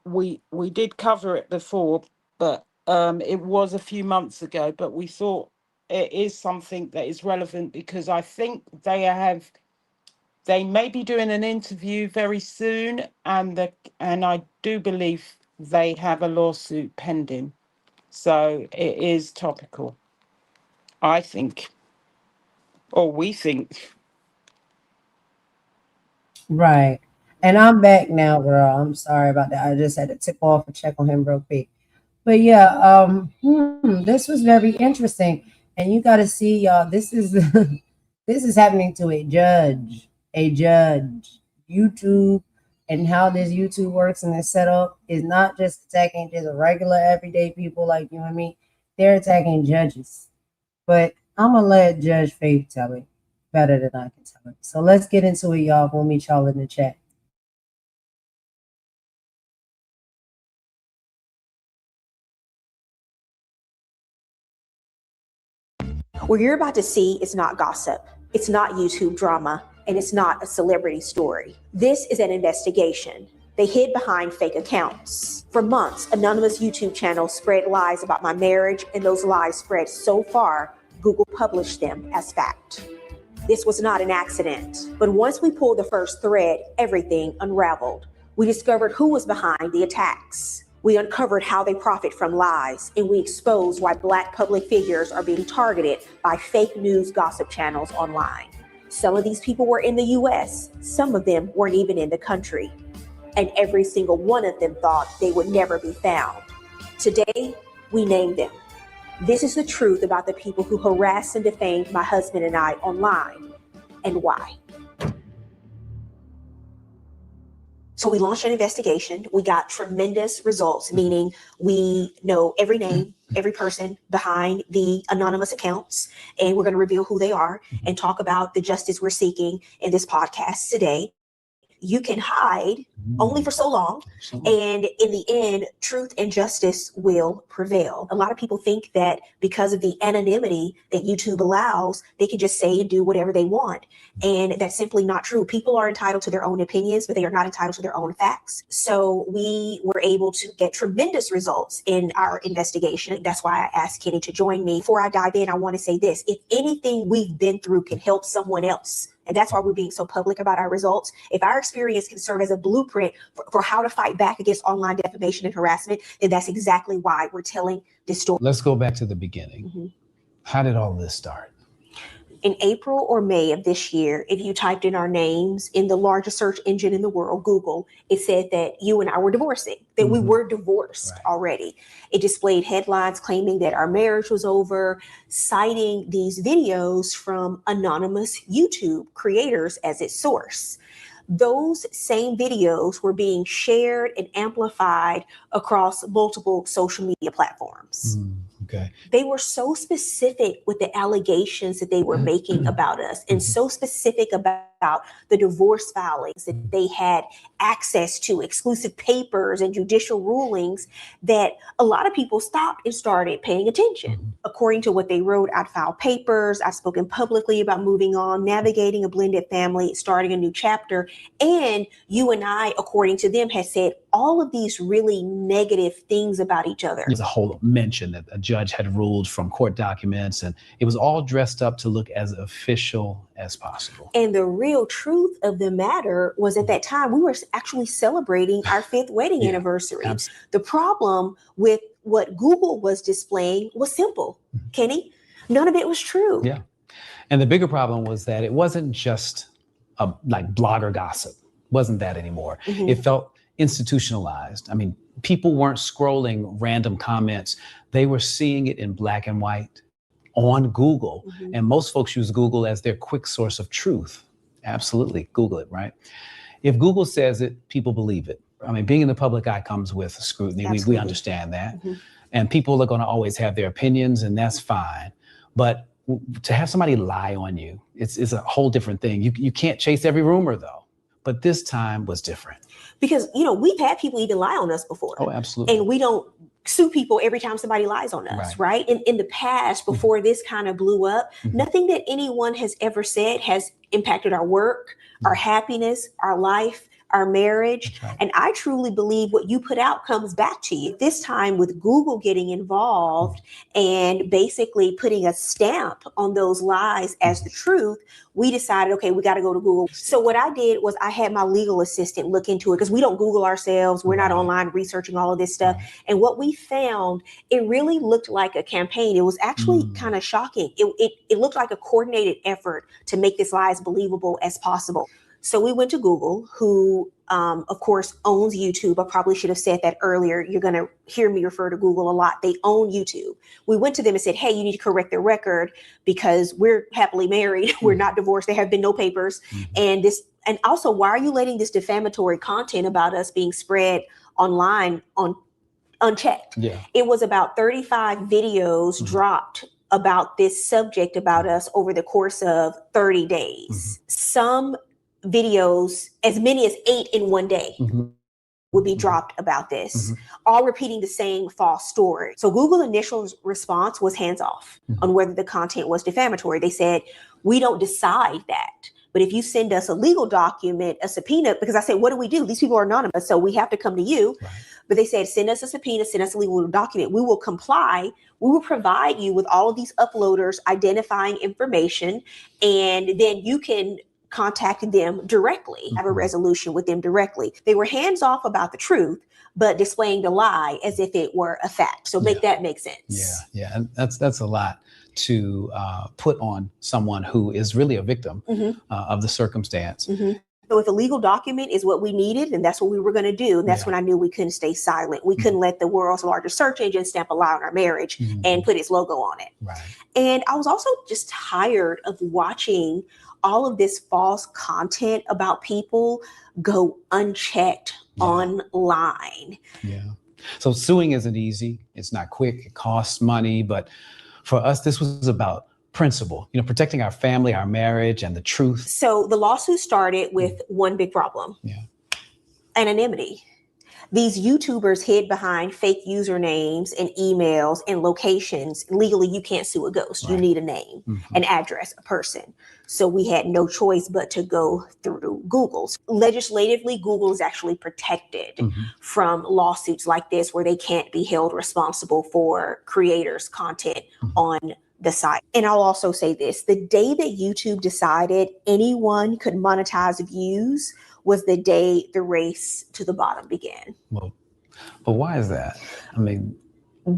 We did cover it before, but it was a few months ago. But we thought it is something that is relevant because I think they may be doing an interview very soon, and I do believe they have a lawsuit pending. So it is topical, I think, or we think. Right. And I'm back now, girl. I'm sorry about that. I just had to tip off and check on him real quick. But yeah, this was very interesting. And you got to see, y'all, this is this is happening to a judge. YouTube and how this YouTube works and this setup is not just attacking just regular everyday people like you and me. They're attacking judges. But I'm gonna let Judge Faith tell it better than I can tell it. So let's get into it, y'all. We'll meet y'all in the chat. What you're about to see is not gossip. It's not YouTube drama, and it's not a celebrity story. This is an investigation. They hid behind fake accounts. For months, anonymous YouTube channels spread lies about my marriage, and those lies spread so far, Google published them as fact. This was not an accident. But once we pulled the first thread, everything unraveled. We discovered who was behind the attacks. We uncovered how they profit from lies, and we exposed why Black public figures are being targeted by fake news gossip channels online. Some of these people were in the US, some of them weren't even in the country, and every single one of them thought they would never be found. Today, we name them. This is the truth about the people who harassed and defamed my husband and I online, and why. So we launched an investigation. We got tremendous results, meaning we know every name, every person behind the anonymous accounts, and we're going to reveal who they are and talk about the justice we're seeking in this podcast today. You can hide only for so long, and in the end, truth and justice will prevail. A lot of people think that because of the anonymity that YouTube allows, they can just say and do whatever they want. And that's simply not true. People are entitled to their own opinions, but they are not entitled to their own facts. So we were able to get tremendous results in our investigation. That's why I asked Kenny to join me. Before I dive in, I want to say this. If anything we've been through can help someone else, And that's why we're being so public about our results. If our experience can serve as a blueprint for how to fight back against online defamation and harassment, then that's exactly why we're telling this story. Let's go back to the beginning. How did all this start? In April or May of this year, if you typed in our names in the largest search engine in the world, Google, it said that you and I were divorcing, that we were divorced already. It displayed headlines claiming that our marriage was over, citing these videos from anonymous YouTube creators as its source. Those same videos were being shared and amplified across multiple social media platforms. Okay. They were so specific with the allegations that they were making about us, and so specific about the divorce filings that they had access to, exclusive papers and judicial rulings, that a lot of people stopped and started paying attention. According to what they wrote, I'd filed papers, I've spoken publicly about moving on, navigating a blended family, starting a new chapter, and you and I, according to them, had said all of these really negative things about each other. There's a whole mention that a judge had ruled from court documents, and it was all dressed up to look as official as possible. And the real truth of the matter was, at that time, we were actually celebrating our 5th wedding anniversary. Absolutely. The problem with what Google was displaying was simple, Kenny. None of it was true. Yeah. And the bigger problem was that it wasn't just like blogger gossip. Wasn't that anymore. It felt institutionalized. I mean, people weren't scrolling random comments. They were seeing it in black and white on Google. And most folks use Google as their quick source of truth. Absolutely. Google it, right? If Google says it, people believe it. I mean, being in the public eye comes with scrutiny. We understand that. And people are going to always have their opinions, and that's fine. But to have somebody lie on you, it's a whole different thing. You can't chase every rumor, though. But this time was different. Because, you know, we've had people even lie on us before. Oh, absolutely. And we don't sue people every time somebody lies on us, right? In the past, before this kind of blew up, nothing that anyone has ever said has impacted our work, our happiness, our life, our marriage. And I truly believe what you put out comes back to you. This time with Google getting involved and basically putting a stamp on those lies as the truth, we decided, okay, we got to go to Google. So what I did was I had my legal assistant look into it, because we don't Google ourselves. We're not online researching all of this stuff. And what we found, it really looked like a campaign. It was actually kind of shocking. It looked like a coordinated effort to make this lie as believable as possible. So we went to Google, who, of course, owns YouTube. I probably should have said that earlier. You're going to hear me refer to Google a lot. They own YouTube. We went to them and said, hey, you need to correct their record because we're happily married. We're not divorced. There have been no papers. And also, why are you letting this defamatory content about us being spread online unchecked? It was about 35 videos dropped about this subject about us over the course of 30 days. Some videos, as many as 8 in one day, would be dropped about this, all repeating the same false story. So Google's initial response was hands off on whether the content was defamatory. They said, we don't decide that. But if you send us a legal document, a subpoena, because I said, what do? These people are anonymous, so we have to come to you. But they said, send us a subpoena, send us a legal document. We will comply. We will provide you with all of these uploaders identifying information, and then you can contact them directly, have a resolution with them directly. They were hands off about the truth, but displaying the lie as if it were a fact. So make that make sense. Yeah. And that's a lot to put on someone who is really a victim of the circumstance. So if a legal document is what we needed, and that's what we were going to do, and that's when I knew we couldn't stay silent. We couldn't let the world's largest search engine stamp a lie on our marriage and put its logo on it. And I was also just tired of watching all of this false content about people go unchecked online. So suing isn't easy. It's not quick. It costs money. But for us, this was about principle, protecting our family, our marriage, and the truth. So the lawsuit started with one big problem. Anonymity. These YouTubers hid behind fake usernames and emails and locations. Legally, you can't sue a ghost. You need a name, an address, a person. So we had no choice but to go through Google. Legislatively, Google is actually protected from lawsuits like this, where they can't be held responsible for creators' content on the site. And I'll also say this, the day that YouTube decided anyone could monetize views was the day the race to the bottom began. Well, but why is that? I mean,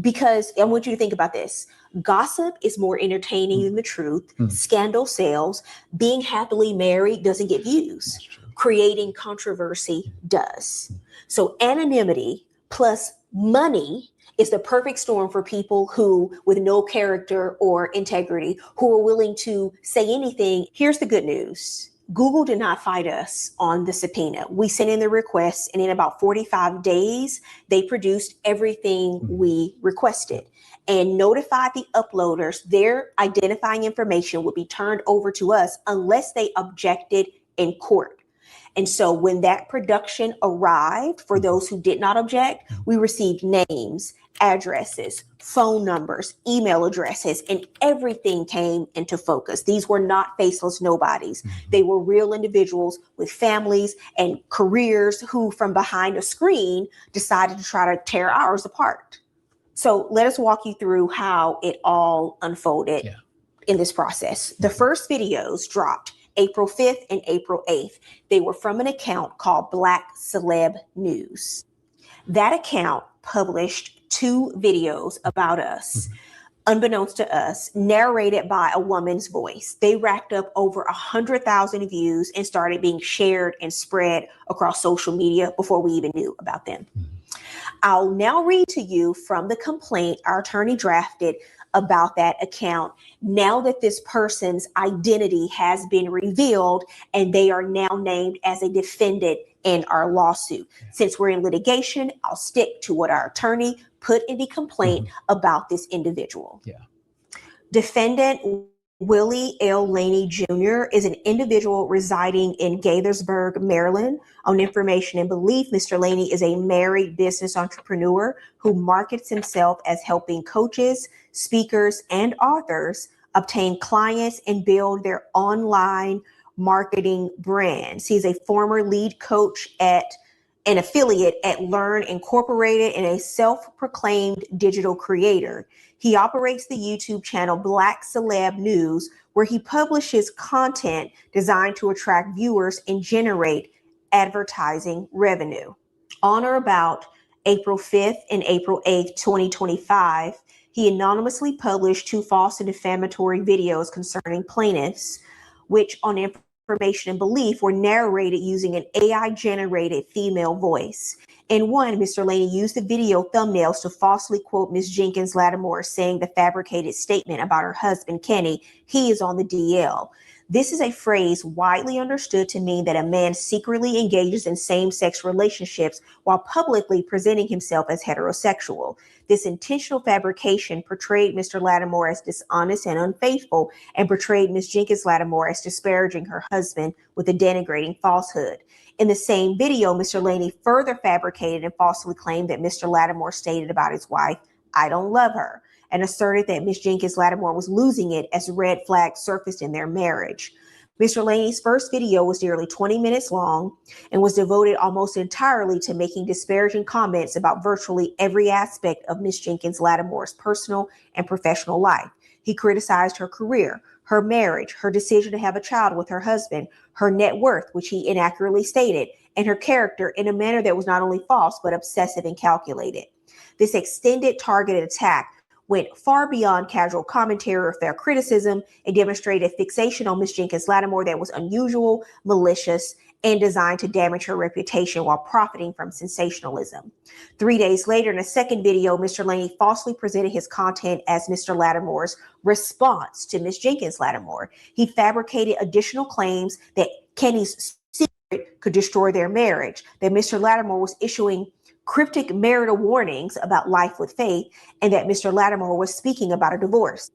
because I want you to think about this. Gossip is more entertaining than the truth. Scandal sells. Being happily married doesn't get views. Creating controversy does. So anonymity plus money is the perfect storm for people who, with no character or integrity, who are willing to say anything. Here's the good news. Google did not fight us on the subpoena. We sent in the requests, and in about 45 days, they produced everything we requested and notified the uploaders their identifying information would be turned over to us unless they objected in court. And so when that production arrived, for those who did not object, we received names, addresses, phone numbers, email addresses, and everything came into focus. These were not faceless nobodies. They were real individuals with families and careers who, from behind a screen, decided to try to tear ours apart. So let us walk you through how it all unfolded in this process. The first videos dropped April 5th and April 8th. They were from an account called Black Celeb News. That account published 2 videos about us, unbeknownst to us, narrated by a woman's voice. They racked up over 100,000 views and started being shared and spread across social media before we even knew about them. I'll now read to you from the complaint our attorney drafted about that account, now that this person's identity has been revealed and they are now named as a defendant in our lawsuit. Since we're in litigation, I'll stick to what our attorney put in the complaint about this individual. Defendant Willie L. Laney Jr. is an individual residing in Gaithersburg, Maryland. On information and belief, Mr. Laney is a married business entrepreneur who markets himself as helping coaches, speakers, and authors obtain clients and build their online marketing brands. He's a former lead coach at an affiliate at Learn Incorporated and a self-proclaimed digital creator. He operates the YouTube channel Black Celeb News, where he publishes content designed to attract viewers and generate advertising revenue. On or about April 5th and April 8th, 2025, he anonymously published 2 false and defamatory videos concerning plaintiffs, which on information and belief were narrated using an AI-generated female voice. In one, Mr. Laney used the video thumbnails to falsely quote Ms. Jenkins Lattimore, saying the fabricated statement about her husband, Kenny, he is on the DL. This is a phrase widely understood to mean that a man secretly engages in same-sex relationships while publicly presenting himself as heterosexual. This intentional fabrication portrayed Mr. Lattimore as dishonest and unfaithful and portrayed Ms. Jenkins Lattimore as disparaging her husband with a denigrating falsehood. In the same video, Mr. Laney further fabricated and falsely claimed that Mr. Lattimore stated about his wife, "I don't love her," and asserted that Ms. Jenkins Lattimore was losing it as red flags surfaced in their marriage. Mr. Laney's first video was nearly 20 minutes long and was devoted almost entirely to making disparaging comments about virtually every aspect of Ms. Jenkins Lattimore's personal and professional life. He criticized her career, her marriage, her decision to have a child with her husband, her net worth, which he inaccurately stated, and her character in a manner that was not only false, but obsessive and calculated. This extended targeted attack went far beyond casual commentary or fair criticism and demonstrated a fixation on Ms. Jenkins Lattimore that was unusual, malicious, and designed to damage her reputation while profiting from sensationalism. 3 days later, in a second video, Mr. Laney falsely presented his content as Mr. Lattimore's response to Ms. Jenkins Lattimore. He fabricated additional claims that Kenny's secret could destroy their marriage, that Mr. Lattimore was issuing cryptic marital warnings about life with faith, and that Mr. Lattimore was speaking about a divorce.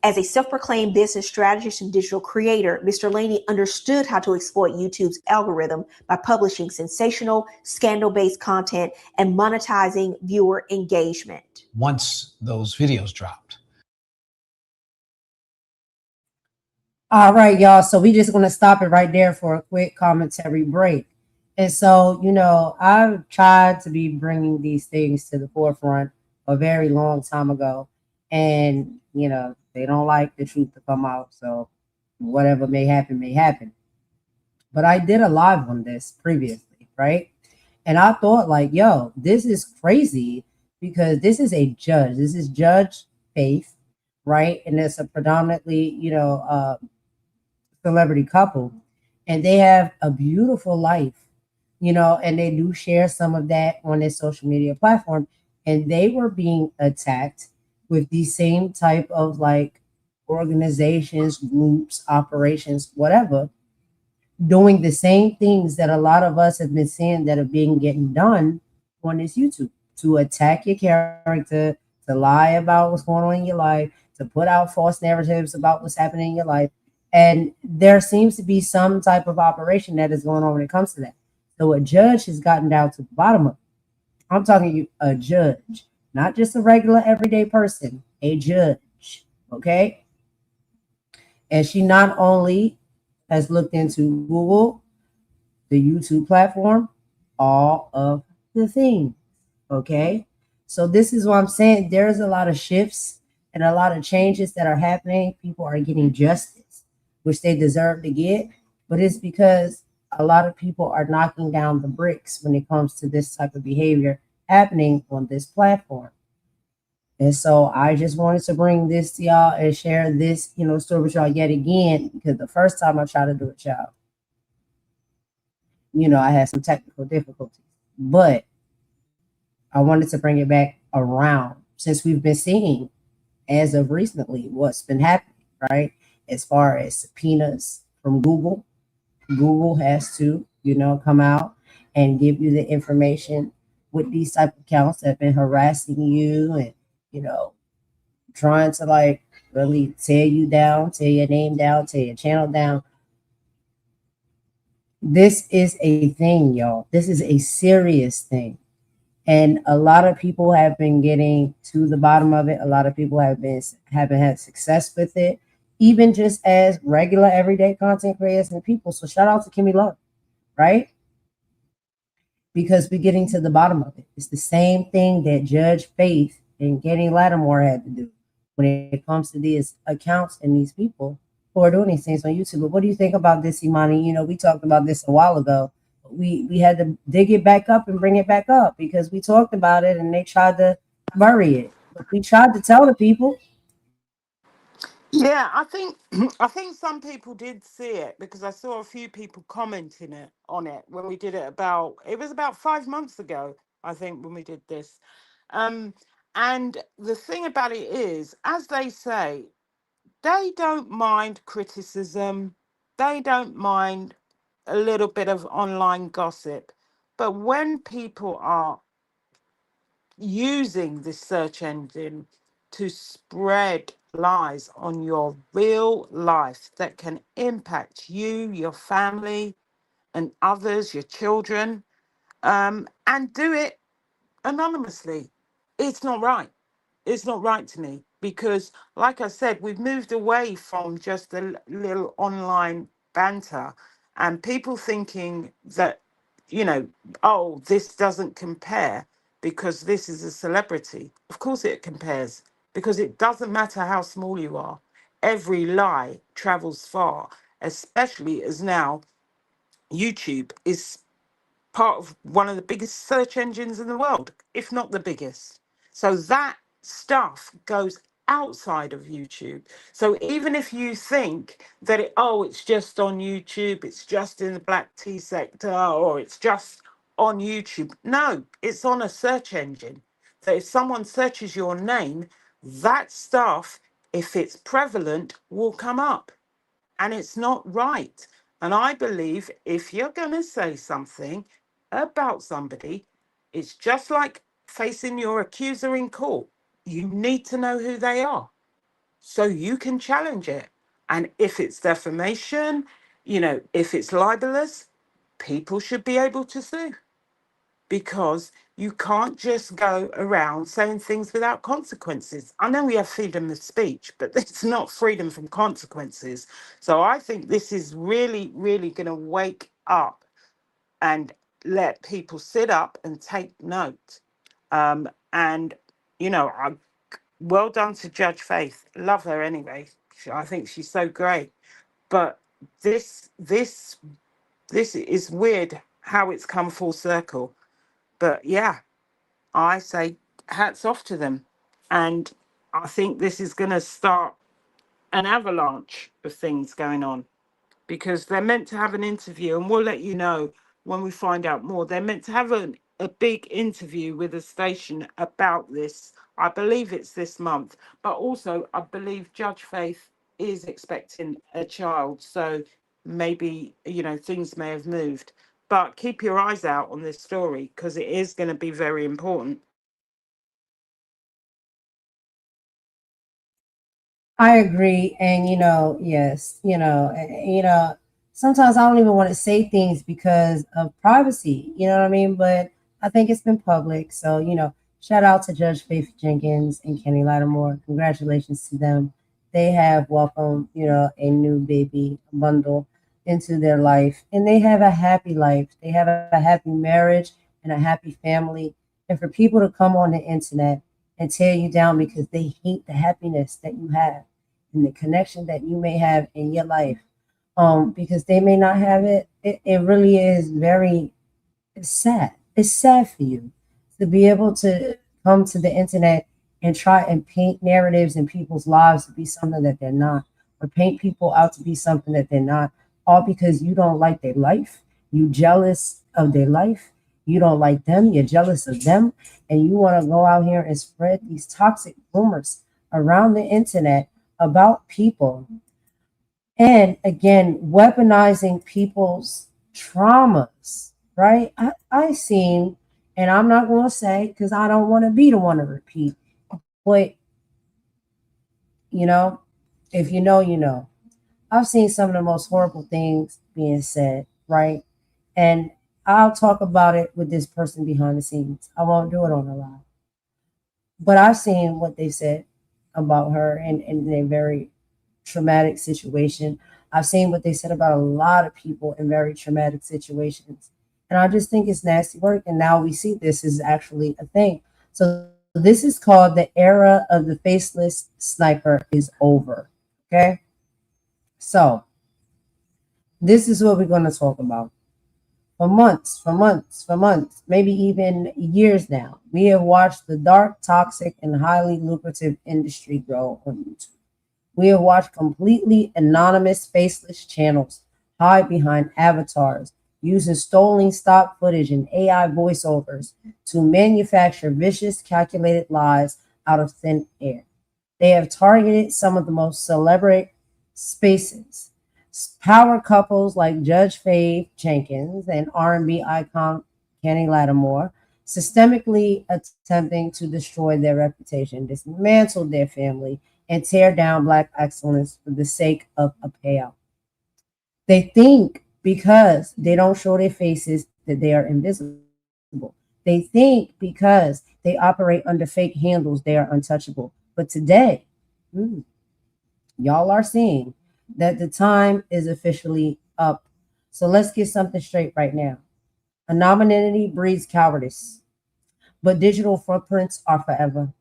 As a self-proclaimed business strategist and digital creator, Mr. Laney understood how to exploit YouTube's algorithm by publishing sensational, scandal-based content and monetizing viewer engagement. Once those videos dropped. All right, y'all. So we just going to stop it right there for a quick commentary break. And so, you know, I've tried to be bringing these things to the forefront a very long time ago. And, you know, They don't like the truth to come out. So whatever may happen, may happen. But I did a live on this previously, right? And I thought, like, yo, this is crazy because this is a judge. This is Judge Faith, right? And it's a predominantly, celebrity couple. And they have a beautiful life, and they do share some of that on their social media platform. And they were being attacked with the same type of like organizations, groups, operations, whatever, doing the same things that a lot of us have been seeing that are being getting done on this YouTube to attack your character, to lie about what's going on in your life, to put out false narratives about what's happening in your life. And there seems to be some type of operation that is going on when it comes to that. So a judge has gotten down to the bottom of it. I'm talking you a judge, not just a regular everyday person, a judge. Okay. And she not only has looked into Google, the YouTube platform, all of the things. Okay. So this is what I'm saying. There's a lot of shifts and a lot of changes that are happening. People are getting justice, which they deserve to get. But it's because a lot of people are knocking down the bricks when it comes to this type of behavior happening on this platform. And so I just wanted to bring this to y'all and share this, story with y'all yet again, because the first time I tried to do it, y'all, I had some technical difficulties, but I wanted to bring it back around since we've been seeing as of recently what's been happening, right? As far as subpoenas from Google, Google has to, come out and give you the information with these type of accounts that have been harassing you and, trying to like really tear you down, tear your name down, tear your channel down. This is a thing, y'all. This is a serious thing. And a lot of people have been getting to the bottom of it. A lot of people haven't had success with it, even just as regular everyday content creators and people. So shout out to Kimmy Love, right? Because we're getting to the bottom of it. It's the same thing that Judge Faith and Getting Lattimore had to do when it comes to these accounts and these people who are doing these things on YouTube. But what do you think about this, Imani? We talked about this a while ago. We had to dig it back up and bring it back up because we talked about it and they tried to bury it. But we tried to tell the people. Yeah, I think some people did see it because I saw a few people commenting on it when we did it it was about 5 months ago, I think, when we did this. And the thing about it is, as they say, they don't mind criticism. They don't mind a little bit of online gossip. But when people are using this search engine to spread lies on your real life that can impact you, your family, and others, your children, and do it anonymously, it's not right. It's not right to me because, like I said, we've moved away from just a little online banter and people thinking that, oh, this doesn't compare because this is a celebrity. Of course it compares because it doesn't matter how small you are. Every lie travels far, especially as now YouTube is part of one of the biggest search engines in the world, if not the biggest. So that stuff goes outside of YouTube. So even if you think that it's just on YouTube, it's just in the black tea sector, or it's just on YouTube. No, it's on a search engine. So if someone searches your name, that stuff, if it's prevalent, will come up. And it's not right. And I believe if you're going to say something about somebody, it's just like facing your accuser in court. You need to know who they are so you can challenge it. And if it's defamation, if it's libelous, people should be able to sue because you can't just go around saying things without consequences. I know we have freedom of speech, but it's not freedom from consequences. So I think this is really, really going to wake up and let people sit up and take note. And, I well done to Judge Faith. Love her anyway. I think she's so great. But this is weird how it's come full circle. But yeah, I say hats off to them. And I think this is going to start an avalanche of things going on, because they're meant to have an interview, and we'll let you know when we find out more. They're meant to have a big interview with a station about this. I believe it's this month, but also I believe Judge Faith is expecting a child. So maybe, things may have moved. But keep your eyes out on this story, because it is going to be very important. I agree. And, yes, sometimes I don't even want to say things because of privacy, you know what I mean? But I think it's been public. So, shout out to Judge Faith Jenkins and Kenny Lattimore. Congratulations to them. They have welcomed, a new baby bundle into their life, and they have a happy life. They have a happy marriage and a happy family. And for people to come on the internet and tear you down because they hate the happiness that you have and the connection that you may have in your life, because they may not have it, it really is it's sad. It's sad for you to be able to come to the internet and try and paint narratives in people's lives to be something that they're not, or paint people out to be something that they're not, all because you don't like their life. You jealous of their life. You don't like them. You're jealous of them. And you want to go out here and spread these toxic rumors around the internet about people. And again, weaponizing people's traumas, right? I seen, and I'm not going to say because I don't want to be the one to repeat, but, if you know, you know. I've seen some of the most horrible things being said, right? And I'll talk about it with this person behind the scenes. I won't do it on the live. But I've seen what they said about her in a very traumatic situation. I've seen what they said about a lot of people in very traumatic situations. And I just think it's nasty work. And now we see this is actually a thing. So this is called the era of the faceless sniper is over. Okay. So this is what we're going to talk about. For months, maybe even years now, we have watched the dark, toxic, and highly lucrative industry grow on YouTube. We have watched completely anonymous, faceless channels hide behind avatars, using stolen stock footage and AI voiceovers to manufacture vicious, calculated lies out of thin air. They have targeted some of the most celebrity spaces. Power couples like Judge Faith Jenkins and R&B icon Kenny Lattimore, systemically attempting to destroy their reputation, dismantle their family, and tear down Black excellence for the sake of a payout. They think because they don't show their faces that they are invisible. They think because they operate under fake handles, they are untouchable. But today, y'all are seeing that the time is officially up. So let's get something straight right now. Anonymity breeds cowardice, but digital footprints are forever.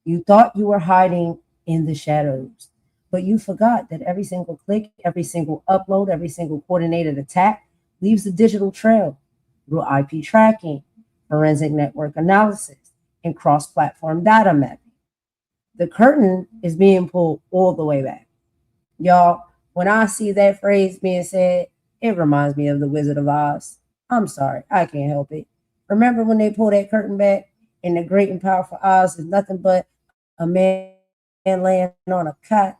You thought you were hiding in the shadows, but you forgot that every single click, every single upload, every single coordinated attack leaves a digital trail through IP tracking, forensic network analysis, and cross-platform data mapping. The curtain is being pulled all the way back. Y'all, when I see that phrase being said, it reminds me of the Wizard of Oz. I'm sorry, I can't help it. Remember when they pull that curtain back and the great and powerful Oz is nothing but a man laying on a cot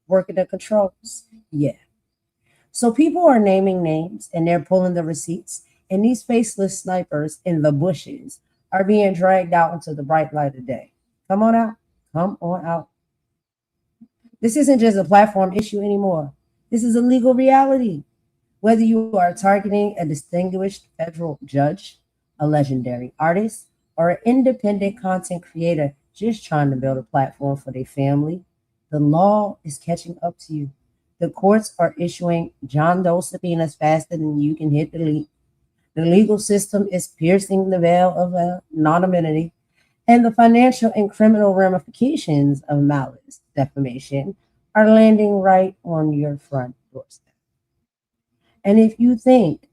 working the controls? Yeah. So people are naming names and they're pulling the receipts, and these faceless snipers in the bushes are being dragged out into the bright light of day. Come on out. Come on out. This isn't just a platform issue anymore. This is a legal reality. Whether you are targeting a distinguished federal judge, a legendary artist, or an independent content creator just trying to build a platform for their family, the law is catching up to you. The courts are issuing John Doe subpoenas faster than you can hit delete. The legal system is piercing the veil of anonymity, And the financial and criminal ramifications of malice defamation are landing right on your front doorstep. And if you think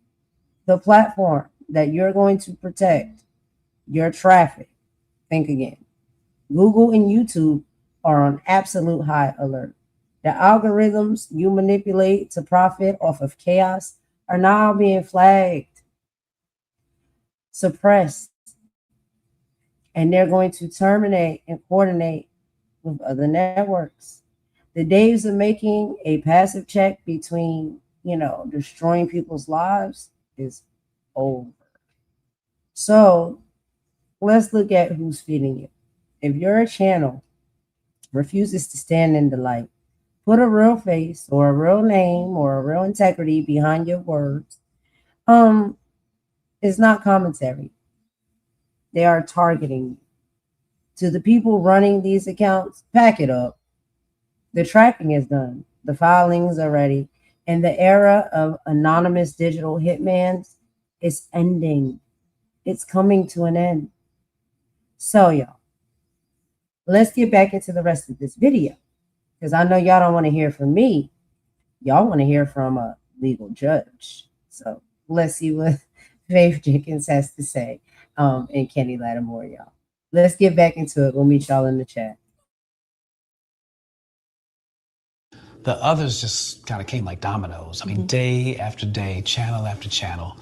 the platform that you're going to protect your traffic, think again. Google and YouTube are on absolute high alert. The algorithms you manipulate to profit off of chaos are now being flagged, suppressed, and they're going to terminate and coordinate with other networks. The days of making a passive check between, destroying people's lives is over. So let's look at who's feeding you. If your channel refuses to stand in the light, put a real face or a real name or a real integrity behind your words. It's not commentary. They are targeting you. To the people running these accounts, pack it up. The tracking is done. The filings are ready. And the era of anonymous digital hitmans is ending. It's coming to an end. So, y'all, let's get back into the rest of this video, because I know y'all don't want to hear from me. Y'all want to hear from a legal judge. So let's see what Faith Jenkins has to say, and Kenny Lattimore, y'all. Let's get back into it. We'll meet y'all in the chat. The others just kind of came like dominoes. I mean, day after day, channel after channel,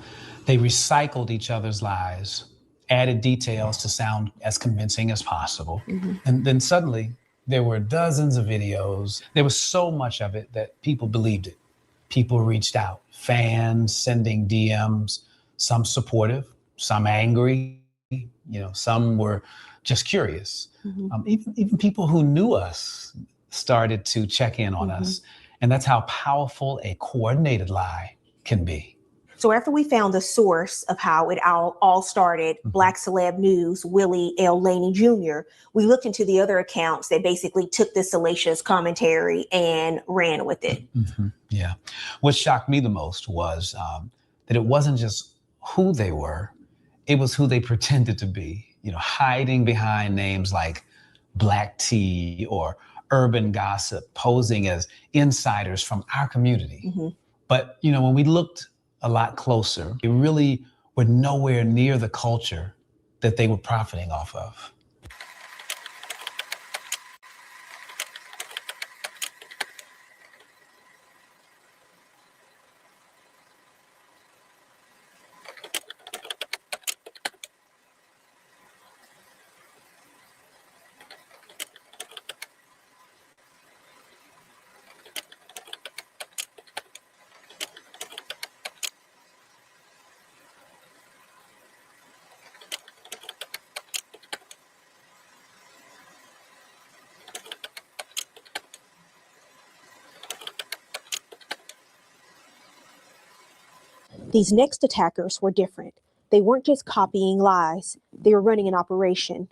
they recycled each other's lies, added details to sound as convincing as possible. And then suddenly there were dozens of videos. There was so much of it that people believed it. People reached out, fans sending DMs, some supportive, some angry, some were just curious. Even people who knew us started to check in on us. And that's how powerful a coordinated lie can be. So after we found the source of how it all started, Black Celeb News, Willie L. Laney Jr., we looked into the other accounts that basically took this salacious commentary and ran with it. Yeah. What shocked me the most was that it wasn't just who they were, it was who they pretended to be, hiding behind names like Black Tea or Urban Gossip, posing as insiders from our community. But, when we looked a lot closer, they really were nowhere near the culture that they were profiting off of. These next attackers were different. They weren't just copying lies, they were running an operation.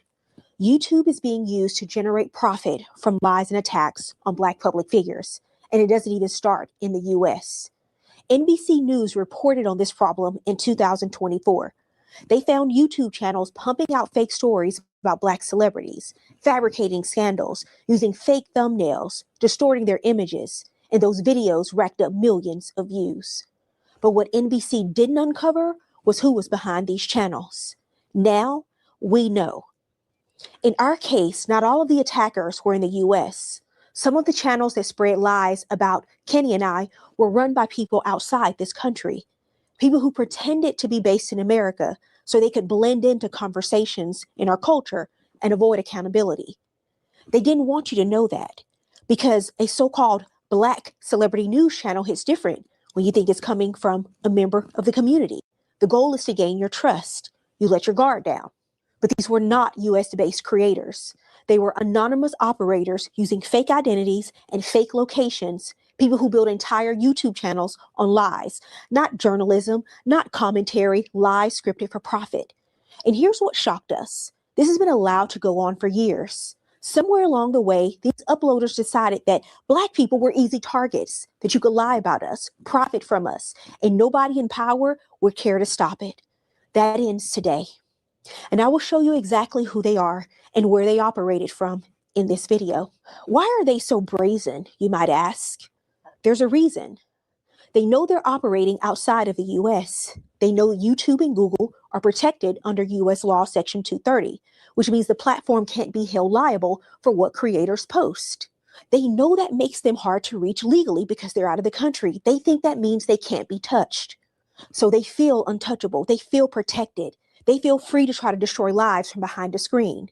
YouTube is being used to generate profit from lies and attacks on Black public figures, and it doesn't even start in the US. NBC News reported on this problem in 2024. They found YouTube channels pumping out fake stories about Black celebrities, fabricating scandals, using fake thumbnails, distorting their images, and those videos racked up millions of views. But what NBC didn't uncover was who was behind these channels. Now we know. In our case, not all of the attackers were in the US. Some of the channels that spread lies about Kenny and I were run by people outside this country, people who pretended to be based in America so they could blend into conversations in our culture and avoid accountability. They didn't want you to know that, because a so-called Black celebrity news channel hits different when you think it's coming from a member of the community. The goal is to gain your trust. You let your guard down. But these were not US-based creators. They were anonymous operators using fake identities and fake locations, people who build entire YouTube channels on lies, not journalism, not commentary, lies scripted for profit. And here's what shocked us. This has been allowed to go on for years. Somewhere along the way, these uploaders decided that Black people were easy targets, that you could lie about us, profit from us, and nobody in power would care to stop it. That ends today. And I will show you exactly who they are and where they operated from in this video. Why are they so brazen, you might ask? There's a reason. They know they're operating outside of the US. They know YouTube and Google are protected under US law section 230, which means the platform can't be held liable for what creators post. They know that makes them hard to reach legally because they're out of the country. They think that means they can't be touched. So they feel untouchable. They feel protected. They feel free to try to destroy lives from behind a screen.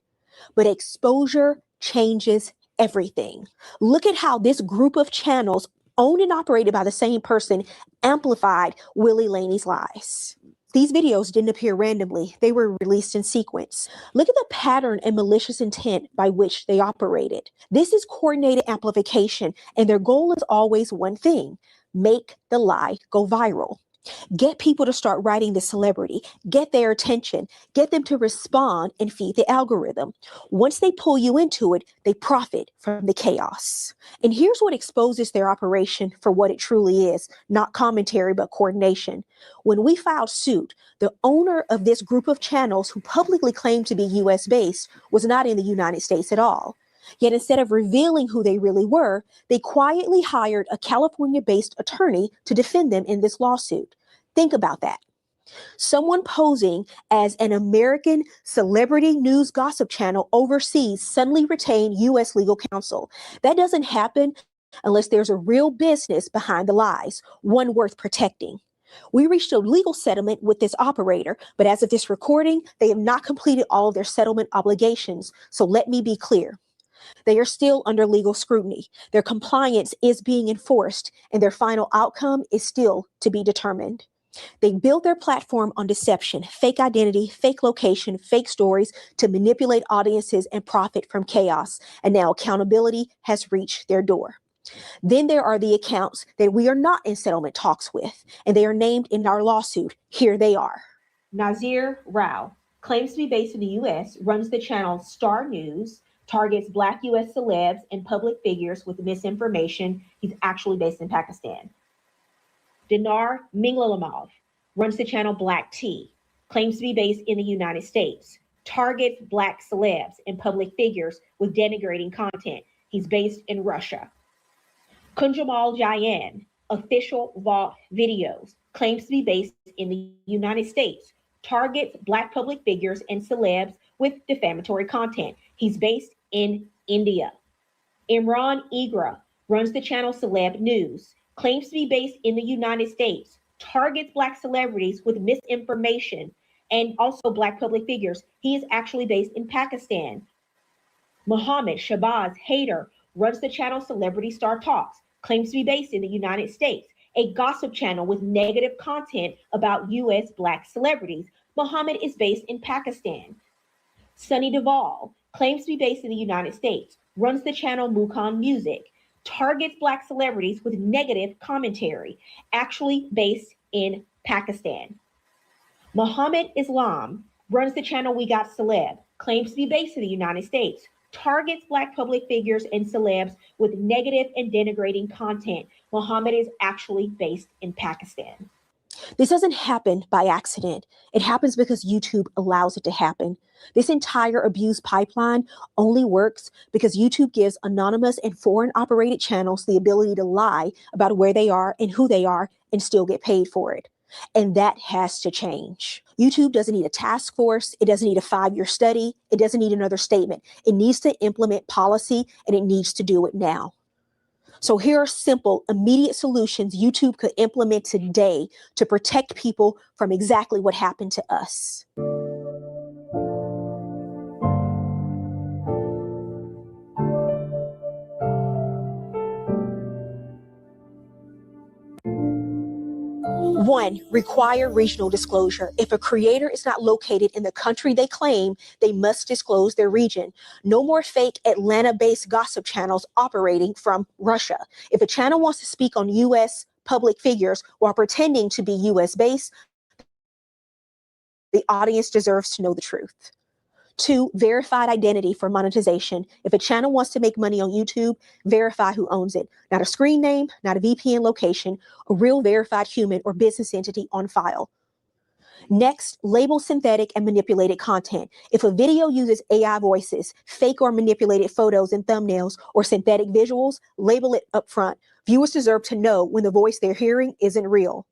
But exposure changes everything. Look at how this group of channels, owned and operated by the same person, amplified Willie Laney's lies. These videos didn't appear randomly. They were released in sequence. Look at the pattern and malicious intent by which they operated. This is coordinated amplification, and their goal is always one thing: make the lie go viral. Get people to start writing the celebrity, get their attention, get them to respond and feed the algorithm. Once they pull you into it, they profit from the chaos. And here's what exposes their operation for what it truly is: not commentary, but coordination. When we filed suit, the owner of this group of channels, who publicly claimed to be US based, was not in the United States at all. Yet instead of revealing who they really were, they quietly hired a California-based attorney to defend them in this lawsuit. Think about that. Someone posing as an American celebrity news gossip channel overseas suddenly retained U.S. legal counsel. That doesn't happen unless there's a real business behind the lies, one worth protecting. We reached a legal settlement with this operator, but as of this recording, they have not completed all of their settlement obligations. So let me be clear. They are still under legal scrutiny. Their compliance is being enforced, and their final outcome is still to be determined. They built their platform on deception, fake identity, fake location, fake stories to manipulate audiences and profit from chaos. And now accountability has reached their door. Then there are the accounts that we are not in settlement talks with, and they are named in our lawsuit. Here they are. Nazir Rao claims to be based in the U.S., runs the channel Star News, targets Black U.S. celebs and public figures with misinformation. He's actually based in Pakistan. Dinar Minglalamov runs the channel Black Tea, claims to be based in the United States, targets Black celebs and public figures with denigrating content. He's based in Russia. Kunjamal Jayan, official Vault Videos, claims to be based in the United States, targets Black public figures and celebs with defamatory content. He's based in India. Imran Igra runs the channel Celeb News, claims to be based in the United States, targets Black celebrities with misinformation and also Black public figures. He is actually based in Pakistan. Mohammed Shabazz Haider runs the channel Celebrity Star Talks, claims to be based in the United States, a gossip channel with negative content about U.S. Black celebrities. Mohammed is based in Pakistan. Sunny Duvall claims to be based in the United States, runs the channel Mukon Music, targets Black celebrities with negative commentary, actually based in Pakistan. Muhammad Islam runs the channel We Got Celeb, claims to be based in the United States, targets Black public figures and celebs with negative and denigrating content. Muhammad is actually based in Pakistan. This doesn't happen by accident. It happens because YouTube allows it to happen. This entire abuse pipeline only works because YouTube gives anonymous and foreign operated channels the ability to lie about where they are and who they are and still get paid for it. And that has to change. YouTube doesn't need a task force. It doesn't need a 5-year study. It doesn't need another statement. It needs to implement policy, and it needs to do it now. So here are simple, immediate solutions YouTube could implement today to protect people from exactly what happened to us. One, require regional disclosure. If a creator is not located in the country they claim, they must disclose their region. No more fake Atlanta-based gossip channels operating from Russia. If a channel wants to speak on U.S. public figures while pretending to be U.S.-based, the audience deserves to know the truth. 2, verified identity for monetization. If a channel wants to make money on YouTube, verify who owns it. Not a screen name, not a VPN location, a real verified human or business entity on file. Next, label synthetic and manipulated content. If a video uses AI voices, fake or manipulated photos and thumbnails, or synthetic visuals, label it upfront. Viewers deserve to know when the voice they're hearing isn't real.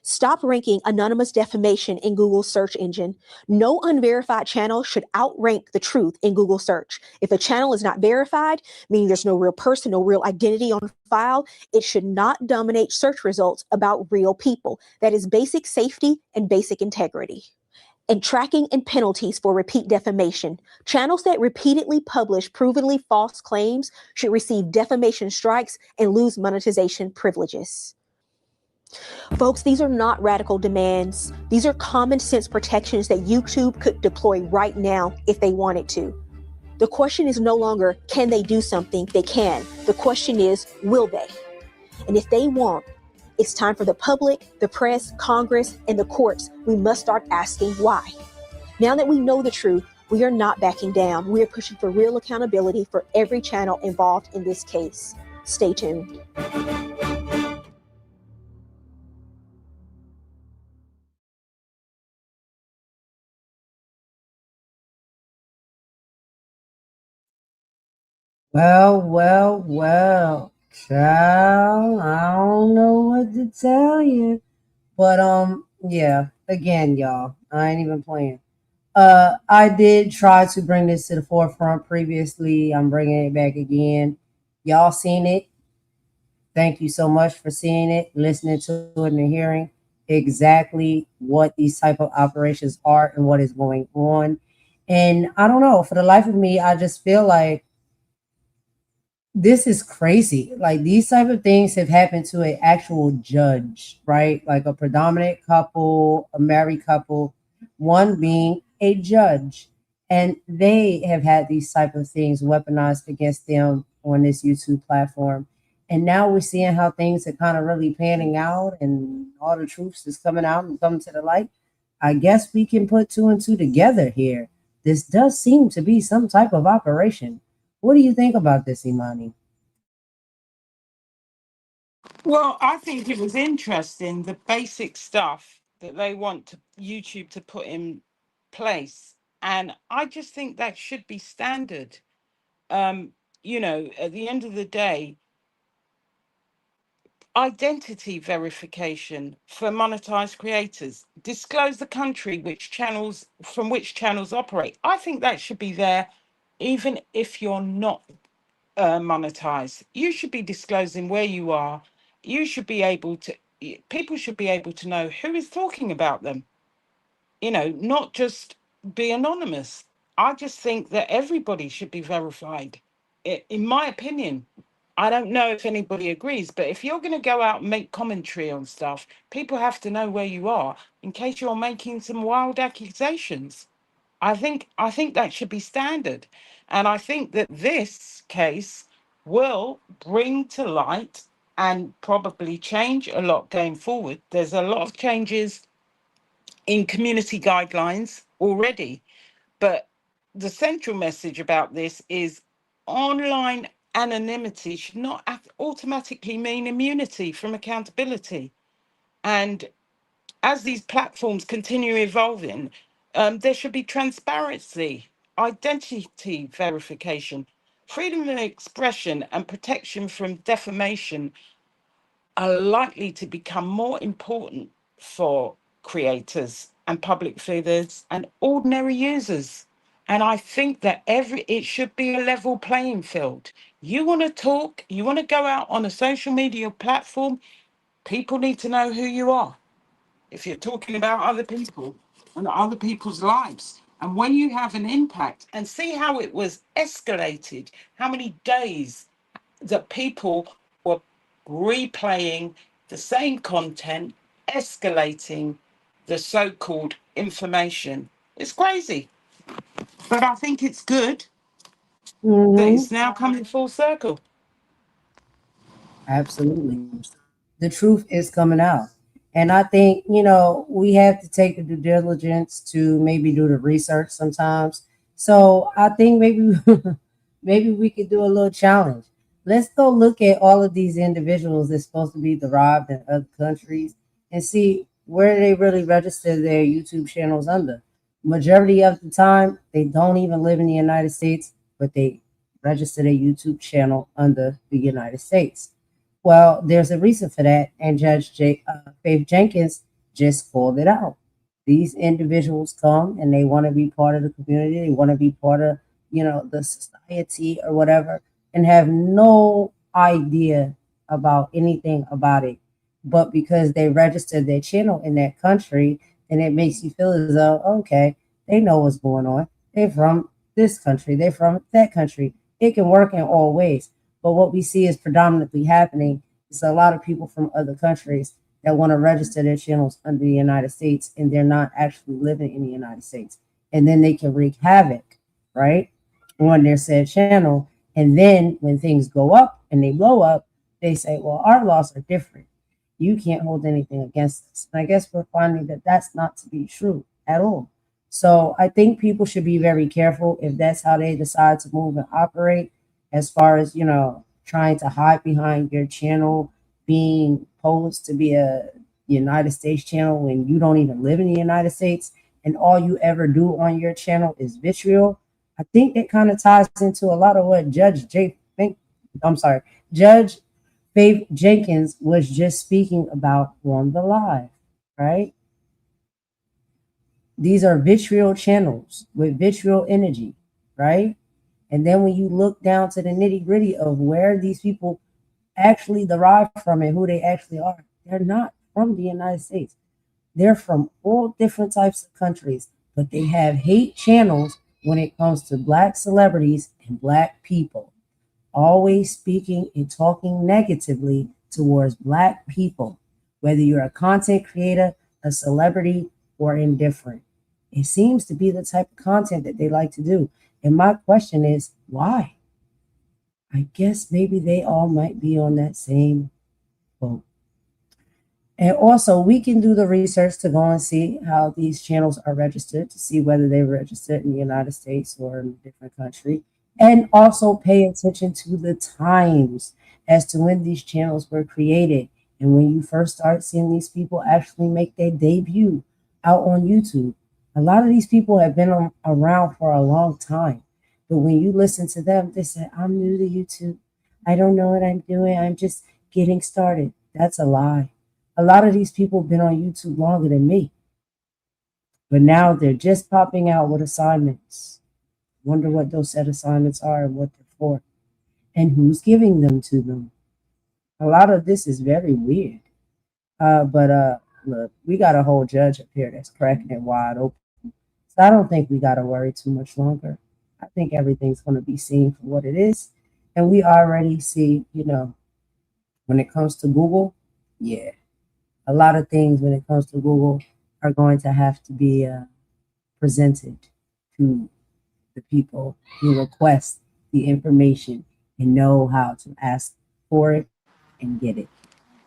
Stop ranking anonymous defamation in Google's search engine. No unverified channel should outrank the truth in Google search. If a channel is not verified, meaning there's no real person, no real identity on file, it should not dominate search results about real people. That is basic safety and basic integrity. And tracking and penalties for repeat defamation. Channels that repeatedly publish provenly false claims should receive defamation strikes and lose monetization privileges. Folks, these are not radical demands. These are common sense protections that YouTube could deploy right now if they wanted to. The question is no longer, can they do something? They can. The question is, will they? And if they won't, it's time for the public, the press, Congress, and the courts. We must start asking why. Now that we know the truth, we are not backing down. We are pushing for real accountability for every channel involved in this case. Stay tuned. Well, child, I don't know what to tell you. But yeah, again, y'all, I ain't even playing. I did try to bring this to the forefront previously. I'm bringing it back again. Y'all seen it. Thank you so much for seeing it, listening to it, and hearing exactly what these type of operations are and what is going on. And I don't know, for the life of me, I just feel like this is crazy. Like, these type of things have happened to an actual judge, right? Like a predominant couple, a married couple, one being a judge. And they have had these type of things weaponized against them on this YouTube platform. And now we're seeing how things are kind of really panning out and all the truths is coming out and coming to the light. I guess we can put two and two together here. This does seem to be some type of operation. What do you think about this, Imani? Well, I think it was interesting, the basic stuff that they want YouTube to put in place. And I just think that should be standard. You know, at the end of the day, identity verification for monetized creators, disclose the country from which channels operate. I think that should be there even if you're not monetized. You should be disclosing where you are. You should be able to, people should be able to know who is talking about them, you know, not just be anonymous. I just think that everybody should be verified. In my opinion, I don't know if anybody agrees, but if you're going to go out and make commentary on stuff, people have to know where you are in case you're making some wild accusations. I think that should be standard. And I think that this case will bring to light and probably change a lot going forward. There's a lot of changes in community guidelines already, but the central message about this is online anonymity should not automatically mean immunity from accountability. And as these platforms continue evolving, there should be transparency, identity verification, freedom of expression, and protection from defamation are likely to become more important for creators and public figures and ordinary users. And I think that it should be a level playing field. You want to talk, you want to go out on a social media platform, people need to know who you are. If you're talking about other people and other people's lives. And when you have an impact, and see how it was escalated, how many days that people were replaying the same content, escalating the so-called information. It's crazy. But I think it's good that Mm-hmm. it's now coming full circle. Absolutely. The truth is coming out. And I think, we have to take the due diligence to maybe do the research sometimes. So I think maybe maybe we could do a little challenge. Let's go look at all of these individuals that's supposed to be derived in other countries and see where do they really register their YouTube channels under? Majority of the time, they don't even live in the United States, but they register their YouTube channel under the United States. Well, there's a reason for that, and Faith Jenkins just called it out. These individuals come and they want to be part of the community. They want to be part of, the society or whatever, and have no idea about anything about it. But because they registered their channel in that country, and it makes you feel as though, okay, they know what's going on. They're from this country. They're from that country. It can work in all ways. But what we see is predominantly happening is a lot of people from other countries that want to register their channels under the United States, and they're not actually living in the United States. And then they can wreak havoc, right, on their said channel. And then when things go up and they blow up, they say, well, our laws are different. You can't hold anything against us. And I guess we're finding that that's not to be true at all. So I think people should be very careful if that's how they decide to move and operate, as far as, trying to hide behind your channel being posed to be a United States channel when you don't even live in the United States and all you ever do on your channel is vitriol. I think that kind of ties into a lot of what Judge Faith Jenkins was just speaking about on the live, right? These are vitriol channels with vitriol energy, right? And then when you look down to the nitty gritty of where these people actually derive from and who they actually are, they're not from the United States. They're from all different types of countries, but they have hate channels when it comes to Black celebrities and Black people, always speaking and talking negatively towards Black people, whether you're a content creator, a celebrity, or indifferent. It seems to be the type of content that they like to do. And my question is, why? I guess maybe they all might be on that same boat. And also, we can do the research to go and see how these channels are registered, to see whether they're registered in the United States or in a different country. And also pay attention to the times as to when these channels were created. And when you first start seeing these people actually make their debut out on YouTube. A lot of these people have been around for a long time. But when you listen to them, they say, I'm new to YouTube. I don't know what I'm doing. I'm just getting started. That's a lie. A lot of these people have been on YouTube longer than me. But now they're just popping out with assignments. Wonder what those set assignments are and what they're for. And who's giving them to them. A lot of this is very weird. But look, we got a whole judge up here that's cracking it wide open. So I don't think we got to worry too much longer. I think everything's going to be seen for what it is. And we already see, when it comes to Google, yeah, a lot of things when it comes to Google are going to have to be presented to the people who request the information and know how to ask for it and get it.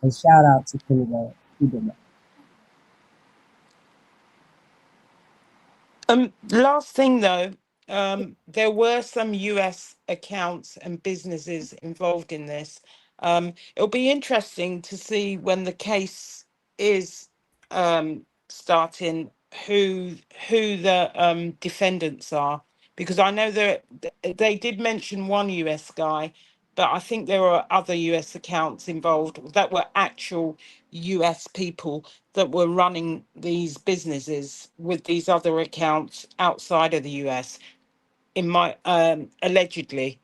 And shout out to Kimberly who did that. Last thing though, there were some US accounts and businesses involved in this. It'll be interesting to see when the case is starting who the defendants are, because I know that they did mention one US guy, but I think there were other US accounts involved that were actual US people that were running these businesses with these other accounts outside of the US. In my allegedly,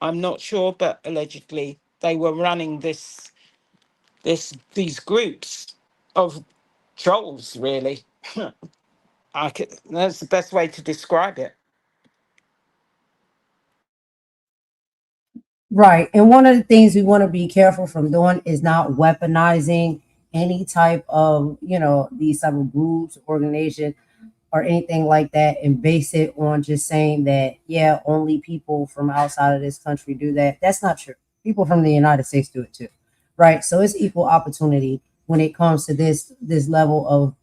I'm not sure, but allegedly they were running these groups of trolls. Really, that's the best way to describe it. Right. And one of the things we want to be careful from doing is not weaponizing any type of, these type of groups, organization, or anything like that, and base it on just saying that, yeah, only people from outside of this country do that. That's not true. People from the United States do it too. Right. So it's equal opportunity when it comes to this level of,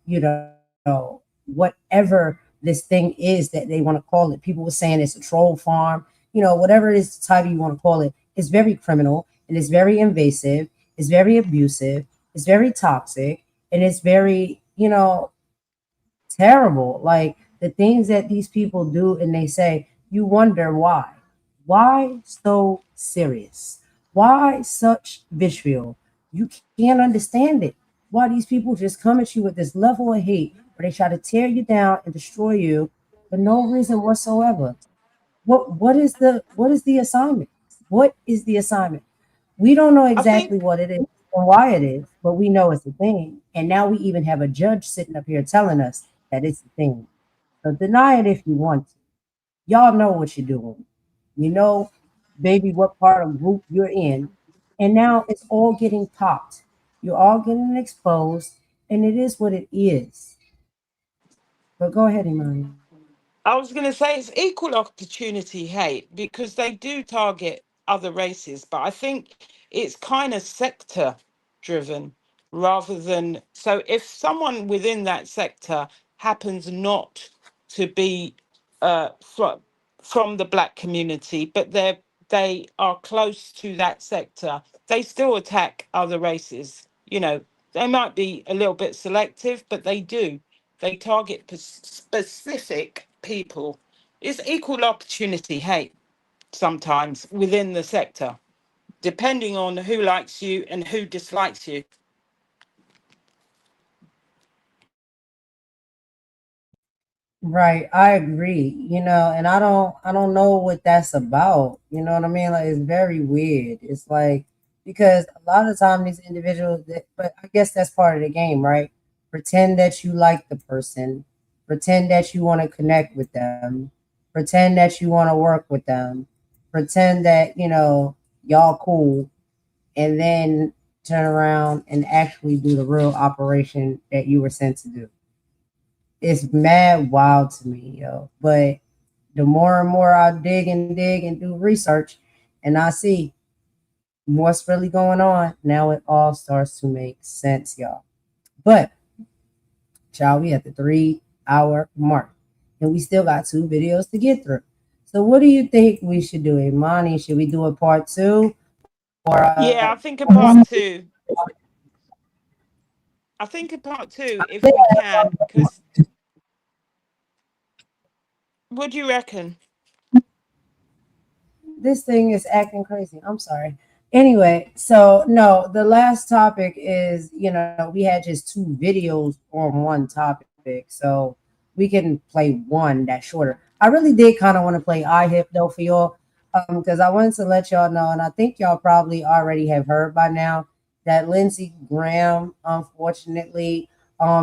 whatever this thing is that they want to call it. People were saying it's a troll farm, whatever it is, the title you want to call it. It's very criminal and it's very invasive. It's very abusive. It's very toxic. And it's very, terrible. Like the things that these people do and they say, you wonder why. Why so serious? Why such vitriol? You can't understand it. Why these people just come at you with this level of hate where they try to tear you down and destroy you for no reason whatsoever. What is the assignment? What is the assignment? We don't know I think exactly what it is or why it is, but we know it's a thing. And now we even have a judge sitting up here telling us that it's a thing. So deny it if you want to. Y'all know what you're doing. You know, baby, what part of group you're in. And now it's all getting popped. You're all getting exposed, and it is what it is. But go ahead, Imani. I was going to say it's equal opportunity hate because they do target other races, but I think it's kind of sector driven rather than. So if someone within that sector happens not to be from the black community, but they are close to that sector, they still attack other races. They might be a little bit selective, but they do. They target specific people. It's equal opportunity hate sometimes within the sector, depending on who likes you and who dislikes you. Right, I agree. And I don't know what that's about. You know what I mean? Like it's very weird. It's like because a lot of the time these individuals but I guess that's part of the game, right? Pretend that you like the person, pretend that you want to connect with them, pretend that you want to work with them, pretend that, y'all cool, and then turn around and actually do the real operation that you were sent to do. It's mad wild to me, yo. But the more and more I dig and do research, and I see what's really going on, now it all starts to make sense, y'all. But, child, we at the 3-hour mark, and we still got 2 videos to get through. So, what do you think we should do, Imani? Should we do a part 2, or Yeah, I think a part two. I think a part two, if we can, because what do you reckon? this thing is acting crazy. I'm sorry. Anyway, so no, the last topic is, we had just 2 videos on one topic. So we can play one that's shorter. I really did kind of want to play iHip though for y'all. Because I wanted to let y'all know, and I think y'all probably already have heard by now that Lindsey Graham, unfortunately,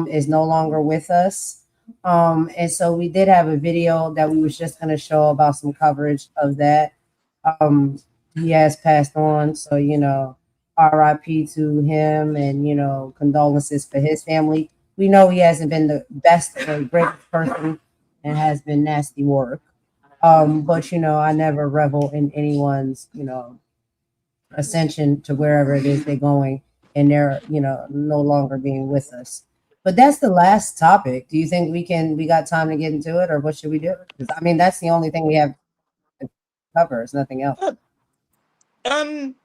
is no longer with us. And so we did have a video that we was just going to show about some coverage of that. um he has passed on, so RIP to him, and condolences for his family. We know he hasn't been the best or greatest person and has been nasty work, but I never revel in anyone's ascension to wherever it is they're going, and they're no longer being with us. But that's the last topic. Do you think we got time to get into it, or what should we do? Because I mean that's the only thing we have to cover. It's nothing else. Um,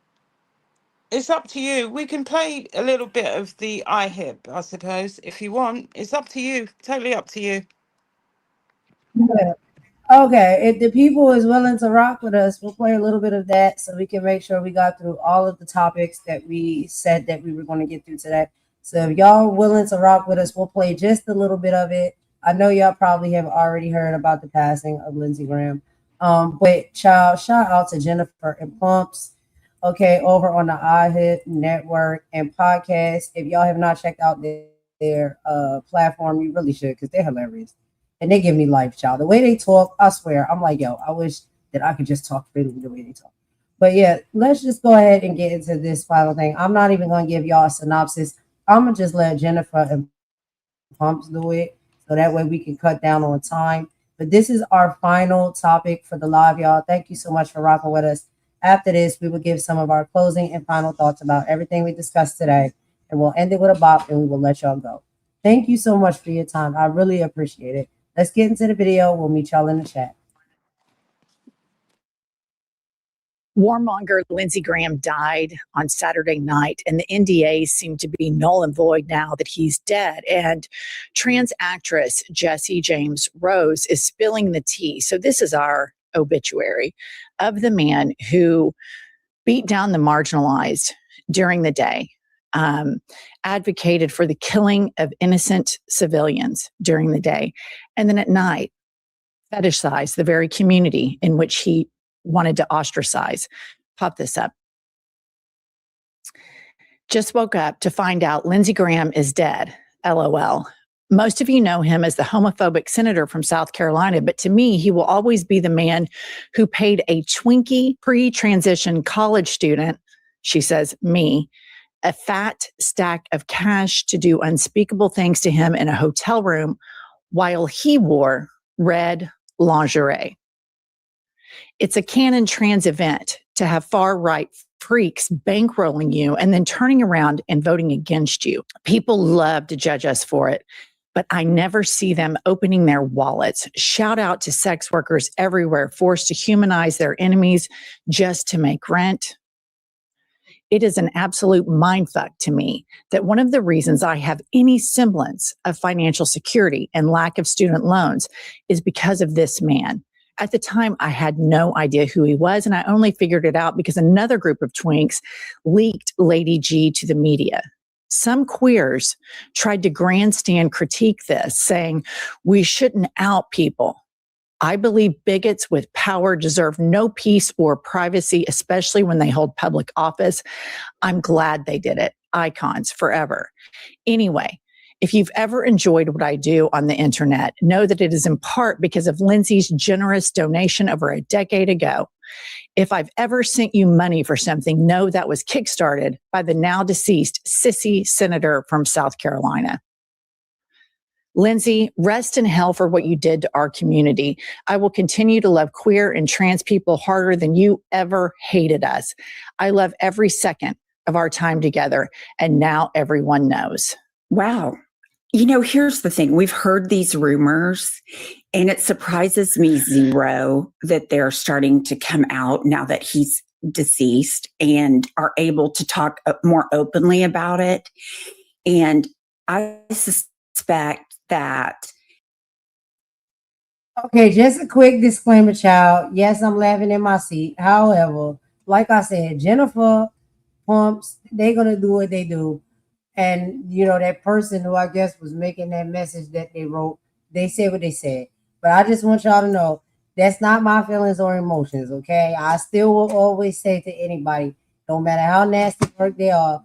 it's up to you. We can play a little bit of the iHip, I suppose, if you want. It's up to you. Totally up to you. Yeah. Okay, if the people is willing to rock with us, we'll play a little bit of that so we can make sure we got through all of the topics that we said that we were going to get through today. So if y'all willing to rock with us, we'll play just a little bit of it. I know y'all probably have already heard about the passing of Lindsey Graham. But child, shout out to Jennifer and Pumps, okay, over on the iHit Network and podcast. If y'all have not checked out their platform, you really should, because they're hilarious. And they give me life, child. The way they talk, I swear, I'm like, yo, I wish that I could just talk freely the way they talk. But yeah, let's just go ahead and get into this final thing. I'm not even going to give y'all a synopsis. I'm going to just let Jennifer and Pumps do it, so that way we can cut down on time. But this is our final topic for the live, y'all. Thank you so much for rocking with us. After this, we will give some of our closing and final thoughts about everything we discussed today, and we'll end it with a bop, and we will let y'all go. Thank you so much for your time. I really appreciate it. Let's get into the video. We'll meet y'all in the chat. Warmonger Lindsey Graham died on Saturday night, and the NDAs seem to be null and void now that he's dead. And trans actress Jessie James Rose is spilling the tea. So this is our obituary of the man who beat down the marginalized during the day, advocated for the killing of innocent civilians during the day, and then at night fetishized the very community in which he wanted to ostracize. Pop this up. Just woke up to find out Lindsey Graham is dead. LOL. Most of you know him as the homophobic senator from South Carolina, but to me, he will always be the man who paid a Twinkie pre-transition college student, she says, me, a fat stack of cash to do unspeakable things to him in a hotel room while he wore red lingerie. It's a canon trans event to have far-right freaks bankrolling you and then turning around and voting against you. People love to judge us for it, but I never see them opening their wallets. Shout out to sex workers everywhere forced to humanize their enemies just to make rent. It is an absolute mindfuck to me that one of the reasons I have any semblance of financial security and lack of student loans is because of this man. At the time, I had no idea who he was, and I only figured it out because another group of twinks leaked Lady G to the media. Some queers tried to grandstand critique this, saying we shouldn't out people. I believe bigots with power deserve no peace or privacy, especially when they hold public office. I'm glad they did it. Icons forever. Anyway, if you've ever enjoyed what I do on the internet, know that it is in part because of Lindsey's generous donation over a decade ago. If I've ever sent you money for something, know that was kickstarted by the now deceased sissy senator from South Carolina. Lindsey, rest in hell for what you did to our community. I will continue to love queer and trans people harder than you ever hated us. I love every second of our time together, and now everyone knows. Wow. You know, here's the thing. We've heard these rumors, and it surprises me zero that they're starting to come out now that he's deceased and are able to talk more openly about it. And I suspect that. Okay, just a quick disclaimer, child. Yes, I'm laughing in my seat. However, like I said, Jennifer Pumps, they're going to do what they do. And, you know, that person who I guess was making that message that they wrote, they said what they said. But I just want y'all to know that's not my feelings or emotions, okay? I still will always say to anybody, no matter how nasty work they are,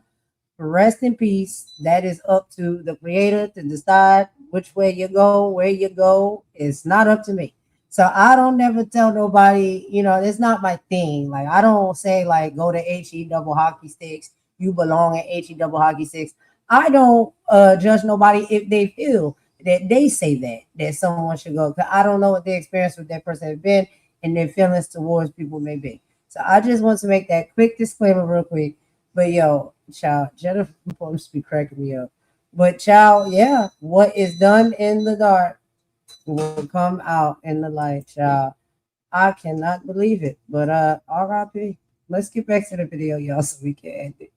rest in peace. That is up to the creator to decide which way you go, where you go. It's not up to me. So I don't never tell nobody, you know, it's not my thing. Like, I don't say, like, go to HE double hockey sticks. You belong at HE double hockey sticks. I don't judge nobody if they feel that they say that someone should go. Because I don't know what their experience with that person has been and their feelings towards people may be. So I just want to make that quick disclaimer real quick. But yo, child, Jennifer supposed to be cracking me up. But child, yeah, what is done in the dark will come out in the light, child. I cannot believe it. But RIP. Let's get back to the video, y'all, so we can end it.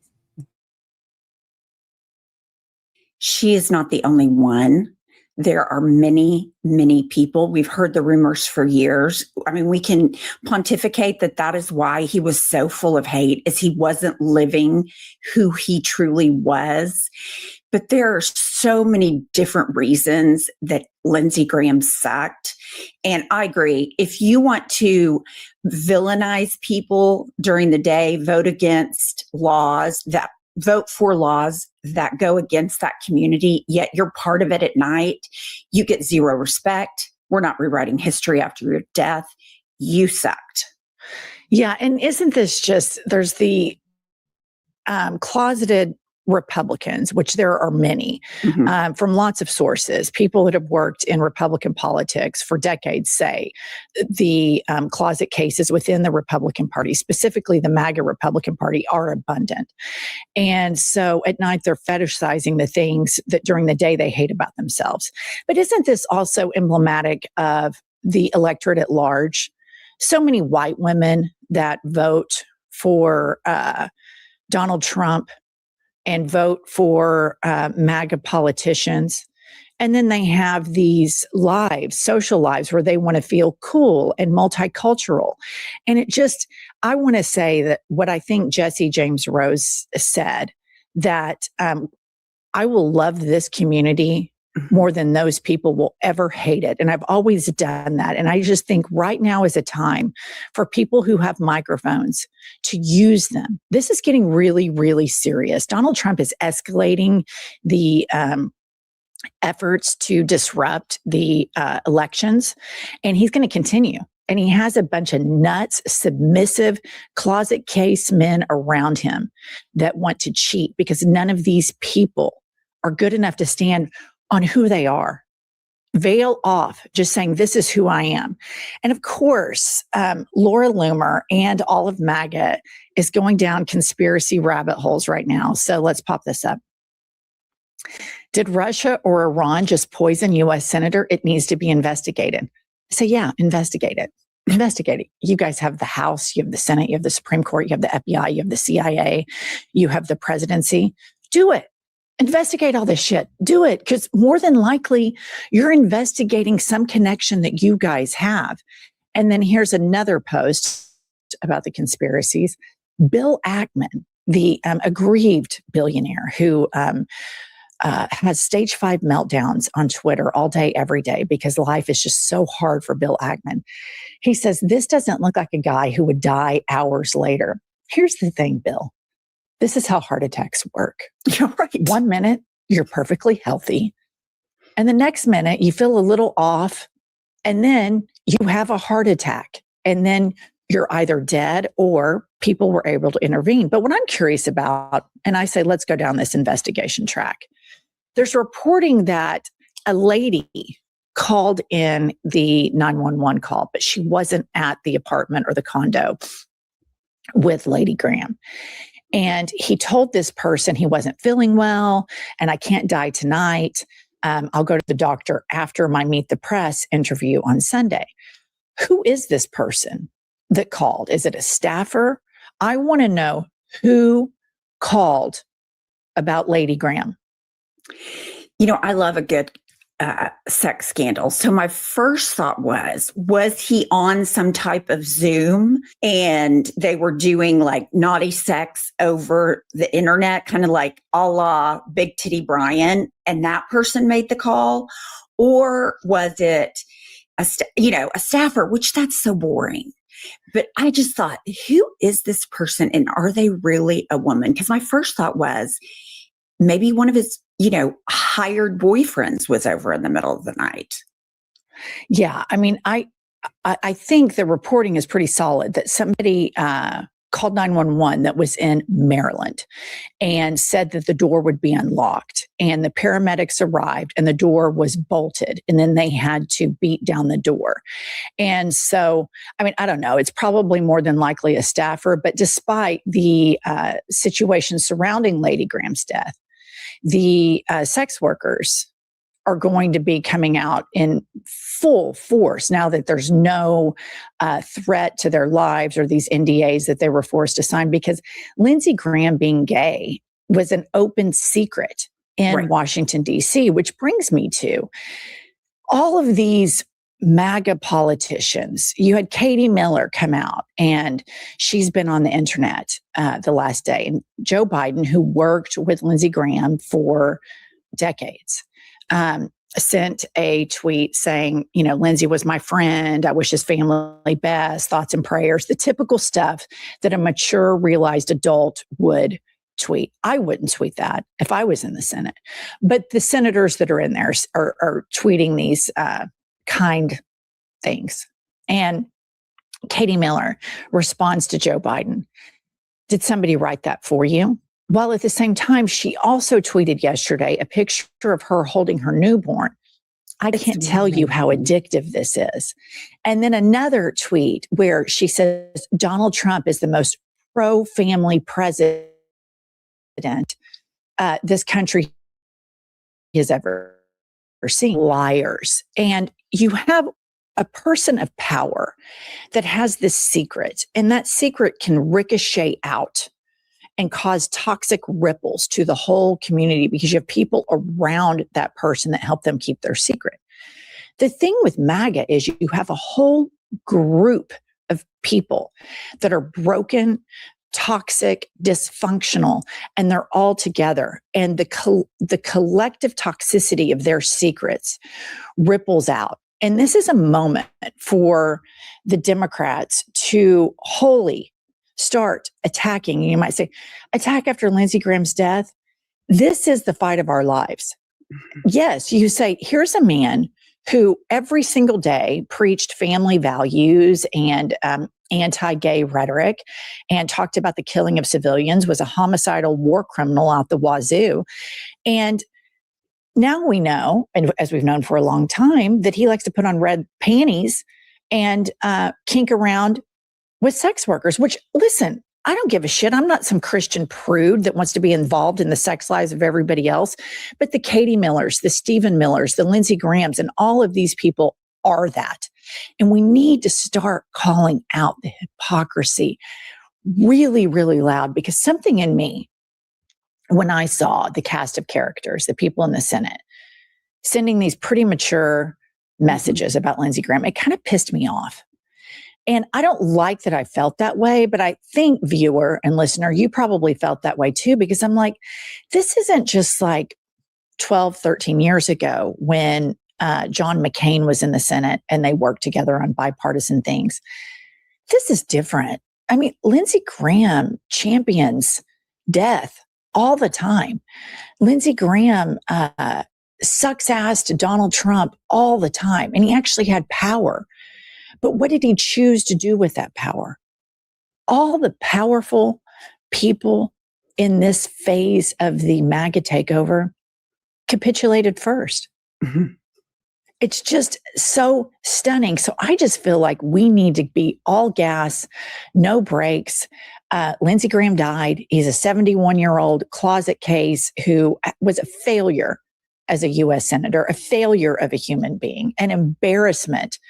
She is not the only one. There are many, many people. We've heard the rumors for years. I mean, we can pontificate that that is why he was so full of hate, is he wasn't living who he truly was. But there are so many different reasons that Lindsey Graham sucked. And I agree. If you want to villainize people during the day, vote for laws that go against that community, yet you're part of it at night, you get zero respect. We're not rewriting history after your death. You sucked. Yeah. And isn't this just, there's the closeted Republicans, which there are many, from lots of sources. People that have worked in Republican politics for decades say the closet cases within the Republican Party, specifically the MAGA Republican Party, are abundant. And so at night, they're fetishizing the things that during the day they hate about themselves. But isn't this also emblematic of the electorate at large? so many white women that vote for Donald Trump and vote for MAGA politicians. And then they have these lives, social lives, where they want to feel cool and multicultural. And it just, I want to say that what I think Jesse James Rose said, that I will love this community more than those people will ever hate it. And I've always done that. And I just think right now is a time for people who have microphones to use them. This is getting really, really serious. Donald Trump is escalating the efforts to disrupt the elections, and he's going to continue. And he has a bunch of nuts, submissive, closet case men around him that want to cheat, because none of these people are good enough to stand on who they are. Veil off, just saying, this is who I am. And of course, Laura Loomer and all of MAGA is going down conspiracy rabbit holes right now. So let's pop this up. Did Russia or Iran just poison U.S. Senator? It needs to be investigated. So yeah, investigate it. Investigate it. You guys have the House, you have the Senate, you have the Supreme Court, you have the FBI, you have the CIA, you have the presidency. Do it. Investigate all this shit. Do it. Because more than likely, you're investigating some connection that you guys have. And then here's another post about the conspiracies. Bill Ackman, the aggrieved billionaire who has stage 5 meltdowns on Twitter all day, every day, because life is just so hard for Bill Ackman. He says, this doesn't look like a guy who would die hours later. Here's the thing, Bill. This is how heart attacks work. You're right. 1 minute, you're perfectly healthy. And the next minute, you feel a little off. And then you have a heart attack. And then you're either dead or people were able to intervene. But what I'm curious about, and I say, let's go down this investigation track. There's reporting that a lady called in the 911 call, but she wasn't at the apartment or the condo with Lady Graham. And he told this person he wasn't feeling well and I can't die tonight. I'll go to the doctor after my Meet the Press interview on Sunday. Who is this person that called? Is it a staffer? I want to know who called about Lady Graham. You know, I love a good sex scandal. So my first thought was he on some type of Zoom and they were doing like naughty sex over the internet, kind of like a la Big Titty Brian, and that person made the call? Or was it a staffer, which that's so boring. But I just thought, who is this person and are they really a woman? Because my first thought was maybe one of his, hired boyfriends was over in the middle of the night. Yeah. I mean, I think the reporting is pretty solid that somebody called 911 that was in Maryland and said that the door would be unlocked, and the paramedics arrived and the door was bolted, and then they had to beat down the door. And so, I mean, I don't know, it's probably more than likely a staffer, but despite the situation surrounding Lady Graham's death, the sex workers are going to be coming out in full force now that there's no threat to their lives or these NDAs that they were forced to sign, because Lindsey Graham being gay was an open secret in Washington, D.C., which brings me to all of these MAGA politicians. You had Katie Miller come out, and she's been on the internet the last day. And Joe Biden, who worked with Lindsey Graham for decades, sent a tweet saying, Lindsey was my friend. I wish his family best, thoughts and prayers, the typical stuff that a mature, realized adult would tweet. I wouldn't tweet that if I was in the Senate. But the senators that are in there are tweeting these kind things. And Katie Miller responds to Joe Biden. Did somebody write that for you? While at the same time, she also tweeted yesterday a picture of her holding her newborn. I can't tell you how addictive this is. And then another tweet where she says, Donald Trump is the most pro-family president this country has ever seen. Liars. And you have a person of power that has this secret, and that secret can ricochet out and cause toxic ripples to the whole community because you have people around that person that help them keep their secret. The thing with MAGA is you have a whole group of people that are broken, toxic, dysfunctional, and they're all together. And the collective toxicity of their secrets ripples out. And this is a moment for the Democrats to wholly start attacking. You might say, attack after Lindsey Graham's death. This is the fight of our lives. Yes, you say, here's a man who every single day preached family values and anti-gay rhetoric and talked about the killing of civilians, was a homicidal war criminal out the wazoo. And now we know, and as we've known for a long time, that he likes to put on red panties and kink around with sex workers, which, listen, I don't give a shit. I'm not some Christian prude that wants to be involved in the sex lives of everybody else. But the Katie Millers, the Stephen Millers, the Lindsey Grahams, and all of these people are that. And we need to start calling out the hypocrisy really, really loud, because something in me, when I saw the cast of characters, the people in the Senate, sending these pretty mature messages about Lindsey Graham, it kind of pissed me off. And I don't like that I felt that way, but I think, viewer and listener, you probably felt that way too, because I'm like, this isn't just like 12, 13 years ago when John McCain was in the Senate and they worked together on bipartisan things. This is different. I mean, Lindsey Graham champions death all the time. Lindsey Graham sucks ass to Donald Trump all the time, and he actually had power. But what did he choose to do with that power? All the powerful people in this phase of the MAGA takeover capitulated first. Mm-hmm. It's just so stunning. So I just feel like we need to be all gas, no brakes. Lindsey Graham died. He's a 71-year-old closet case who was a failure as a U.S. senator, a failure of a human being, an embarrassment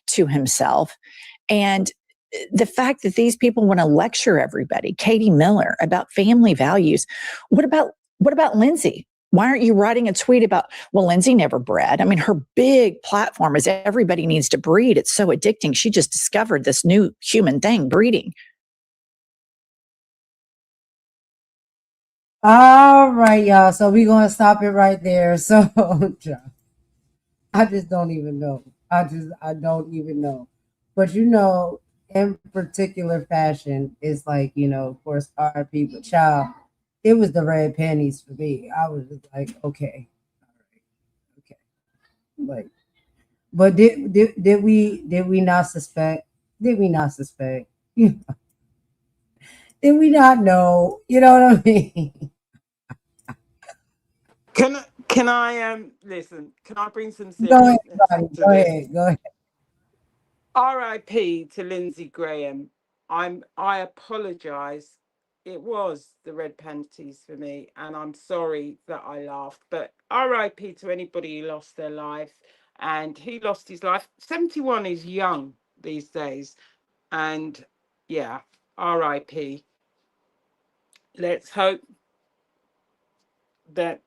to himself. And the fact that these people want to lecture everybody, Katie Miller, about family values. What about Lindsey? Why aren't you writing a tweet about, well, Lindsey never bred? I mean, her big platform is everybody needs to breed. It's so addicting. She just discovered this new human thing, breeding. All right, y'all. So we're going to stop it right there. So I just don't even know. I don't even know. But, in particular fashion, it's like, of course, RIP, but child, it was the red panties for me. I was just like, okay. All right. Okay. Like, but did we not suspect? Did we not suspect? Did we not know? You know what I mean? Can I listen? Can I bring some Go ahead, seriousness to go this? ahead. Go ahead. R.I.P. to Lindsey Graham. I apologize. It was the red panties for me, and I'm sorry that I laughed. But R.I.P. to anybody who lost their life, and he lost his life. 71 is young these days, and yeah, R.I.P. Let's hope that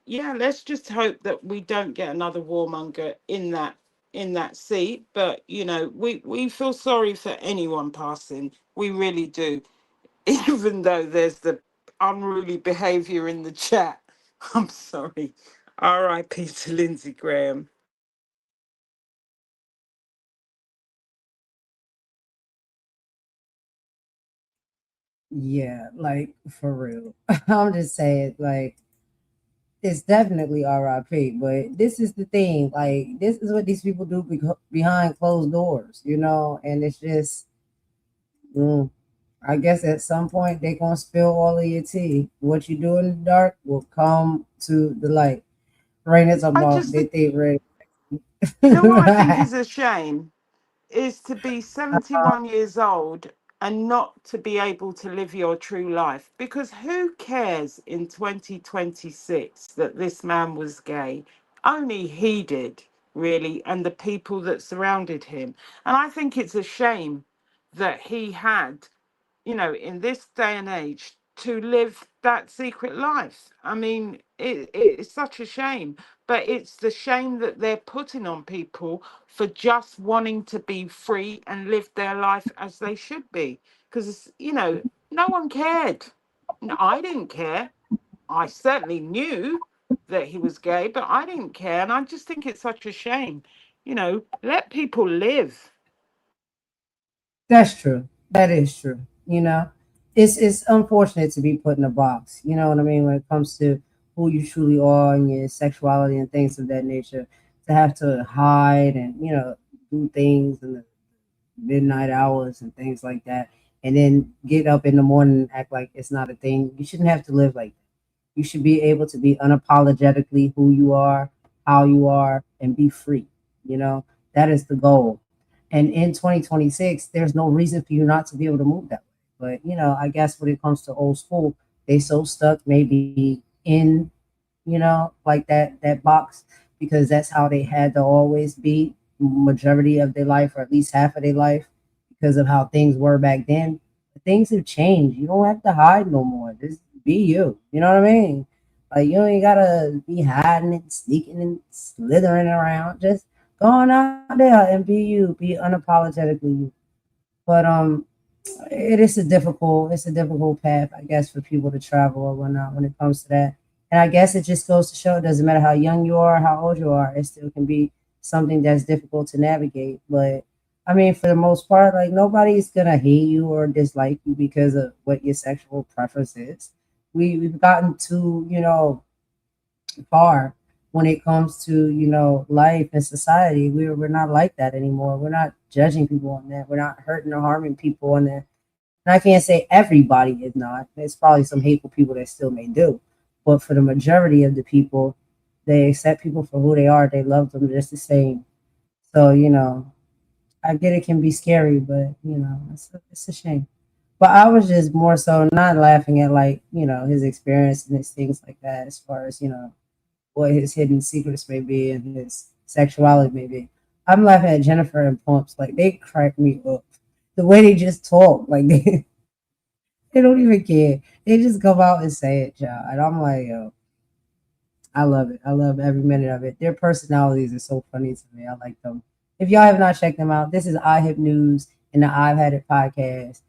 let's just hope that we don't get another warmonger in that seat. But we feel sorry for anyone passing. We really do, even though there's the unruly behavior in the chat. I'm sorry. R.I.P. to Lindsey Graham. Yeah, like for real. I'm just saying, like, it's definitely RIP, but this is the thing. Like, this is what these people do behind closed doors, and it's just, I guess at some point they're going to spill all of your tea. What you do in the dark will come to the light. Rain is about they think rain. What I think is a shame is to be 71 years old and not to be able to live your true life. Because who cares in 2026 that this man was gay? Only he did, really, and the people that surrounded him. And I think it's a shame that he had, in this day and age, to live that secret life. I mean, it's such a shame, but it's the shame that they're putting on people for just wanting to be free and live their life as they should be. Because, no one cared. No, I didn't care. I certainly knew that he was gay, but I didn't care. And I just think it's such a shame. Let people live. That's true. That is true. It's unfortunate to be put in a box. You know what I mean? When it comes to who you truly are and your sexuality and things of that nature, to have to hide and do things in the midnight hours and things like that, and then get up in the morning and act like it's not a thing. You shouldn't have to live like that. You should be able to be unapologetically who you are, how you are, and be free. That is the goal. And in 2026, there's no reason for you not to be able to move that way. But, I guess when it comes to old school, they so stuck maybe in, like that box, because that's how they had to always be majority of their life, or at least half of their life, because of how things were back then. But things have changed. You don't have to hide no more. Just be you. You know what I mean? Like, you ain't gotta be hiding and sneaking and slithering around. Just go on out there and be you. Be unapologetically you. But it's a difficult path, I guess, for people to travel or whatnot when it comes to that. And I guess it just goes to show it doesn't matter how young you are, how old you are, it still can be something that's difficult to navigate. But I mean, for the most part, like, nobody's gonna hate you or dislike you because of what your sexual preference is. We've gotten too, far when it comes to, life and society. We're not like that anymore. We're not judging people on that. We're not hurting or harming people on that. And I can't say everybody is not. There's probably some hateful people that still may do. But for the majority of the people, they accept people for who they are. They love them just the same. So, I get it can be scary, but, it's a shame. But I was just more so not laughing at, like, his experience and his things like that, as far as, what his hidden secrets may be and his sexuality may be. I'm laughing at Jennifer and Pumps. Like, they crack me up. The way they just talk. Like, they don't even care. They just come out and say it, y'all. And I'm like, yo, I love it. I love every minute of it. Their personalities are so funny to me. I like them. If y'all have not checked them out, this is iHip News and the I've Had It podcast.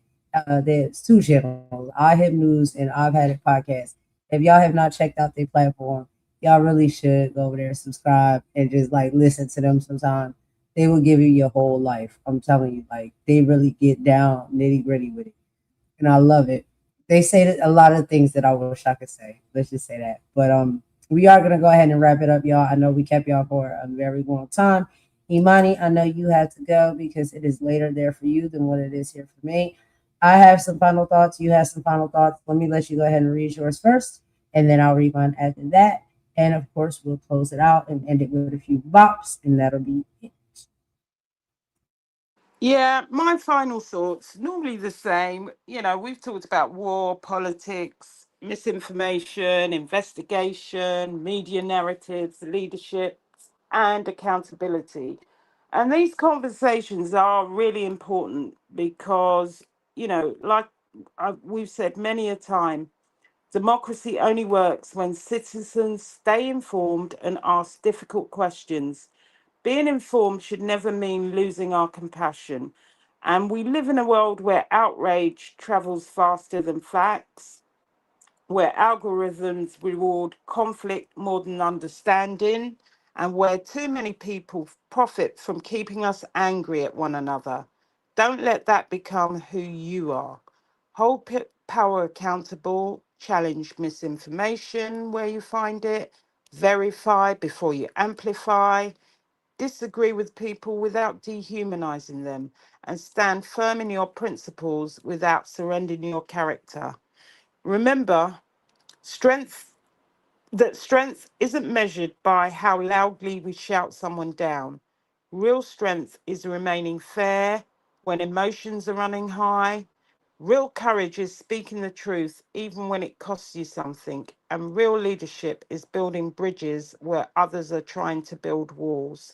There's two channels, iHip News and I've Had It podcast. If y'all have not checked out their platform, y'all really should go over there, subscribe, and just like listen to them sometime. They will give you your whole life. I'm telling you, like, they really get down nitty gritty with it. And I love it. They say that a lot of things that I wish I could say. Let's just say that. But we are gonna go ahead and wrap it up, y'all. I know we kept y'all for a very long time. Imani, I know you have to go because it is later there for you than what it is here for me. I have some final thoughts. You have some final thoughts. Let me let you go ahead and read yours first, and then I'll read mine after that. And of course, we'll close it out and end it with a few bops, and that'll be it. Yeah, my final thoughts, normally the same. We've talked about war, politics, misinformation, investigation, media narratives, leadership, and accountability. And these conversations are really important because, like we've said many a time, democracy only works when citizens stay informed and ask difficult questions. Being informed should never mean losing our compassion. And we live in a world where outrage travels faster than facts, where algorithms reward conflict more than understanding, and where too many people profit from keeping us angry at one another. Don't let that become who you are. Hold power accountable, challenge misinformation where you find it, verify before you amplify, disagree with people without dehumanizing them, and stand firm in your principles without surrendering your character. Remember, strength strength isn't measured by how loudly we shout someone down. Real strength is remaining fair when emotions are running high, Real courage is speaking the truth even when it costs you something, and real leadership is building bridges where others are trying to build walls.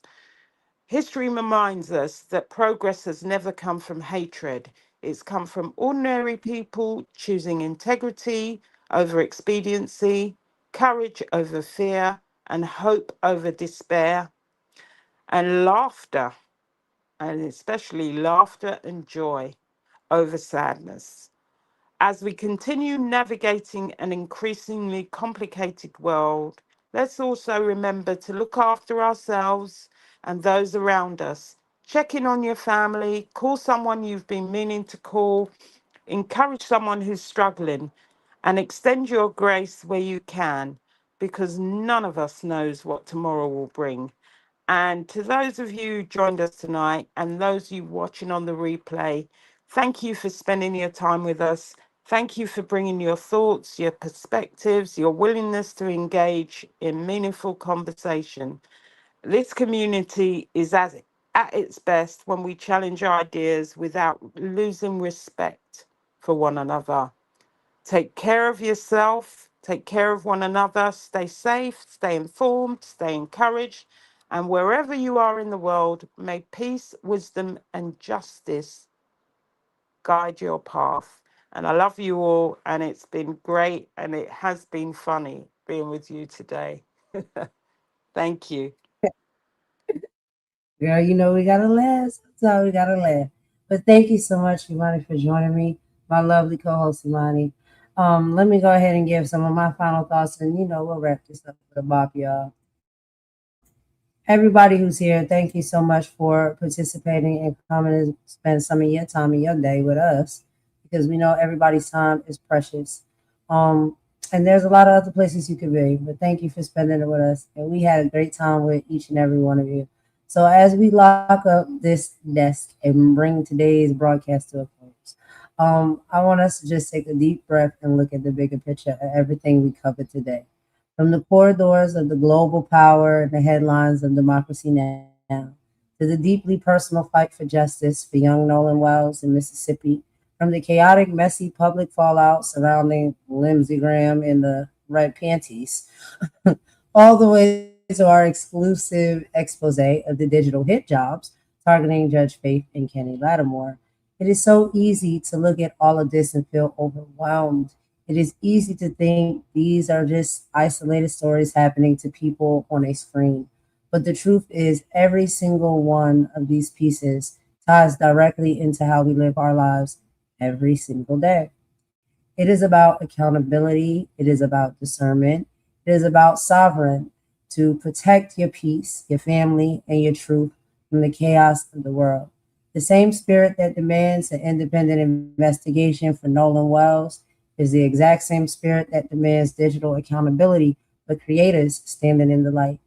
History reminds us that progress has never come from hatred. It's come from ordinary people choosing integrity over expediency, courage over fear, and hope over despair, and laughter, and especially laughter and joy over sadness. As we continue navigating an increasingly complicated world, let's also remember to look after ourselves and those around us. Check in on your family, call someone you've been meaning to call, encourage someone who's struggling, and extend your grace where you can, because none of us knows what tomorrow will bring. And to those of you who joined us tonight and those of you watching on the replay, thank you for spending your time with us. Thank you for bringing your thoughts, your perspectives, your willingness to engage in meaningful conversation. This community is at its best when we challenge ideas without losing respect for one another. Take care of yourself, take care of one another, stay safe, stay informed, stay encouraged, and wherever you are in the world, may peace, wisdom, and justice guide your path. And I love you all, and it's been great, and it has been funny being with you today. Thank you. Girl, you know we gotta laugh. So we gotta laugh. But thank you so much, Imani, for joining me, my lovely co-host Imani. Let me go ahead and give some of my final thoughts, and we'll wrap this up with a bop, y'all. Everybody who's here, thank you so much for participating and coming and spend some of your time in your day with us, because we know everybody's time is precious. And there's a lot of other places you could be, but thank you for spending it with us. And we had a great time with each and every one of you. So as we lock up this desk and bring today's broadcast to a close, I want us to just take a deep breath and look at the bigger picture of everything we covered today. From the corridors of the global power and the headlines of Democracy Now! To the deeply personal fight for justice for young Nolan Wells in Mississippi, from the chaotic, messy public fallout surrounding Lindsey Graham in the red panties, all the way to our exclusive expose of the digital hit jobs targeting Judge Faith and Kenny Lattimore. It is so easy to look at all of this and feel overwhelmed. It is easy to think these are just isolated stories happening to people on a screen. But the truth is, every single one of these pieces ties directly into how we live our lives every single day. It is about accountability. It is about discernment. It is about sovereign to protect your peace, your family, and your truth from the chaos of the world. The same spirit that demands an independent investigation for Nolan Wells is the exact same spirit that demands digital accountability for creators standing in the light.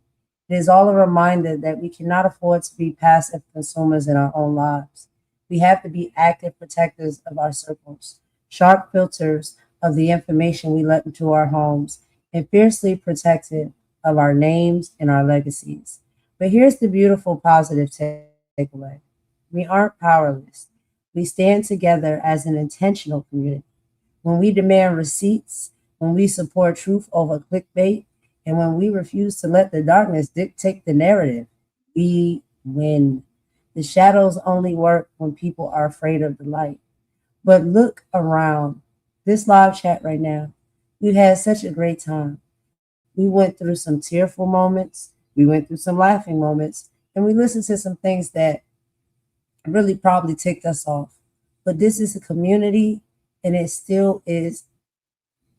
It is all a reminder that we cannot afford to be passive consumers in our own lives. We have to be active protectors of our circles, sharp filters of the information we let into our homes, and fiercely protective of our names and our legacies. But here's the beautiful positive takeaway. We aren't powerless. We stand together as an intentional community. When we demand receipts, when we support truth over clickbait, and when we refuse to let the darkness dictate the narrative, we win. The shadows only work when people are afraid of the light. But look around this live chat right now. We've had such a great time. We went through some tearful moments, we went through some laughing moments, and we listened to some things that really probably ticked us off. But this is a community, and it still is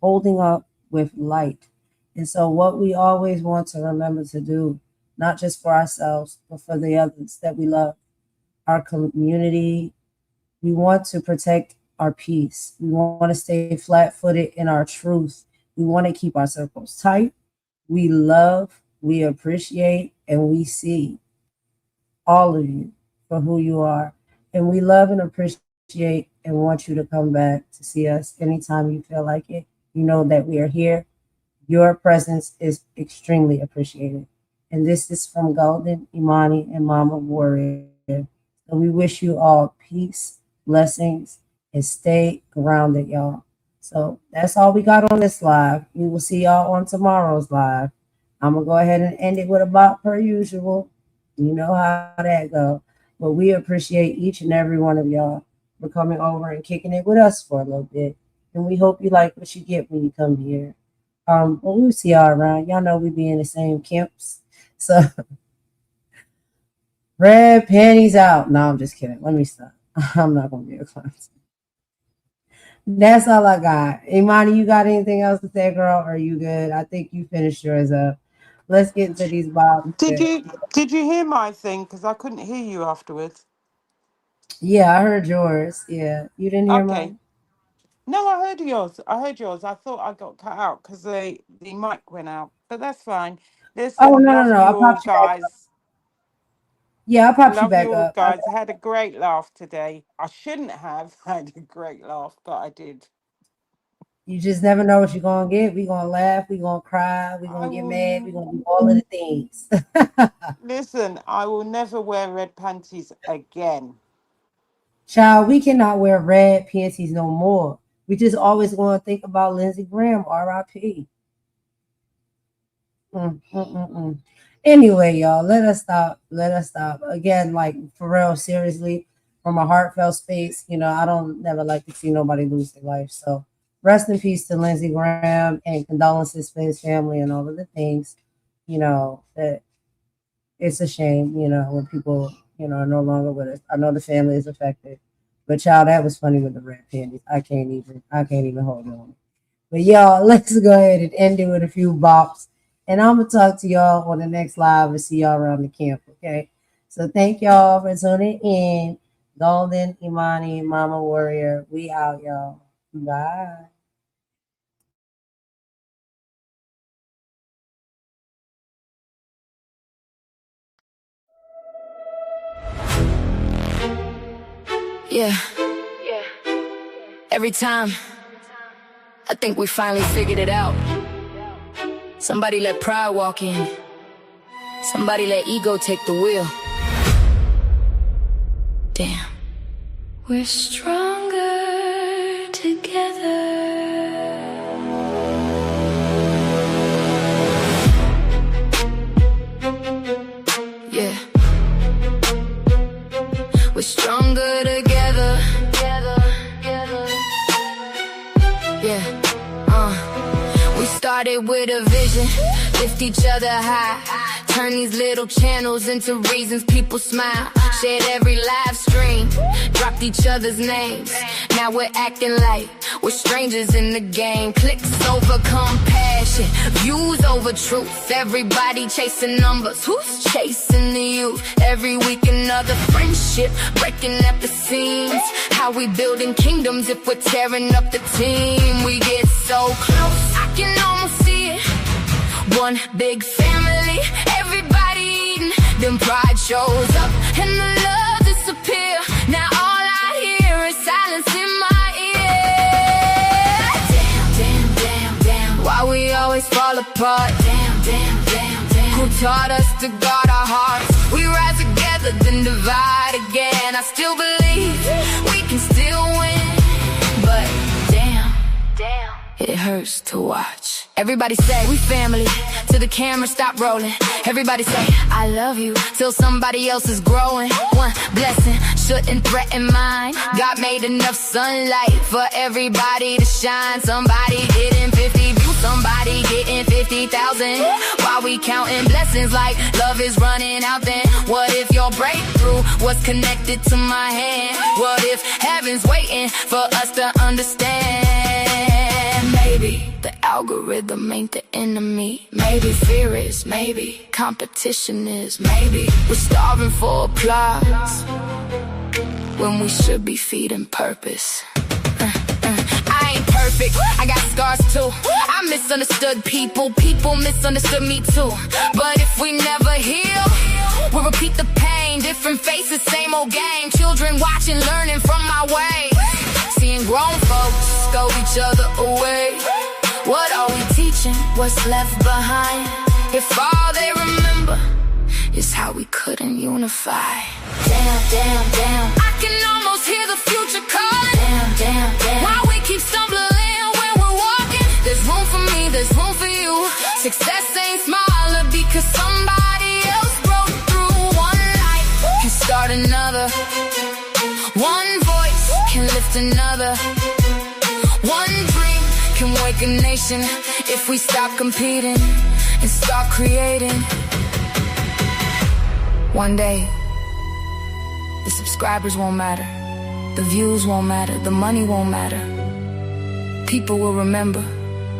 holding up with light. And so what we always want to remember to do, not just for ourselves, but for the others that we love, our community, we want to protect our peace. We want to stay flat-footed in our truth. We want to keep our circles tight. We love, we appreciate, and we see all of you for who you are. And we love and appreciate and want you to come back to see us anytime you feel like it. You know that we are here. Your presence is extremely appreciated. And this is from Golden, Imani, and Mama Warrior. So we wish you all peace, blessings, and stay grounded, y'all. So that's all we got on this live. We will see y'all on tomorrow's live. I'm going to go ahead and end it with a bop per usual. You know how that go. But we appreciate each and every one of y'all for coming over and kicking it with us for a little bit. And we hope you like what you get when you come here. Well, we'll see y'all around. Y'all know we be in the same camps. So, red panties out. No, I'm just kidding. Let me stop. I'm not going to be a clown. That's all I got. Imani, you got anything else to say, girl? Or are you good? I think you finished yours up. Let's get into these bobs. Did you hear my thing? Because I couldn't hear you afterwards. Yeah, I heard yours. Yeah, you didn't hear Okay. mine? No, I heard yours. I thought I got cut out because the mic went out. But that's fine. Oh, Listen, love no. you I all, popped you back up. guys. Yeah, I popped you Love back you all, up. guys. I had a great laugh today. I shouldn't have had a great laugh, but I did. You just never know what you're going to get. We're going to laugh. We're going to cry. We're I going to get will mad. We're going to do all of the things. listen. I will never wear red panties again. Child, we cannot wear red panties no more. We just always want to think about Lindsey Graham, R.I.P. Anyway, y'all, let us stop. Again, like, for real, seriously, from a heartfelt space, I don't never like to see nobody lose their life. So rest in peace to Lindsey Graham, and condolences for his family and all of the things, that it's a shame, when people, are no longer with us. I know the family is affected, but child, that was funny with the red panties. I can't even hold on. But y'all, let's go ahead and end it with a few bops. And I'm going to talk to y'all on the next live and see y'all around the camp, okay? So thank y'all for tuning in. Golden, Imani, Mama Warrior, we out, y'all. Bye. Yeah. Every time, I think we finally figured it out. Somebody let pride walk in. Somebody let ego take the wheel. Damn. We're stronger together. Yeah. We're stronger together. Yeah. We started with a vision, lift each other high, turn these little channels into reasons people smile. Shared every live stream, dropped each other's names. Now we're acting like we're strangers in the game. Clicks over compassion, views over truth. Everybody chasing numbers, who's chasing the youth? Every week another friendship breaking at the seams. How we building kingdoms if we're tearing up the team? We get so close, I can almost see it. One big family, everybody eating. Then pride shows up and the love disappear. Now all I hear is silence in my ear. Damn. Why we always fall apart? Damn. Who taught us to guard our hearts? We rise together, then divide again. I still believe we can still win. But damn, it hurts to watch. Everybody say we family, till the camera stop rolling. Everybody say I love you, till somebody else is growing. One blessing shouldn't threaten mine. God made enough sunlight for everybody to shine. Somebody getting 50 views, somebody getting 50,000. While we counting blessings like love is running out, then what if your breakthrough was connected to my hand? What if heaven's waiting for us to understand? Maybe the algorithm ain't the enemy. Maybe fear is, maybe competition is. Maybe we're starving for applause when we should be feeding purpose. I ain't perfect, I got scars too. I misunderstood people misunderstood me too. But if we never heal, we'll repeat the pain. Different faces, same old game. Children watching, learning from my way. Seeing grown folks scold each other away. What are we teaching? What's left behind? If all they remember is how we couldn't unify. Damn. I can almost hear the future calling. Damn. another. One voice can lift another. One dream can wake a nation if we stop competing and start creating. One day, the subscribers won't matter, the views won't matter, the money won't matter. People will remember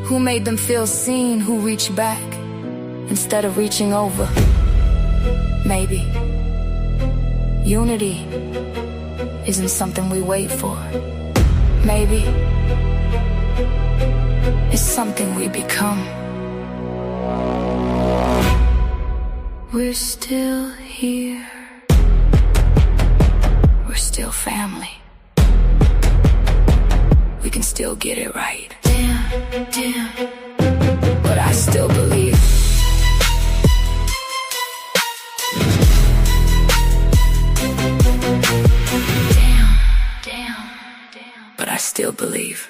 who made them feel seen, who reached back instead of reaching over. Maybe unity isn't something we wait for. Maybe it's something we become. We're still here. We're still family. We can still get it right. Damn, but I still believe. Damn, but I still believe.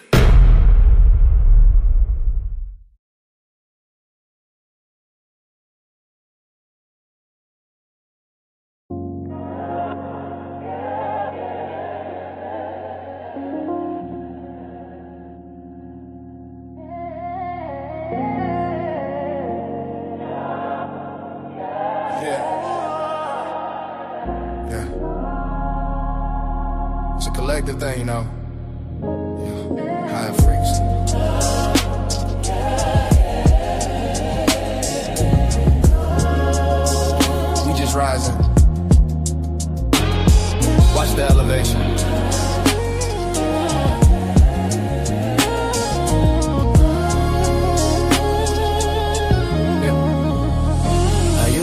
It's a collective thing, you know. Yeah. High freaks. We just rising. Watch the elevation.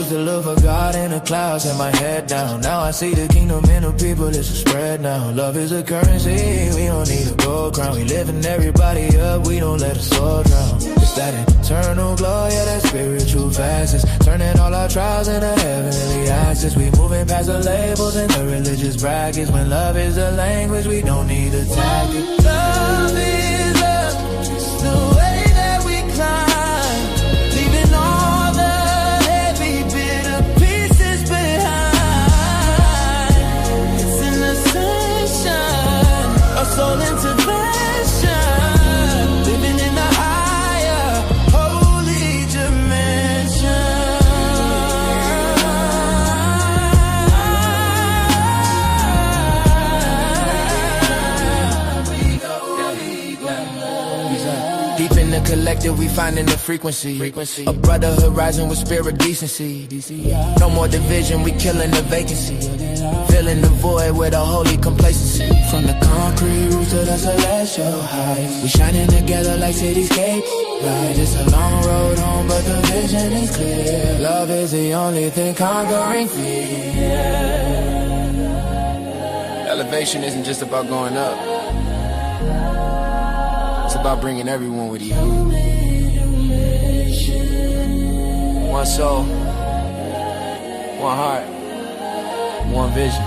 To look for God in the clouds, had my head down. Now I see the kingdom in the people, it's a spread now. Love is a currency, we don't need a gold crown. We lifting everybody up, we don't let us all drown. It's that eternal glow, yeah, that spiritual fastness. Turning all our trials into heavenly access. We moving past the labels and the religious brackets. When love is the language, we don't need a tactic. Love is love, it's the way that we climb. Leaving all the soul intervention, living in a higher, holy dimension. Deep in the collective, we finding the frequency. A brotherhood rising with spirit decency. No more division, we killing the vacancy. Filling the void with a holy complacency. From the concrete roots to the celestial heights, we shining together like cityscapes. Right, it's a long road home, but the vision is clear. Love is the only thing conquering fear. Elevation isn't just about going up. It's about bringing everyone with you. One soul, one heart, one vision.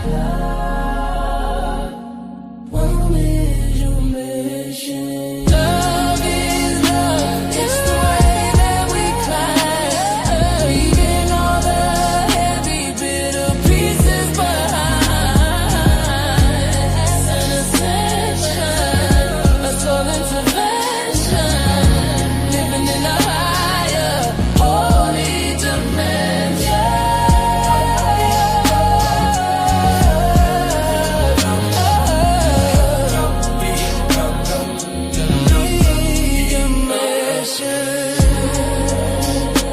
What is your mission? Love is love, it's the way that we climb. Leaving all the heavy, bitter pieces behind. It's an ascension, a soul intervention. Living in a higher, holy dimension.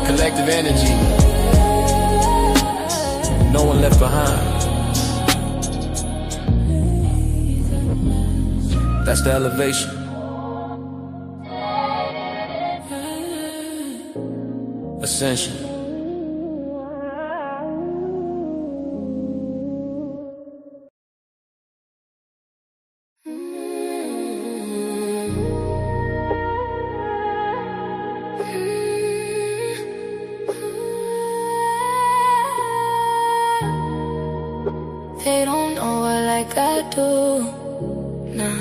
Collective energy. No one left behind. That's the elevation. Ascension. They don't know her like I do. Nah.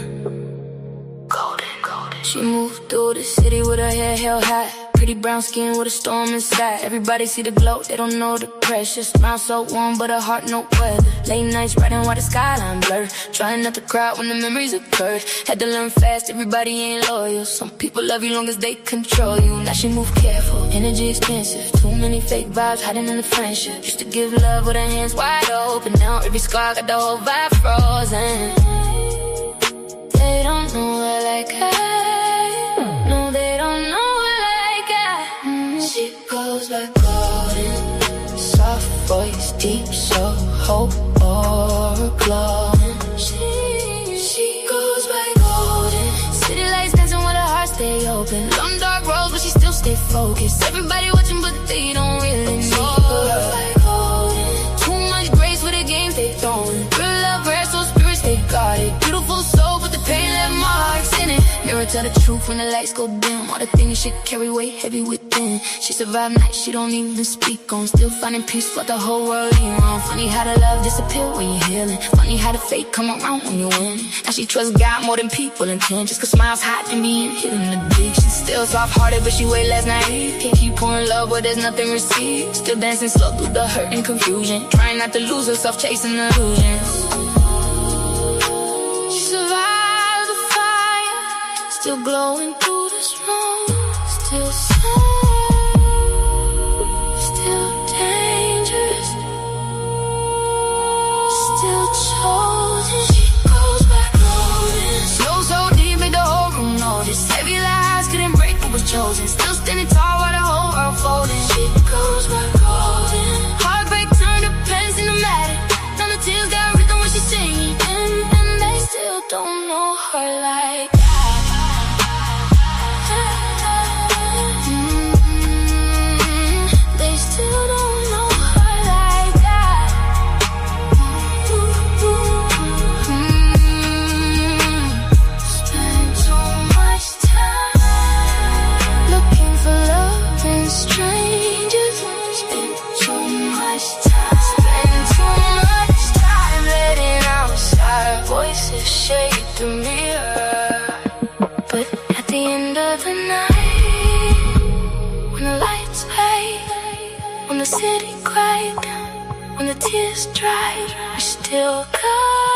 Golden. She moved through the city with her hair held high. pretty brown skin with a storm inside. Everybody see the glow, they don't know the pressure. Smile so warm, but her heart no weather. Late nights riding while the skyline blur. Trying not to cry when the memories occurred. Had to learn fast, everybody ain't loyal. Some people love you long as they control you. Now she move careful, energy expensive. Too many fake vibes hiding in the friendship. Used to give love with her hands wide open. Now every scar got the whole vibe frozen. They don't know her like I. No, they don't know her like I. She goes by golden. Soft voice, deep soul, hope or glowing. She goes by golden. City lights dancing with her heart stay open. Long dark roads, but she still stay focused. Everybody watching, but they don't really know. She goes by golden. Too much grace with the games they throwing. Real love, rare, so spirits they got it. Beautiful soul, but the pain left marks in it. Mirror tell the truth when the lights go dim. All the things she carry weight heavy within. She survived nights she don't even speak on. Still finding peace what the whole world ain't wrong. Funny how the love disappear when you're healing. Funny how the fate come around when you win. Now she trusts God more than people intend. Just cause smiles hot than being hidden in the big. She's still soft-hearted but she way less naive. Can't keep pouring love where there's nothing received. Still dancing slow through the hurt and confusion. Trying not to lose herself chasing illusions. She survived the fire. Still glowing through this room. Still still dangerous. Still chosen. She goes back golden. Snow so deep made the whole room notice. Heavy lies couldn't break what was chosen. Still standing tall while the whole world folding. She goes back golden. Heartbreak turned to pens-in-the-matic. Now the tears got rhythm when she's singing. And they still don't know her like that. They still don't know her like that. Spend too much time looking for love in strangers. Spend too much time. Spend too much time letting outside voices shake the mirror. But at the end of the night, when the lights fade, when the city cried, when the tears dried, we still got